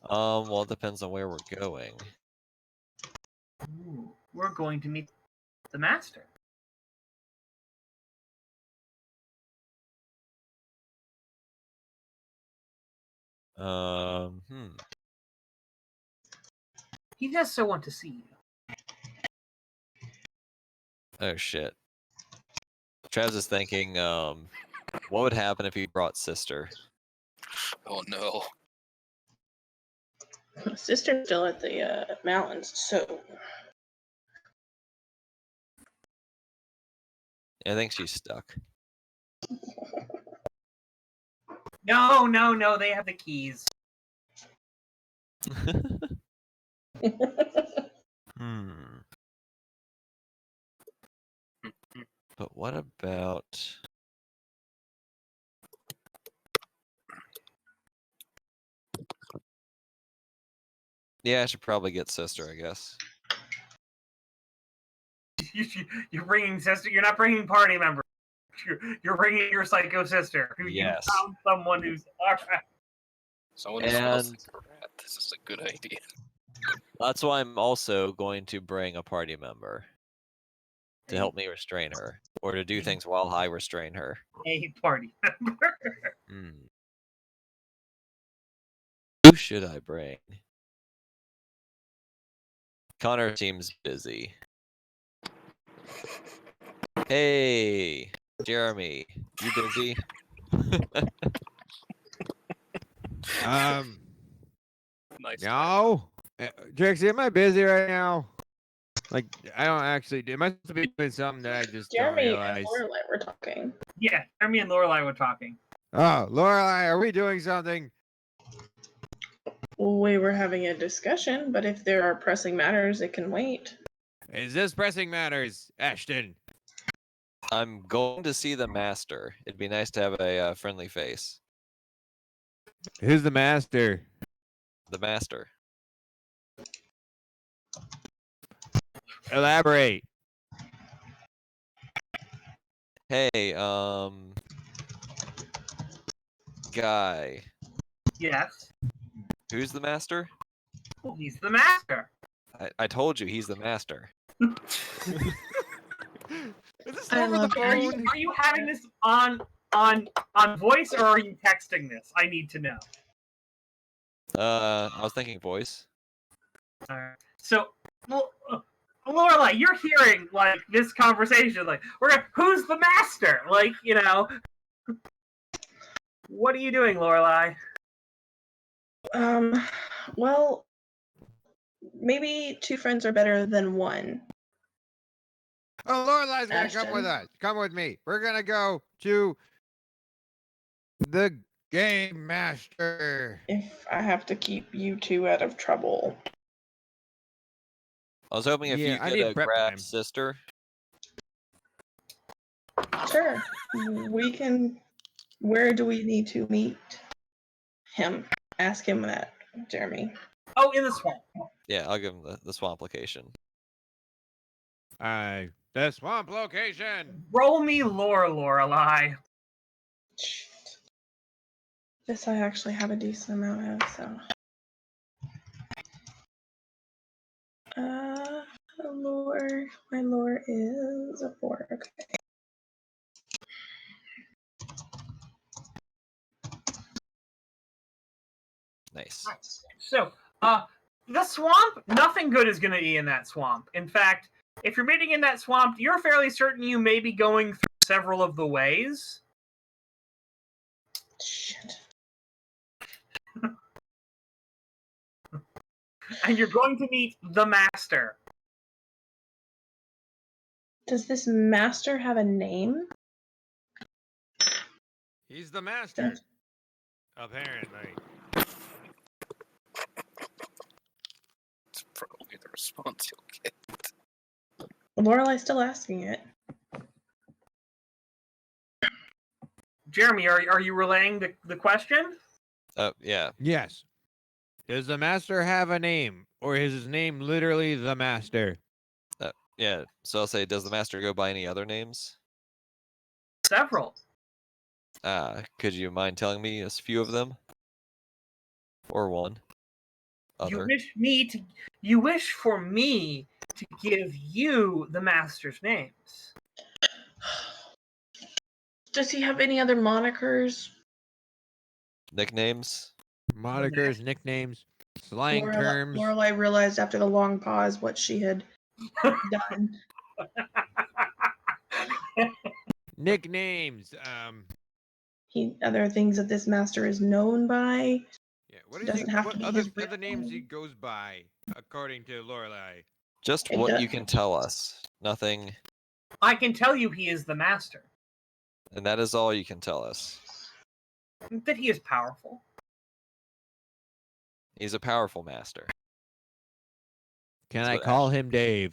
Well, it depends on where we're going. Ooh, we're going to meet the master. Um, hmm. He does so want to see you. Oh shit. Travis is thinking, what would happen if he brought sister? Oh no. Sister's still at the mountains, so I think she's stuck. No, they have the keys. Hmm. But what about... Yeah, I should probably get sister, I guess. You're bringing sister. You're not bringing party members. You're bringing your psycho sister. Who Yes. You found someone who's all right. Someone who smells like a rat. This is a good idea. That's why I'm also going to bring a party member to help me restrain her, or to do things while I restrain her. A party member. Hmm. Who should I bring? Connor seems busy. Hey, Jeremy, you busy? Nice. No. Trixie, am I busy right now? Like, I don't actually. Am I supposed to be doing something that I just don't Jeremy and realize? Lorelai were talking. Yeah, Jeremy and Lorelai were talking. Oh, Lorelai, are we doing something? We were having a discussion, but if there are pressing matters, it can wait. Is this pressing matters, Ashton? I'm going to see the master. It'd be nice to have a friendly face. Who's the master? The master. Elaborate. Hey, guy. Yes. Who's the master? Well, he's the master. I told you he's the master. Is this I over the love you. phone? Are you having this on voice or are you texting this? I need to know. I was thinking voice. Alright. So, Lorelai, you're hearing like this conversation, like, who's the master? Like, what are you doing, Lorelai? Well, maybe two friends are better than one. Oh, Lorelai's gonna come Ashton. with us. Come with me. We're gonna go to the game master. If I have to keep you two out of trouble. I was hoping if Yeah, you I could need prep grab time. sister. Sure. We can. Where do we need to meet him? Ask him that, Jeremy. Oh, in the swamp. Yeah, I'll give him the swamp location. The swamp location. Roll me lore, Lorelai. Shit. This I actually have a decent amount of, so. Lore. My lore is a 4. Okay. Nice. So, the swamp, nothing good is going to be in that swamp. In fact, if you're meeting in that swamp, you're fairly certain you may be going through several of the ways. Shit. And you're going to meet the master. Does this master have a name? He's the master. Apparently. It's probably the response you'll get. Lorelai's still asking it. Jeremy, are you relaying the question? Yeah. Yes. Does the master have a name, or is his name literally the master? Yeah. So I'll say, does the master go by any other names? Several. Could you mind telling me a few of them? Or one? Other. You wish for me to give you the master's names. Does he have any other monikers? Nicknames? Monikers, nicknames, slang terms. Lorelai realized after the long pause what she had done. Nicknames. Other things that this master is known by. Yeah. What is Doesn't he? have What to be other his real other names he name. goes by, according to Lorelai? Just It what does- you can tell us. Nothing. I can tell you he is the master. And that is all you can tell us. That he is powerful. He's a powerful master. Can That's I what call Ashton- him Dave?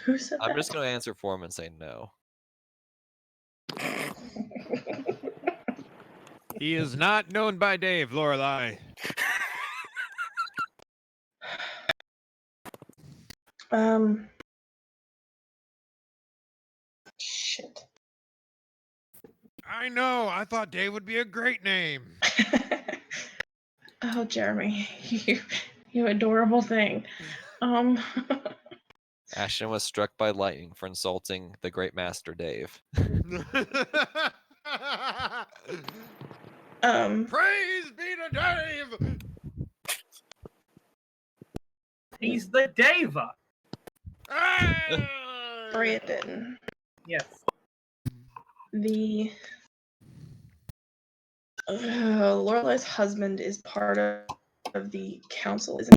Who said I'm that? just going to answer for him and say no. He is not known by Dave, Lorelai. Shit. I know. I thought Dave would be a great name. Oh, Jeremy, you adorable thing. Ashton was struck by lightning for insulting the great master Dave. Praise be to Dave. He's the Deva. Brandon, Yes. the Lorelai's husband is part of the council, isn't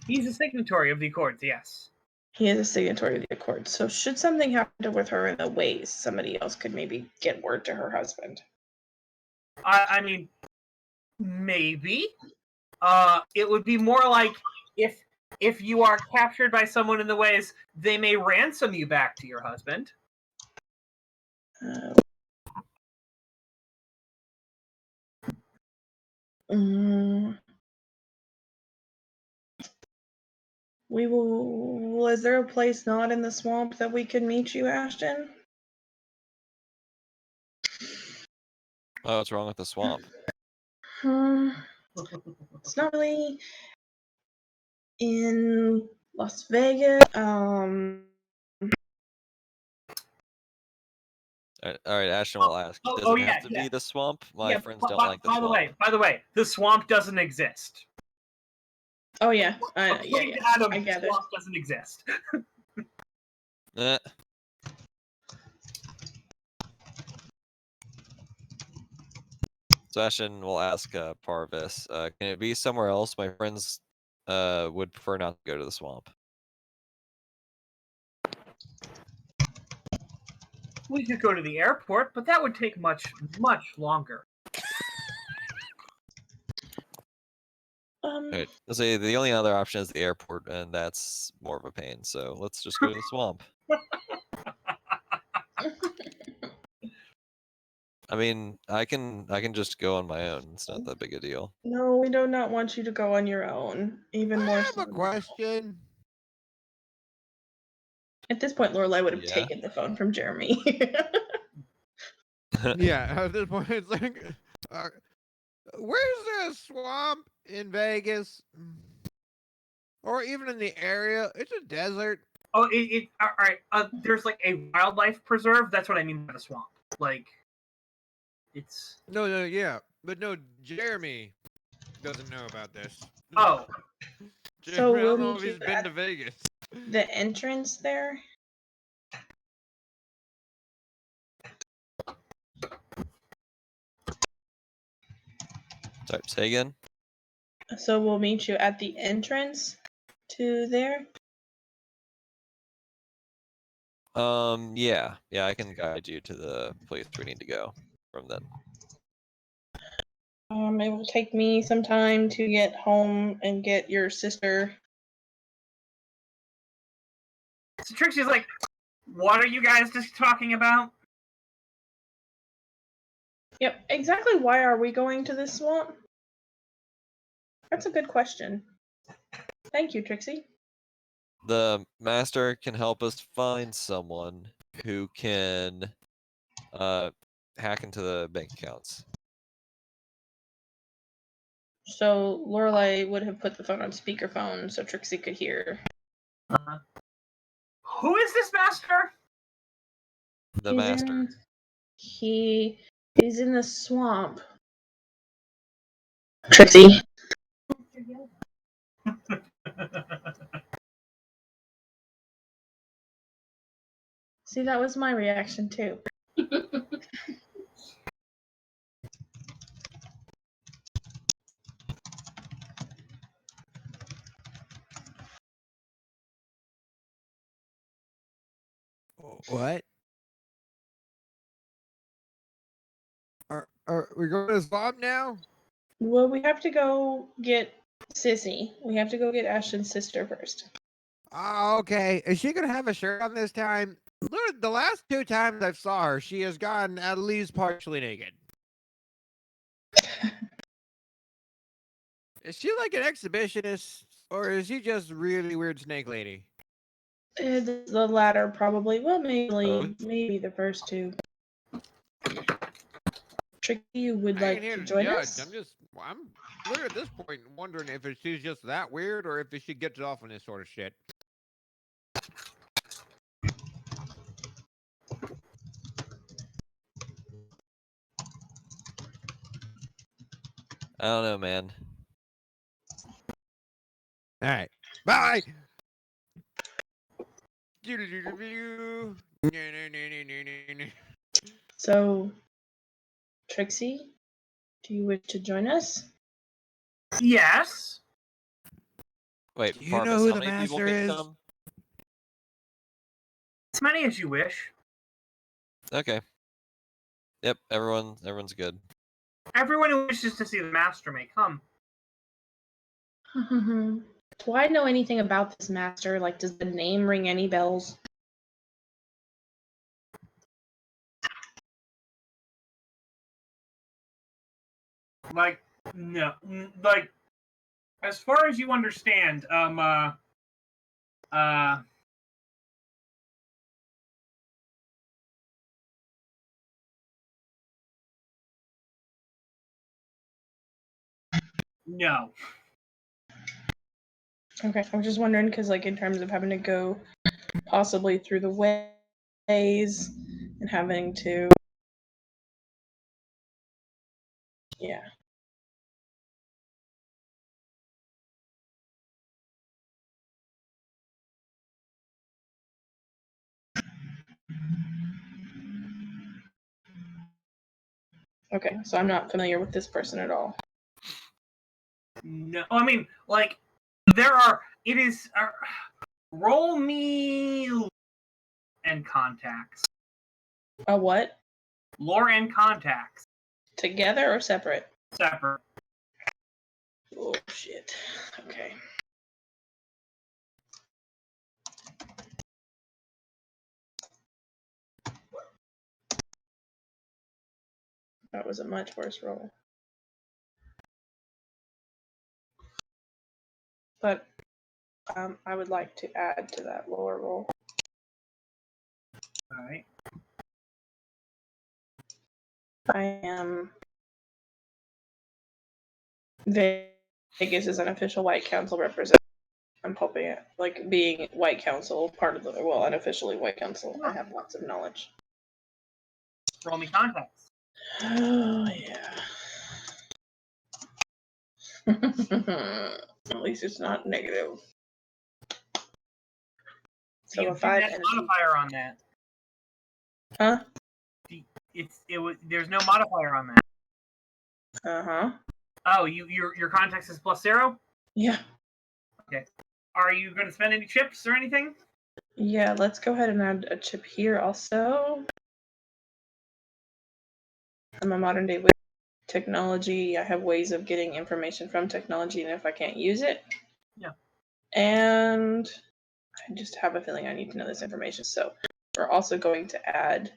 He's a signatory of the Accords, yes. he? He is a signatory of the Accord. So should something happen with her in the ways, somebody else could maybe get word to her husband. I mean, maybe. It would be more like if you are captured by someone in the ways, they may ransom you back to your husband. We will. Is there a place not in the swamp that we could meet you, Ashton? Oh, what's wrong with the swamp? It's not really in Las Vegas. All right, Ashton will ask. Does it have to be the swamp? My friends don't like the swamp. By the way, the swamp doesn't exist. Oh yeah, According to Adam, I the gather. swamp doesn't exist. Eh. So Ashton will ask Parvis, can it be somewhere else? My friends would prefer not to go to the swamp. We could go to the airport, but that would take much longer. Right. Let's say the only other option is the airport, and that's more of a pain. So let's just go to the swamp. I mean, I can just go on my own. It's not that big a deal. No, we do not want you to go on your own. Even I more have so a question. At this point, Lorelai would have Yeah? taken the phone from Jeremy. Yeah, at this point, it's like, where's the swamp in Vegas? Or even in the area? It's a desert. Oh, all right. There's like a wildlife preserve. That's what I mean by the swamp. Like, it's. No, yeah. But no, Jeremy doesn't know about this. Oh, Jeremy, So I we'll don't know meet if he's you been at- to Vegas. The entrance there. Say again. So we'll meet you at the entrance to there. Yeah, I can guide you to the place we need to go from then. It will take me some time to get home and get your sister. So Trixie's like, what are you guys just talking about? Yep, exactly why are we going to this swamp? That's a good question. Thank you, Trixie. The master can help us find someone who can hack into the bank accounts. So Lorelai would have put the phone on speakerphone so Trixie could hear. Who is this master? The master. He is in the swamp. Trixie. See, that was my reaction too. What? Are we going to the swamp now? Well, we have to go get Sissy. We have to go get Ashton's sister first. Oh, okay. Is she gonna have a shirt on this time? Look, the last 2 times I saw her, she has gotten at least partially naked. Is she like an exhibitionist, or is she just really weird snake lady? The latter, probably. Well, Both? maybe the first two. Tricky, you would I ain't like here to to join judge. us? I'm literally at this point wondering if she's just that weird, or if she gets off on this sort of shit. I don't know, man. All right, bye. So, Trixie, do you wish to join us? Yes. Wait, Do you know Parvis, who how the many people master can is? come? As many as you wish. Okay. Yep, everyone's good. Everyone who wishes to see the master may come. Do I know anything about this master? Like, does the name ring any bells? Like, no. Like, as far as you understand, no. Okay, I was just wondering because, like, in terms of having to go possibly through the ways and having to, yeah. Okay, so I'm not familiar with this person at all. No. I mean, like, there are. It is. Roll me and contacts. A what? Lore and contacts. Together or separate? Separate. Oh, shit. Okay. That was a much worse roll. But I would like to add to that lower roll. All right. I am. Vegas is an official White Council representative. I'm hoping it, like, being White Council, part of the, well, unofficially White Council, I have lots of knowledge. Roll me contacts. Oh, yeah. At least it's not negative. So You a do 5 that and a modifier on that. Huh? There's no modifier on that. Uh-huh. Oh, your context is +0? Yeah. Okay. Are you going to spend any chips or anything? Yeah, let's go ahead and add a chip here also. I'm a modern day with technology. I have ways of getting information from technology, and if I can't use it. Yeah. And I just have a feeling I need to know this information. So we're also going to add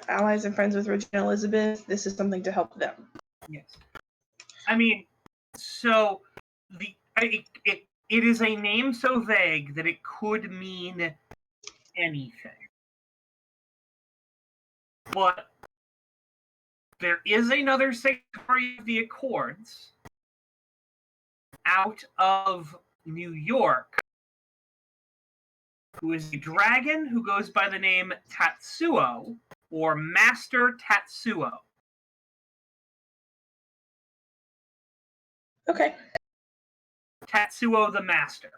allies and friends with Regina Elizabeth. This is something to help them. Yes. I mean, so it is a name so vague that it could mean anything. But there is another signatory of the Accords out of New York who is a dragon who goes by the name Tatsuo or Master Tatsuo. Okay. Tatsuo the Master.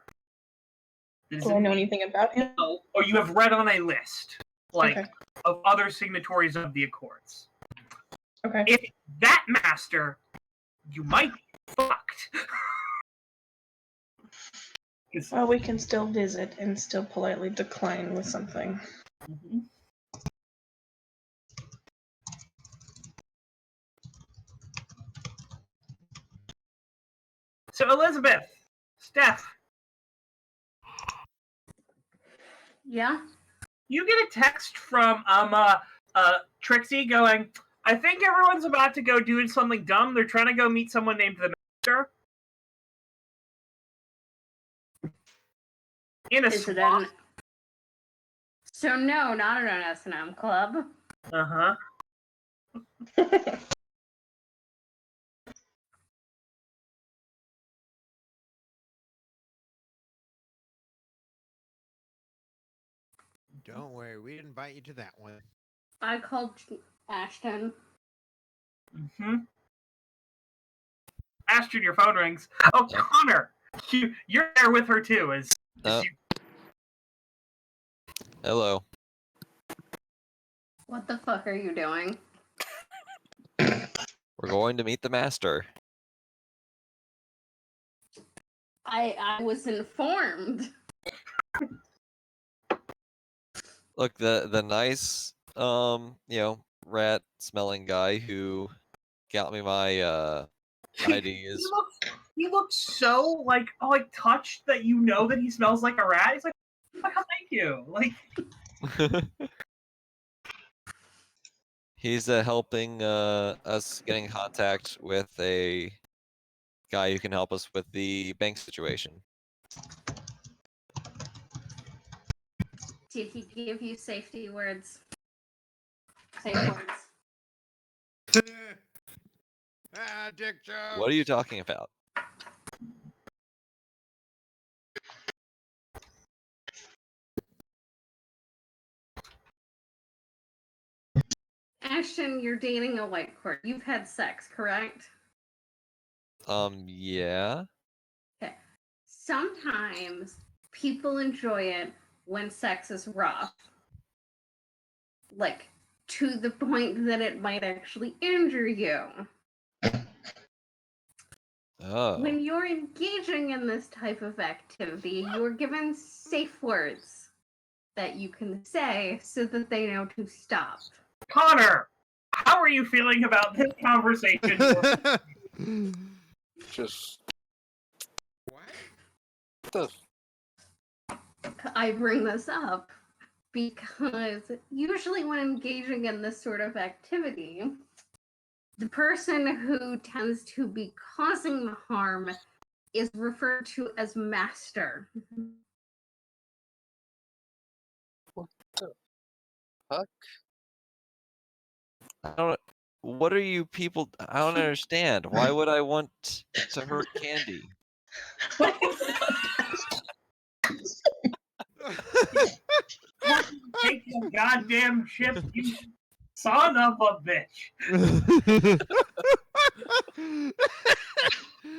Do I know anything about him? Or you have read on a list, like, Okay. of other signatories of the Accords. Okay. If that master, you might be fucked. Well, we can still visit and still politely decline with something. Mm-hmm. So Elizabeth, Steph, Yeah. you get a text from Trixie going, I think everyone's about to go do something dumb. They're trying to go meet someone named the Master. In a Is it swamp. So no, not an S&M club. Uh-huh. Don't worry, we didn't invite you to that one. I called Ashton. Mm-hmm. Ashton, your phone rings. Oh, Connor, you're there with her too. Hello. What the fuck are you doing? We're going to meet the master. I was informed. Look, the nice rat smelling guy who got me my IDs. He looks so like touched that you know that he smells like a rat. He's like, oh, thank you. Like He's helping us getting in contact with a guy who can help us with the bank situation. Did he give you safety words? Safe words. Dick jokes. What are you talking about? Ashton, you're dating a white court. You've had sex, correct? Yeah. Okay. Sometimes people enjoy it when sex is rough. Like, to the point that it might actually injure you. Oh. When you're engaging in this type of activity, you're given safe words that you can say so that they know to stop. Connor, how are you feeling about this conversation? Just What? I bring this up because usually when engaging in this sort of activity, the person who tends to be causing the harm is referred to as master. what the fuck? I don't. What are you people? I don't understand. Why would I want to hurt Candy? Take your goddamn chip, you son of a bitch.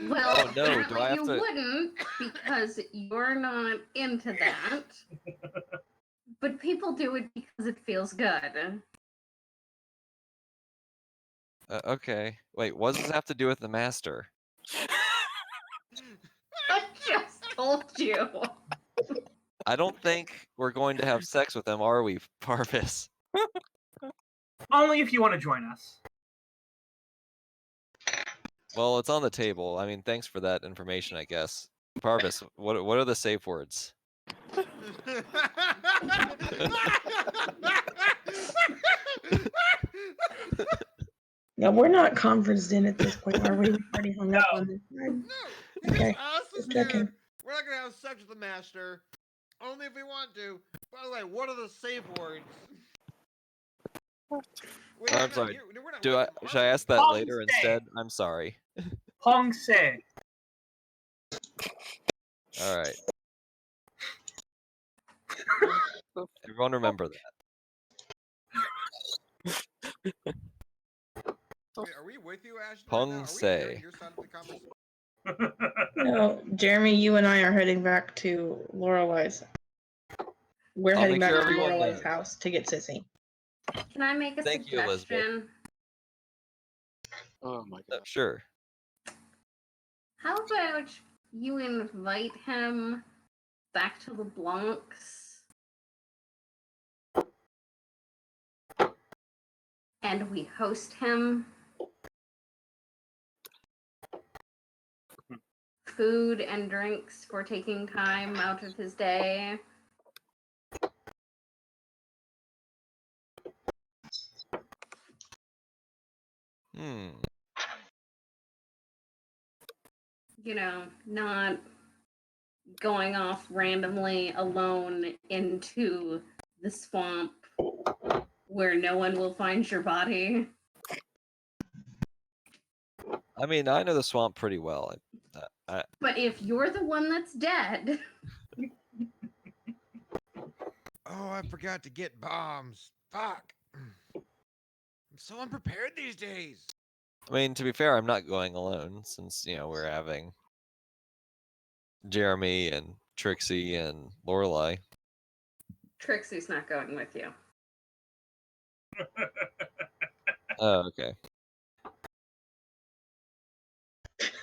Well, Oh, no, do apparently I have you to- wouldn't because you're not into that. But people do it because it feels good. Okay. Wait, what does this have to do with the master? I just told you. I don't think we're going to have sex with him, are we, Parvis? Only if you want to join us. Well, it's on the table. I mean, thanks for that information, I guess. Parvis, what are the safe words? No, we're not conferenced in at this point, are we? We've already hung up on this. No, Okay, us is just checking. there. We're not gonna have sex with the master. Only if we want to. By the way, what are the safe words? I'm sorry. Should I ask that Pong later say. instead? I'm sorry. Pong say. All right. Everyone remember that. Wait, are we with you, Ashton? Pong Right now? Are we say. hearing your side of the conversation? No, Jeremy, you and I are heading back to Lorelai's. We're I'll heading make back sure to everyone Lorelai's knows. house to get Sissy. Can I make a Thank you, Elizabeth. suggestion? Oh my god. Sure. How about you invite him back to the Blancs? And we host him. Food and drinks for taking time out of his day. You know, not going off randomly alone into the swamp where no one will find your body. I mean, I know the swamp pretty well. But if you're the one that's dead, Oh, I forgot to get bombs. Fuck. I'm so unprepared these days. I mean, to be fair, I'm not going alone since, we're having Jeremy and Trixie and Lorelai. Trixie's not going with you. Oh, okay.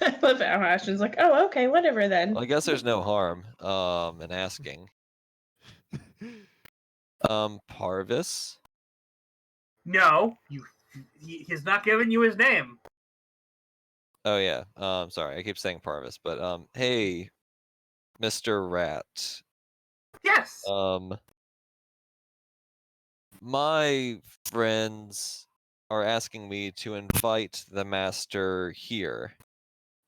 I love how Ashton's like, oh, okay, whatever then. Well, I guess there's no harm in asking. Parvis? No, he's not giving you his name. Oh yeah. Sorry, I keep saying Parvis, but hey, Mr. Rat. Yes. My friends are asking me to invite the master here,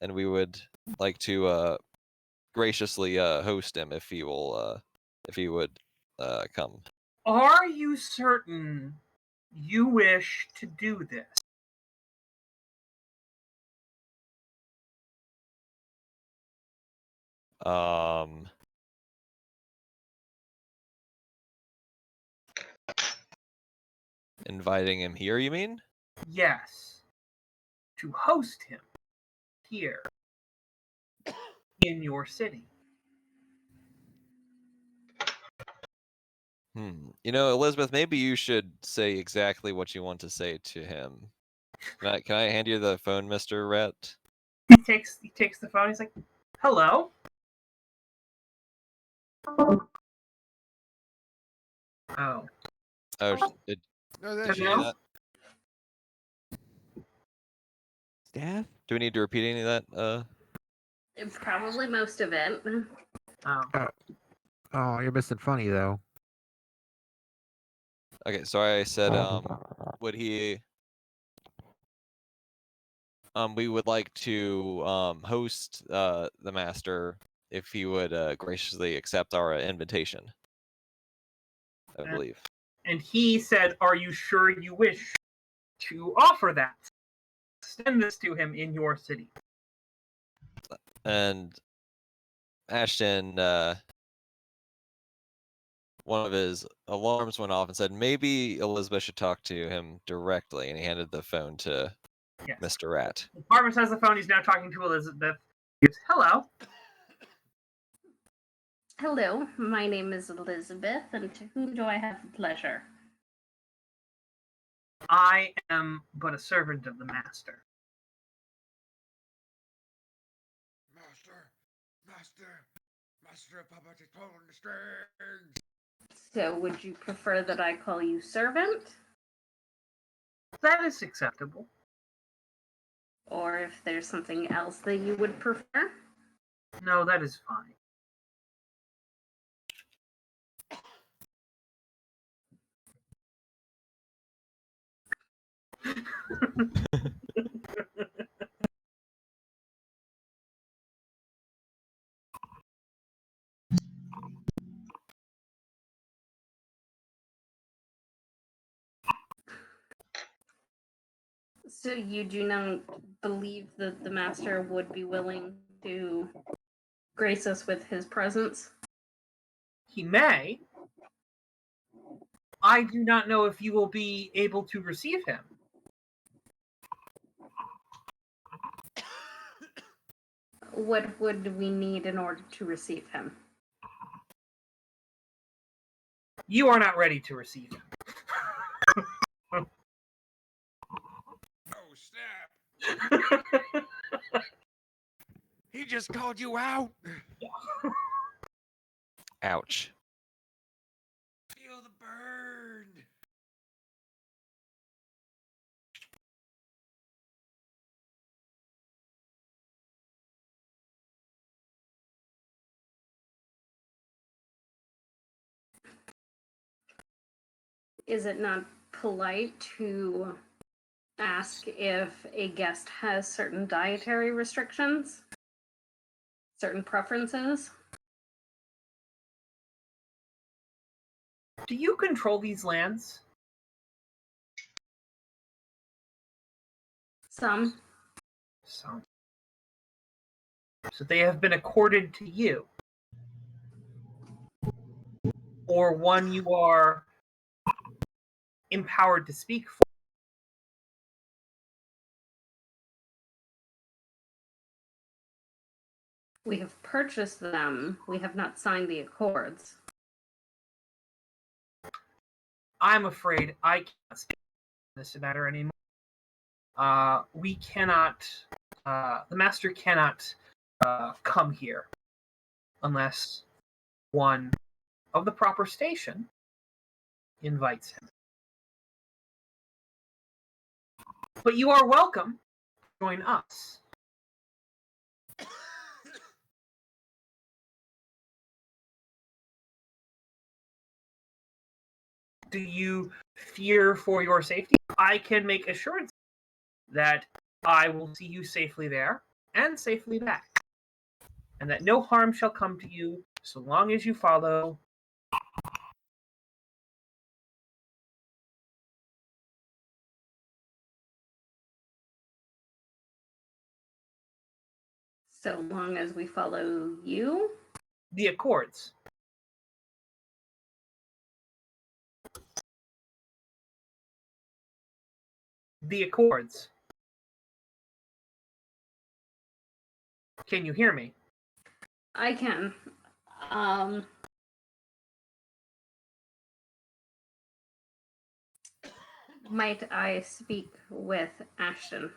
and we would like to graciously host him if he would come. Are you certain you wish to do this? Inviting him here, you mean? Yes. To host him here in your city. Elizabeth, maybe you should say exactly what you want to say to him. Can I hand you the phone, Mr. Rat? He takes the phone. He's like, "Hello." Oh. Oh, No, did that's you do that? Staff? Do we need to repeat any of that? Probably most of it. Oh. Oh, you're missing funny though. Okay, so I said, would he? We would like to host the master if he would graciously accept our invitation. I believe. And he said, "Are you sure you wish to offer that? Send this to him in your city." And Ashton, one of his alarms went off and said maybe Elizabeth should talk to him directly, and he handed the phone to Yes. Mr. Rat. Parvis has the phone. He's now talking to Elizabeth. He goes, "Hello." Hello, my name is Elizabeth, and to whom do I have the pleasure? I am but a servant of the master. Master of puppets is pulling the strings. So, would you prefer that I call you servant? That is acceptable. Or if there's something else that you would prefer? No, that is fine. So, you do not believe that the master would be willing to grace us with his presence? He may. I do not know if you will be able to receive him. What would we need in order to receive him? You are not ready to receive him. Oh, snap. He just called you out. Ouch. Feel the burn. Is it not polite to ask if a guest has certain dietary restrictions? Certain preferences? Do you control these lands? Some. So they have been accorded to you. Or one you are empowered to speak for. We have purchased them. We have not signed the accords. I'm afraid I can't speak on this matter anymore. We cannot, the master cannot come here unless one of the proper station invites him. But you are welcome to join us. Do you fear for your safety? I can make assurance that I will see you safely there and safely back, and that no harm shall come to you so long as you follow. So long as we follow you? The accords. The accords. Can you hear me? I can. Might I speak with Ashton?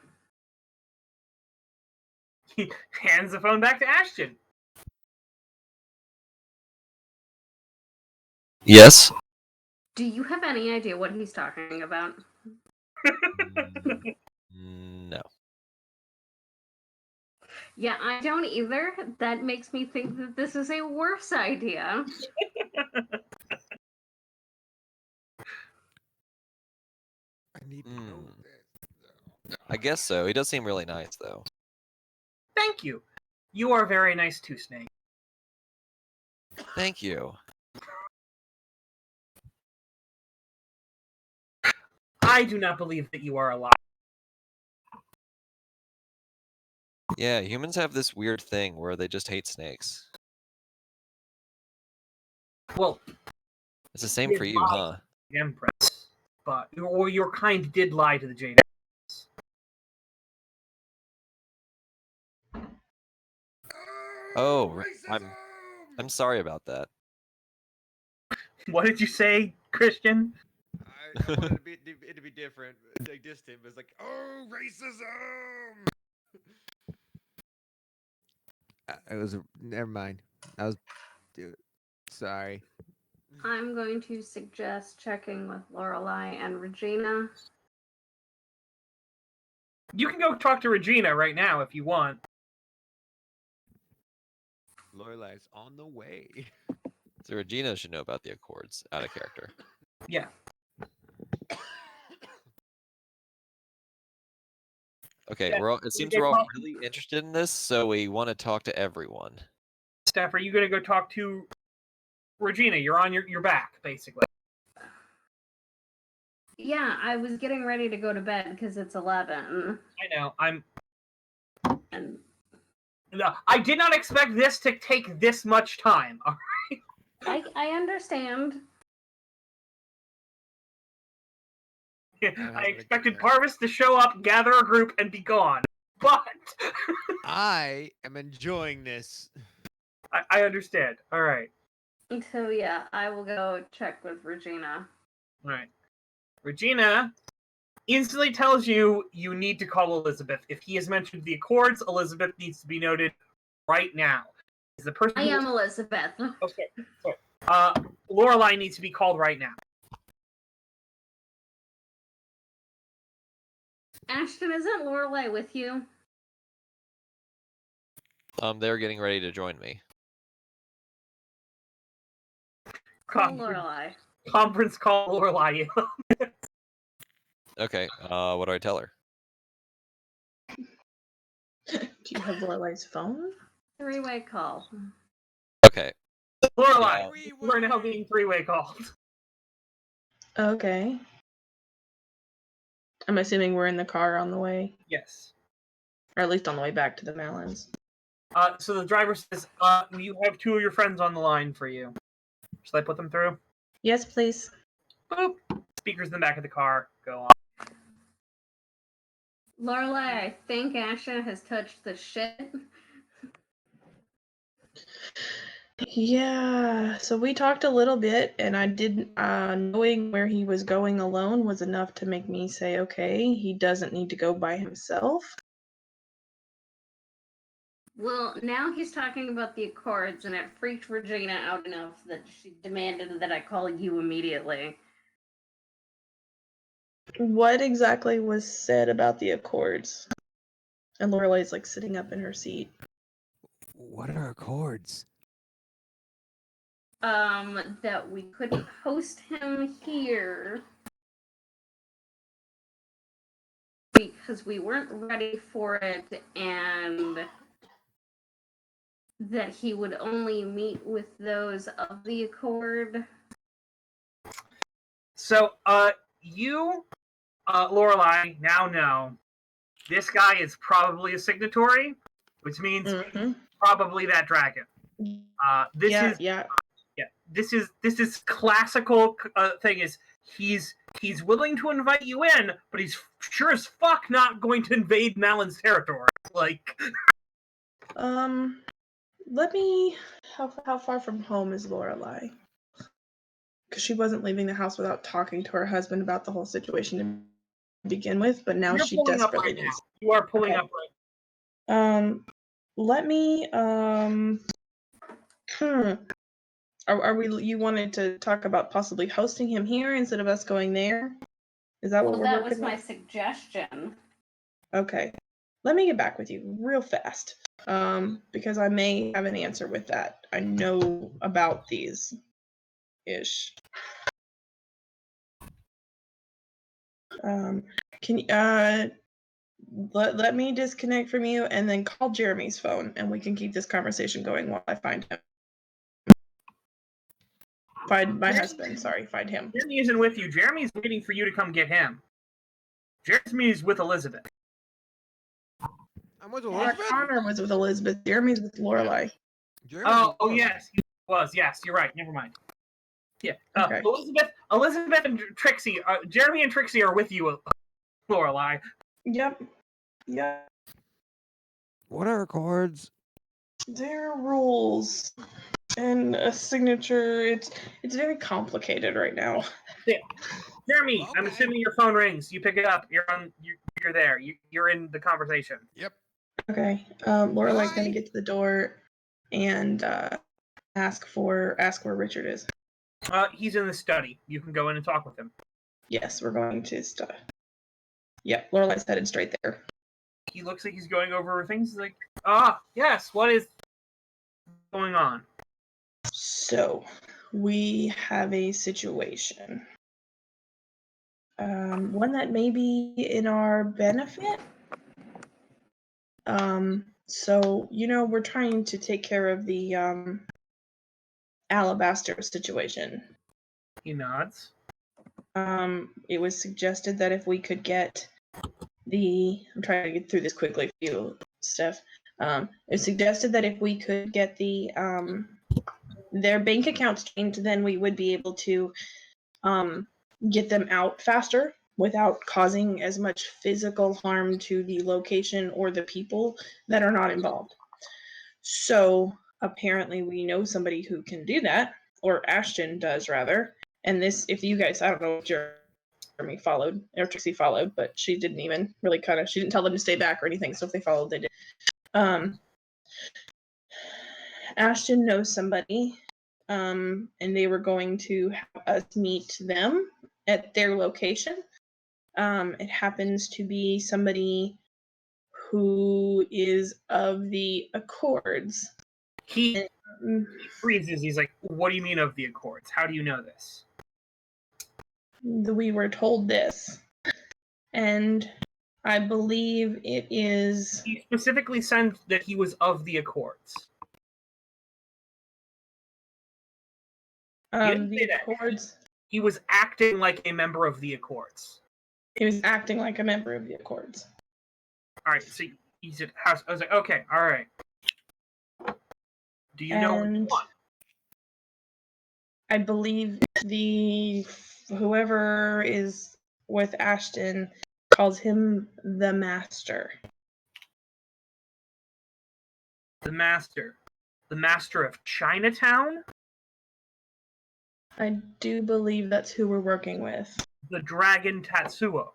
He hands the phone back to Ashton. Yes? Do you have any idea what he's talking about? No. Yeah, I don't either. That makes me think that this is a worse idea. I need to know this. I guess so. He does seem really nice, though. Thank you. You are very nice too, Snake. Thank you. I do not believe that you are alive. Yeah, humans have this weird thing where they just hate snakes. Well, It's the same did for you, lie huh? to the Empress, but or your kind did lie to the Jade Empress. Oh, Racism! I'm sorry about that. What did you say, Christian? I wanted it to be different, like distant. But it's like, oh, racism. It was never mind. I was, dude. Sorry. I'm going to suggest checking with Lorelai and Regina. You can go talk to Regina right now if you want. Lorelai's on the way. So Regina should know about the Accords, out of character. Yeah. Okay, Yeah, it seems they we're all prob- really interested in this, so we want to talk to everyone. Steph, are you going to go talk to Regina? You're on your back, basically. Yeah, I was getting ready to go to bed because it's 11. I know. And No, I did not expect this to take this much time. I understand. I expected Parvis to show up, gather a group, and be gone. But I am enjoying this. I understand. All right. So yeah, I will go check with Regina. All right. Regina instantly tells you you need to call Elizabeth. If he has mentioned the Accords, Elizabeth needs to be noted right now. Is the person I am Elizabeth. Okay. Sorry. Lorelai needs to be called right now. Ashton, isn't Lorelai with you? They're getting ready to join me. Call Lorelai. Conference call Lorelai. Okay, what do I tell her? Do you have Lorelai's phone? Three-way call. Okay. Lorelai, Yeah. we're now being three-way called. Okay. I'm assuming we're in the car on the way, Yes. or at least on the way back to the Malins. So the driver says, you have two of your friends on the line for you. Should I put them through? Yes, please. Boop. Speakers in the back of the car. Go on. Lorelai, I think Ashton has touched the shit. Yeah, so we talked a little bit, and I didn't. Knowing where he was going alone was enough to make me say, okay, he doesn't need to go by himself. Well, now he's talking about the Accords, and it freaked Regina out enough that she demanded that I call you immediately. What exactly was said about the Accords? And Lorelai's like sitting up in her seat. What are Accords? That we couldn't host him here because we weren't ready for it, and that he would only meet with those of the Accord. So, you, Lorelai, now know this guy is probably a signatory, which means probably that dragon. This is classical thing. Is he's willing to invite you in, but he's sure as fuck not going to invade Malin's territory. Like, let me. How far from home is Lorelai? Because she wasn't leaving the house without talking to her husband about the whole situation to begin with, but now you're she pulling up desperately right needs. now. You are pulling Okay. up right. Let me. Are we? You wanted to talk about possibly hosting him here instead of us going there? Is that what Well, we're that working was my with? suggestion. Okay. Let me get back with you real fast. Because I may have an answer with that. I know about these ish. Can let me disconnect from you and then call Jeremy's phone and we can keep this conversation going while I find him. Find my husband. Sorry, find him. Jeremy isn't with you. Jeremy's waiting for you to come get him. Jeremy's with Elizabeth. I'm with Elizabeth? Connor was with Elizabeth. Jeremy's with Lorelai. Oh, yes, he was. Yes, you're right. Never mind. Yeah, Okay. Elizabeth and Trixie. Jeremy and Trixie are with you, Lorelai. Yep. What are Accords? They're rules. and a signature. It's very complicated right now. Jeremy, I'm Okay. assuming your phone rings. You pick it up. You're there. You're in the conversation. Yep. Okay. Lorelai's gonna Hi. get to the door and ask where Richard is. He's in the study. You can go in and talk with him. Yes, we're going to study. Yep, Lorelai's headed straight there. He looks like he's going over things. He's like, yes, what is going on? So, we have a situation. One that may be in our benefit. So, we're trying to take care of the alabaster situation. He nods. It was suggested that if we could get I'm trying to get through this quickly for you, Steph. It suggested that if we could get their bank accounts changed, then we would be able to get them out faster without causing as much physical harm to the location or the people that are not involved. So apparently we know somebody who can do that, or Ashton does rather. And this, if you guys, I don't know if Jeremy followed, or Trixie followed, but she didn't even really she didn't tell them to stay back or anything, so if they followed, they did. Ashton knows somebody, and they were going to have us meet them at their location. It happens to be somebody who is of the Accords. He freezes. He's like, what do you mean of the Accords? How do you know this? We were told this, and I believe it is. He specifically said that he was of the Accords. The Accords. He was acting like a member of the Accords. He was acting like a member of the Accords. All right, so he said, I was like, okay, all right. Do you know what you want? I believe whoever is with Ashton calls him the Master. The Master. The Master of Chinatown? I do believe that's who we're working with. The Dragon Tatsuo.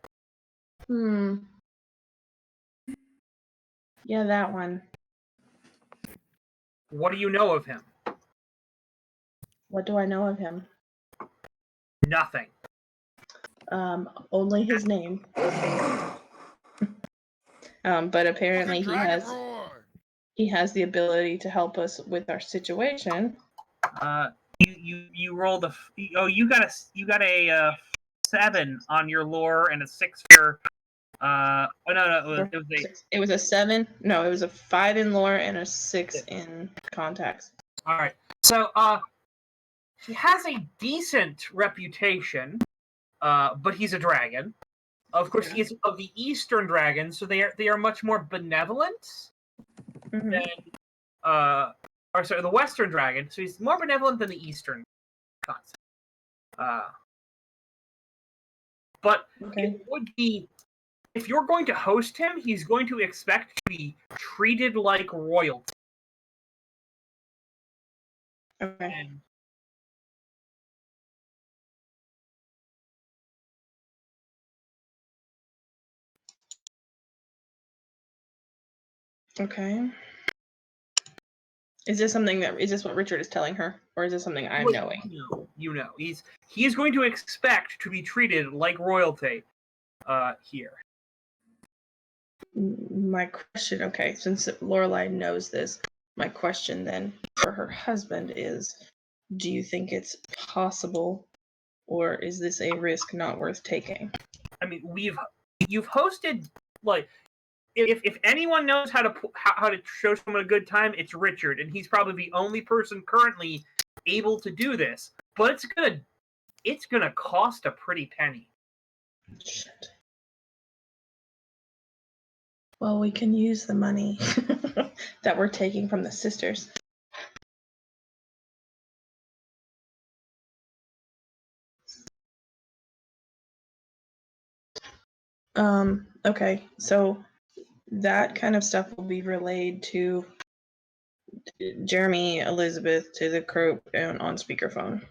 Yeah, that one. What do you know of him? What do I know of him? Nothing. Only his name. But apparently he has the ability to help us with our situation. You rolled you got a 7 on your lore and a 6 for it was a 7. No, it was a 5 in lore and a 6 in contacts. All right. So he has a decent reputation, but he's a dragon. Of course, he is of the Eastern dragons, so they are much more benevolent than the Western dragon. So he's more benevolent than the Eastern concept. But it would be, if you're going to host him, he's going to expect to be treated like royalty. Okay. Okay. Is this what Richard is telling her, or is this something I'm knowing? You know. He is going to expect to be treated like royalty here. My question, okay, since Lorelai knows this, my question then for her husband is, do you think it's possible, or is this a risk not worth taking? I mean, you've hosted, like, if anyone knows how to show someone a good time, it's Richard, and he's probably the only person currently able to do this. But it's gonna cost a pretty penny. Shit. Well, we can use the money that we're taking from the sisters. Okay, so that kind of stuff will be relayed to Jeremy Elizabeth to the group and on speakerphone.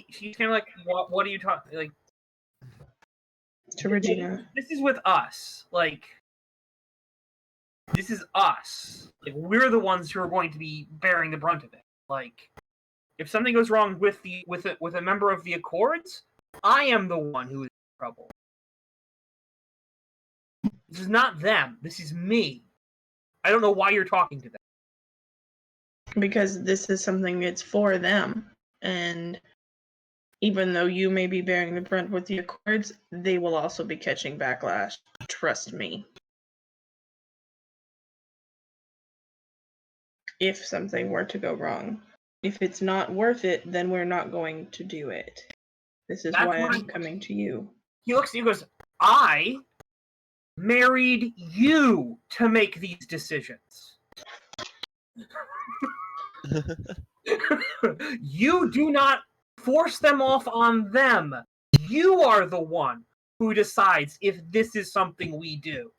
She's kind of like, what are you talking? Like, To Regina. this is with us. Like, this is us. Like, we're the ones who are going to be bearing the brunt of it. Like, if something goes wrong with a member of the Accords, I am the one who is in trouble. This is not them. This is me. I don't know why you're talking to them. Because this is something that's for them. And even though you may be bearing the brunt with the Accords, they will also be catching backlash. Trust me. If something were to go wrong. If it's not worth it, then we're not going to do it. This is why I'm coming to you. He looks at you and goes, I married you to make these decisions. You do not force them off on them. You are the one who decides if this is something we do.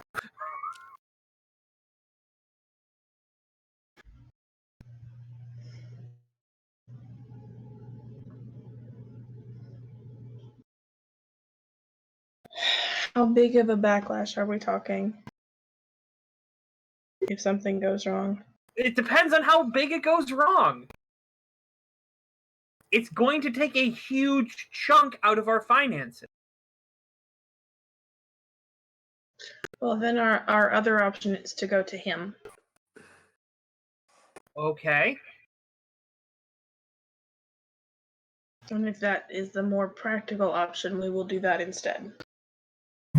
How big of a backlash are we talking? If something goes wrong. It depends on how big it goes wrong. It's going to take a huge chunk out of our finances. Well, then our other option is to go to him. Okay. And if that is the more practical option, we will do that instead.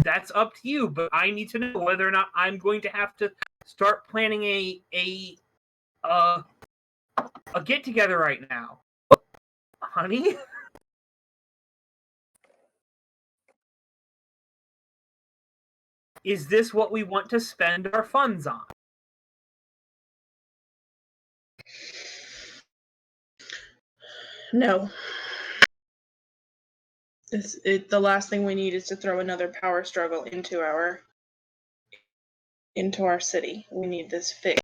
That's up to you, but I need to know whether or not I'm going to have to start planning a get together right now. Honey? Is this what we want to spend our funds on? No. The last thing we need is to throw another power struggle into our city. We need this fixed.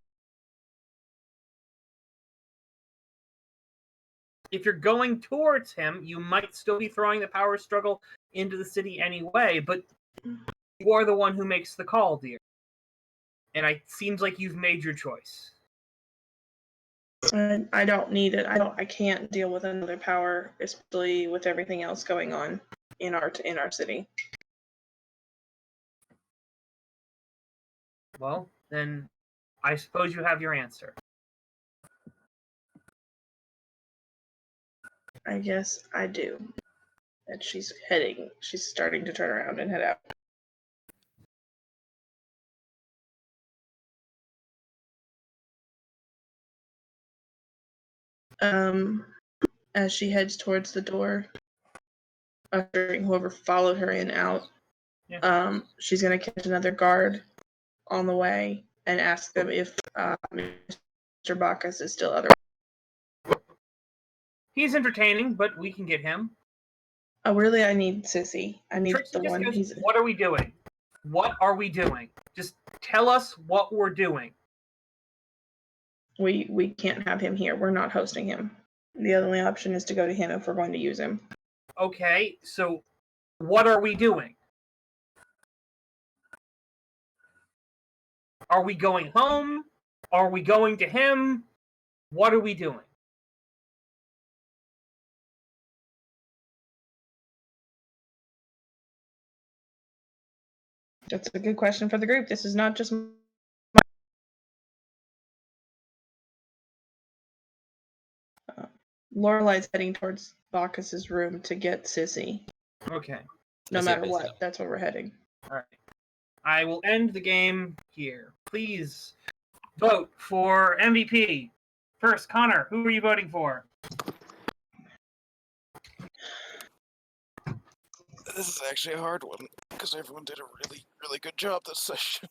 If you're going towards him, you might still be throwing the power struggle into the city anyway, but you are the one who makes the call, dear. And it seems like you've made your choice. I don't need it. I can't deal with another power, especially with everything else going on in our city. Well, then I suppose you have your answer. I guess I do. And she's starting to turn around and head out. As she heads towards the door, ushering whoever followed her in out, she's gonna catch another guard on the way and ask them if Mr. Bacchus is still otherwise. He's entertaining, but we can get him. Oh, really? I need Sissy. I need Trixie the just one. goes, what are we doing? What are we doing? Just tell us what we're doing. We can't have him here. We're not hosting him. The only option is to go to him if we're going to use him. Okay, so what are we doing? Are we going home? Are we going to him? What are we doing? That's a good question for the group. This is not just Lorelai's heading towards Bacchus's room to get Sissy. Okay. No matter what, that's where we're heading. All right. I will end the game here. Please vote for MVP. First, Connor, who are you voting for? This is actually a hard one because everyone did a really, really good job this session.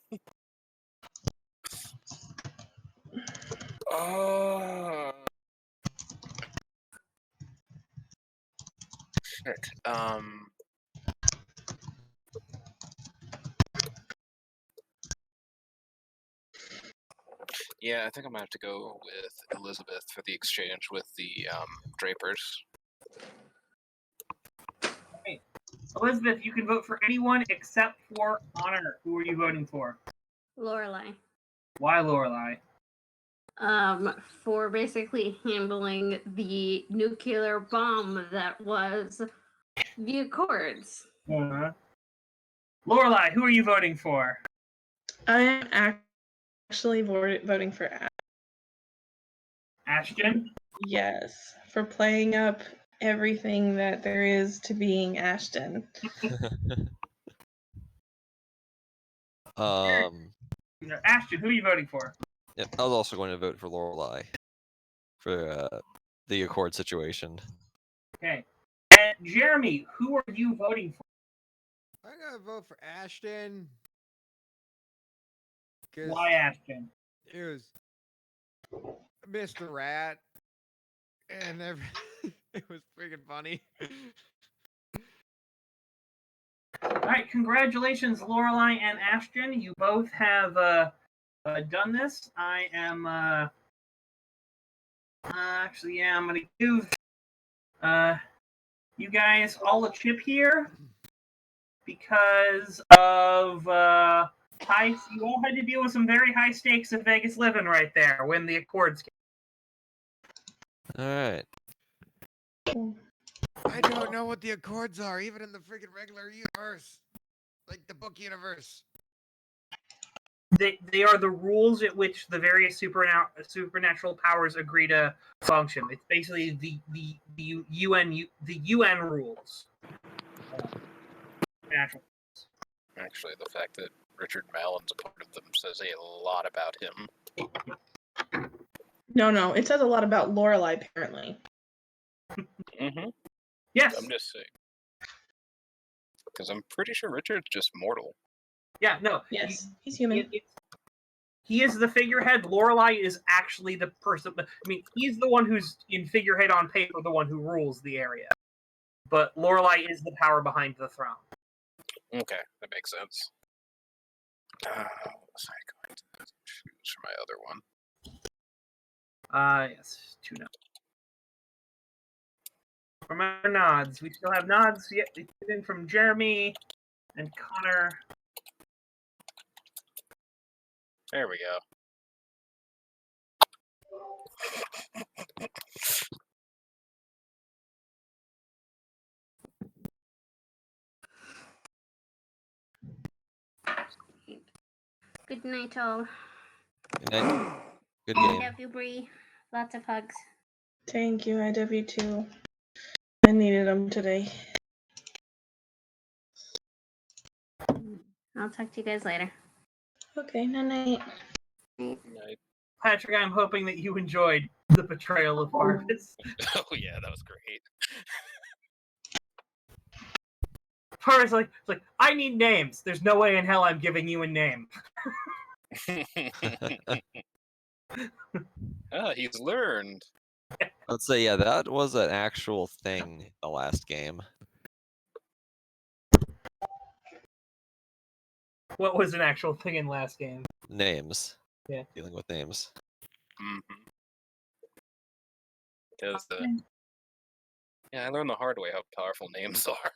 Shit. Yeah, I think I'm gonna have to go with Elizabeth for the exchange with the Drapers. Elizabeth, you can vote for anyone except for Honor. Who are you voting for? Lorelai. Why Lorelai? For basically handling the nuclear bomb that was the Accords. Uh-huh. Lorelai, who are you voting for? I am actually voting for Ashton? yes, for playing up everything that there is to being Ashton. Ashton, who are you voting for? Yep, I was also going to vote for Lorelai for the Accord situation. Okay. And Jeremy, who are you voting for? I'm gonna vote for Ashton. 'Cause Why Ashton? it was Mr. Rat, and it was freaking funny. All right, congratulations, Lorelai and Ashton. You both have done this. I am actually, yeah, I'm gonna give you guys all a chip here because of you all had to deal with some very high stakes of Vegas living right there when the Accords came. All right. I don't know what the Accords are, even in the freaking regular universe, like the book universe. They are the rules at which the various supernatural powers agree to function. It's basically the UN rules. Natural. Actually, the fact that Richard Mallon's a part of them says a lot about him. No, it says a lot about Lorelai, apparently. Mm-hmm. Yes. I'm just saying. Because I'm pretty sure Richard's just mortal. Yeah, no. Yes, he's human. He is the figurehead. Lorelai is actually the person. I mean, he's the one who's in figurehead on paper, the one who rules the area. But Lorelai is the power behind the throne. Okay, that makes sense. What was I going to choose for my other one? Yes, 2 nods. From our nods, we still have nods yet from Jeremy and Connor. There we go. Good night, all. Good night. Good I game. love you, Bree. Lots of hugs. Thank you, IW too. I needed them today. I'll talk to you guys later. Okay, night. Night. Patrick, I'm hoping that you enjoyed the betrayal of Harvest. Oh yeah, that was great. Harvest, it's like, I need names. There's no way in hell I'm giving you a name. He's learned. Let's say, yeah, that was an actual thing the last game. What was an actual thing in last game? Names. Yeah. Dealing with names. Mm-hmm. Because yeah, I learned the hard way how powerful names are.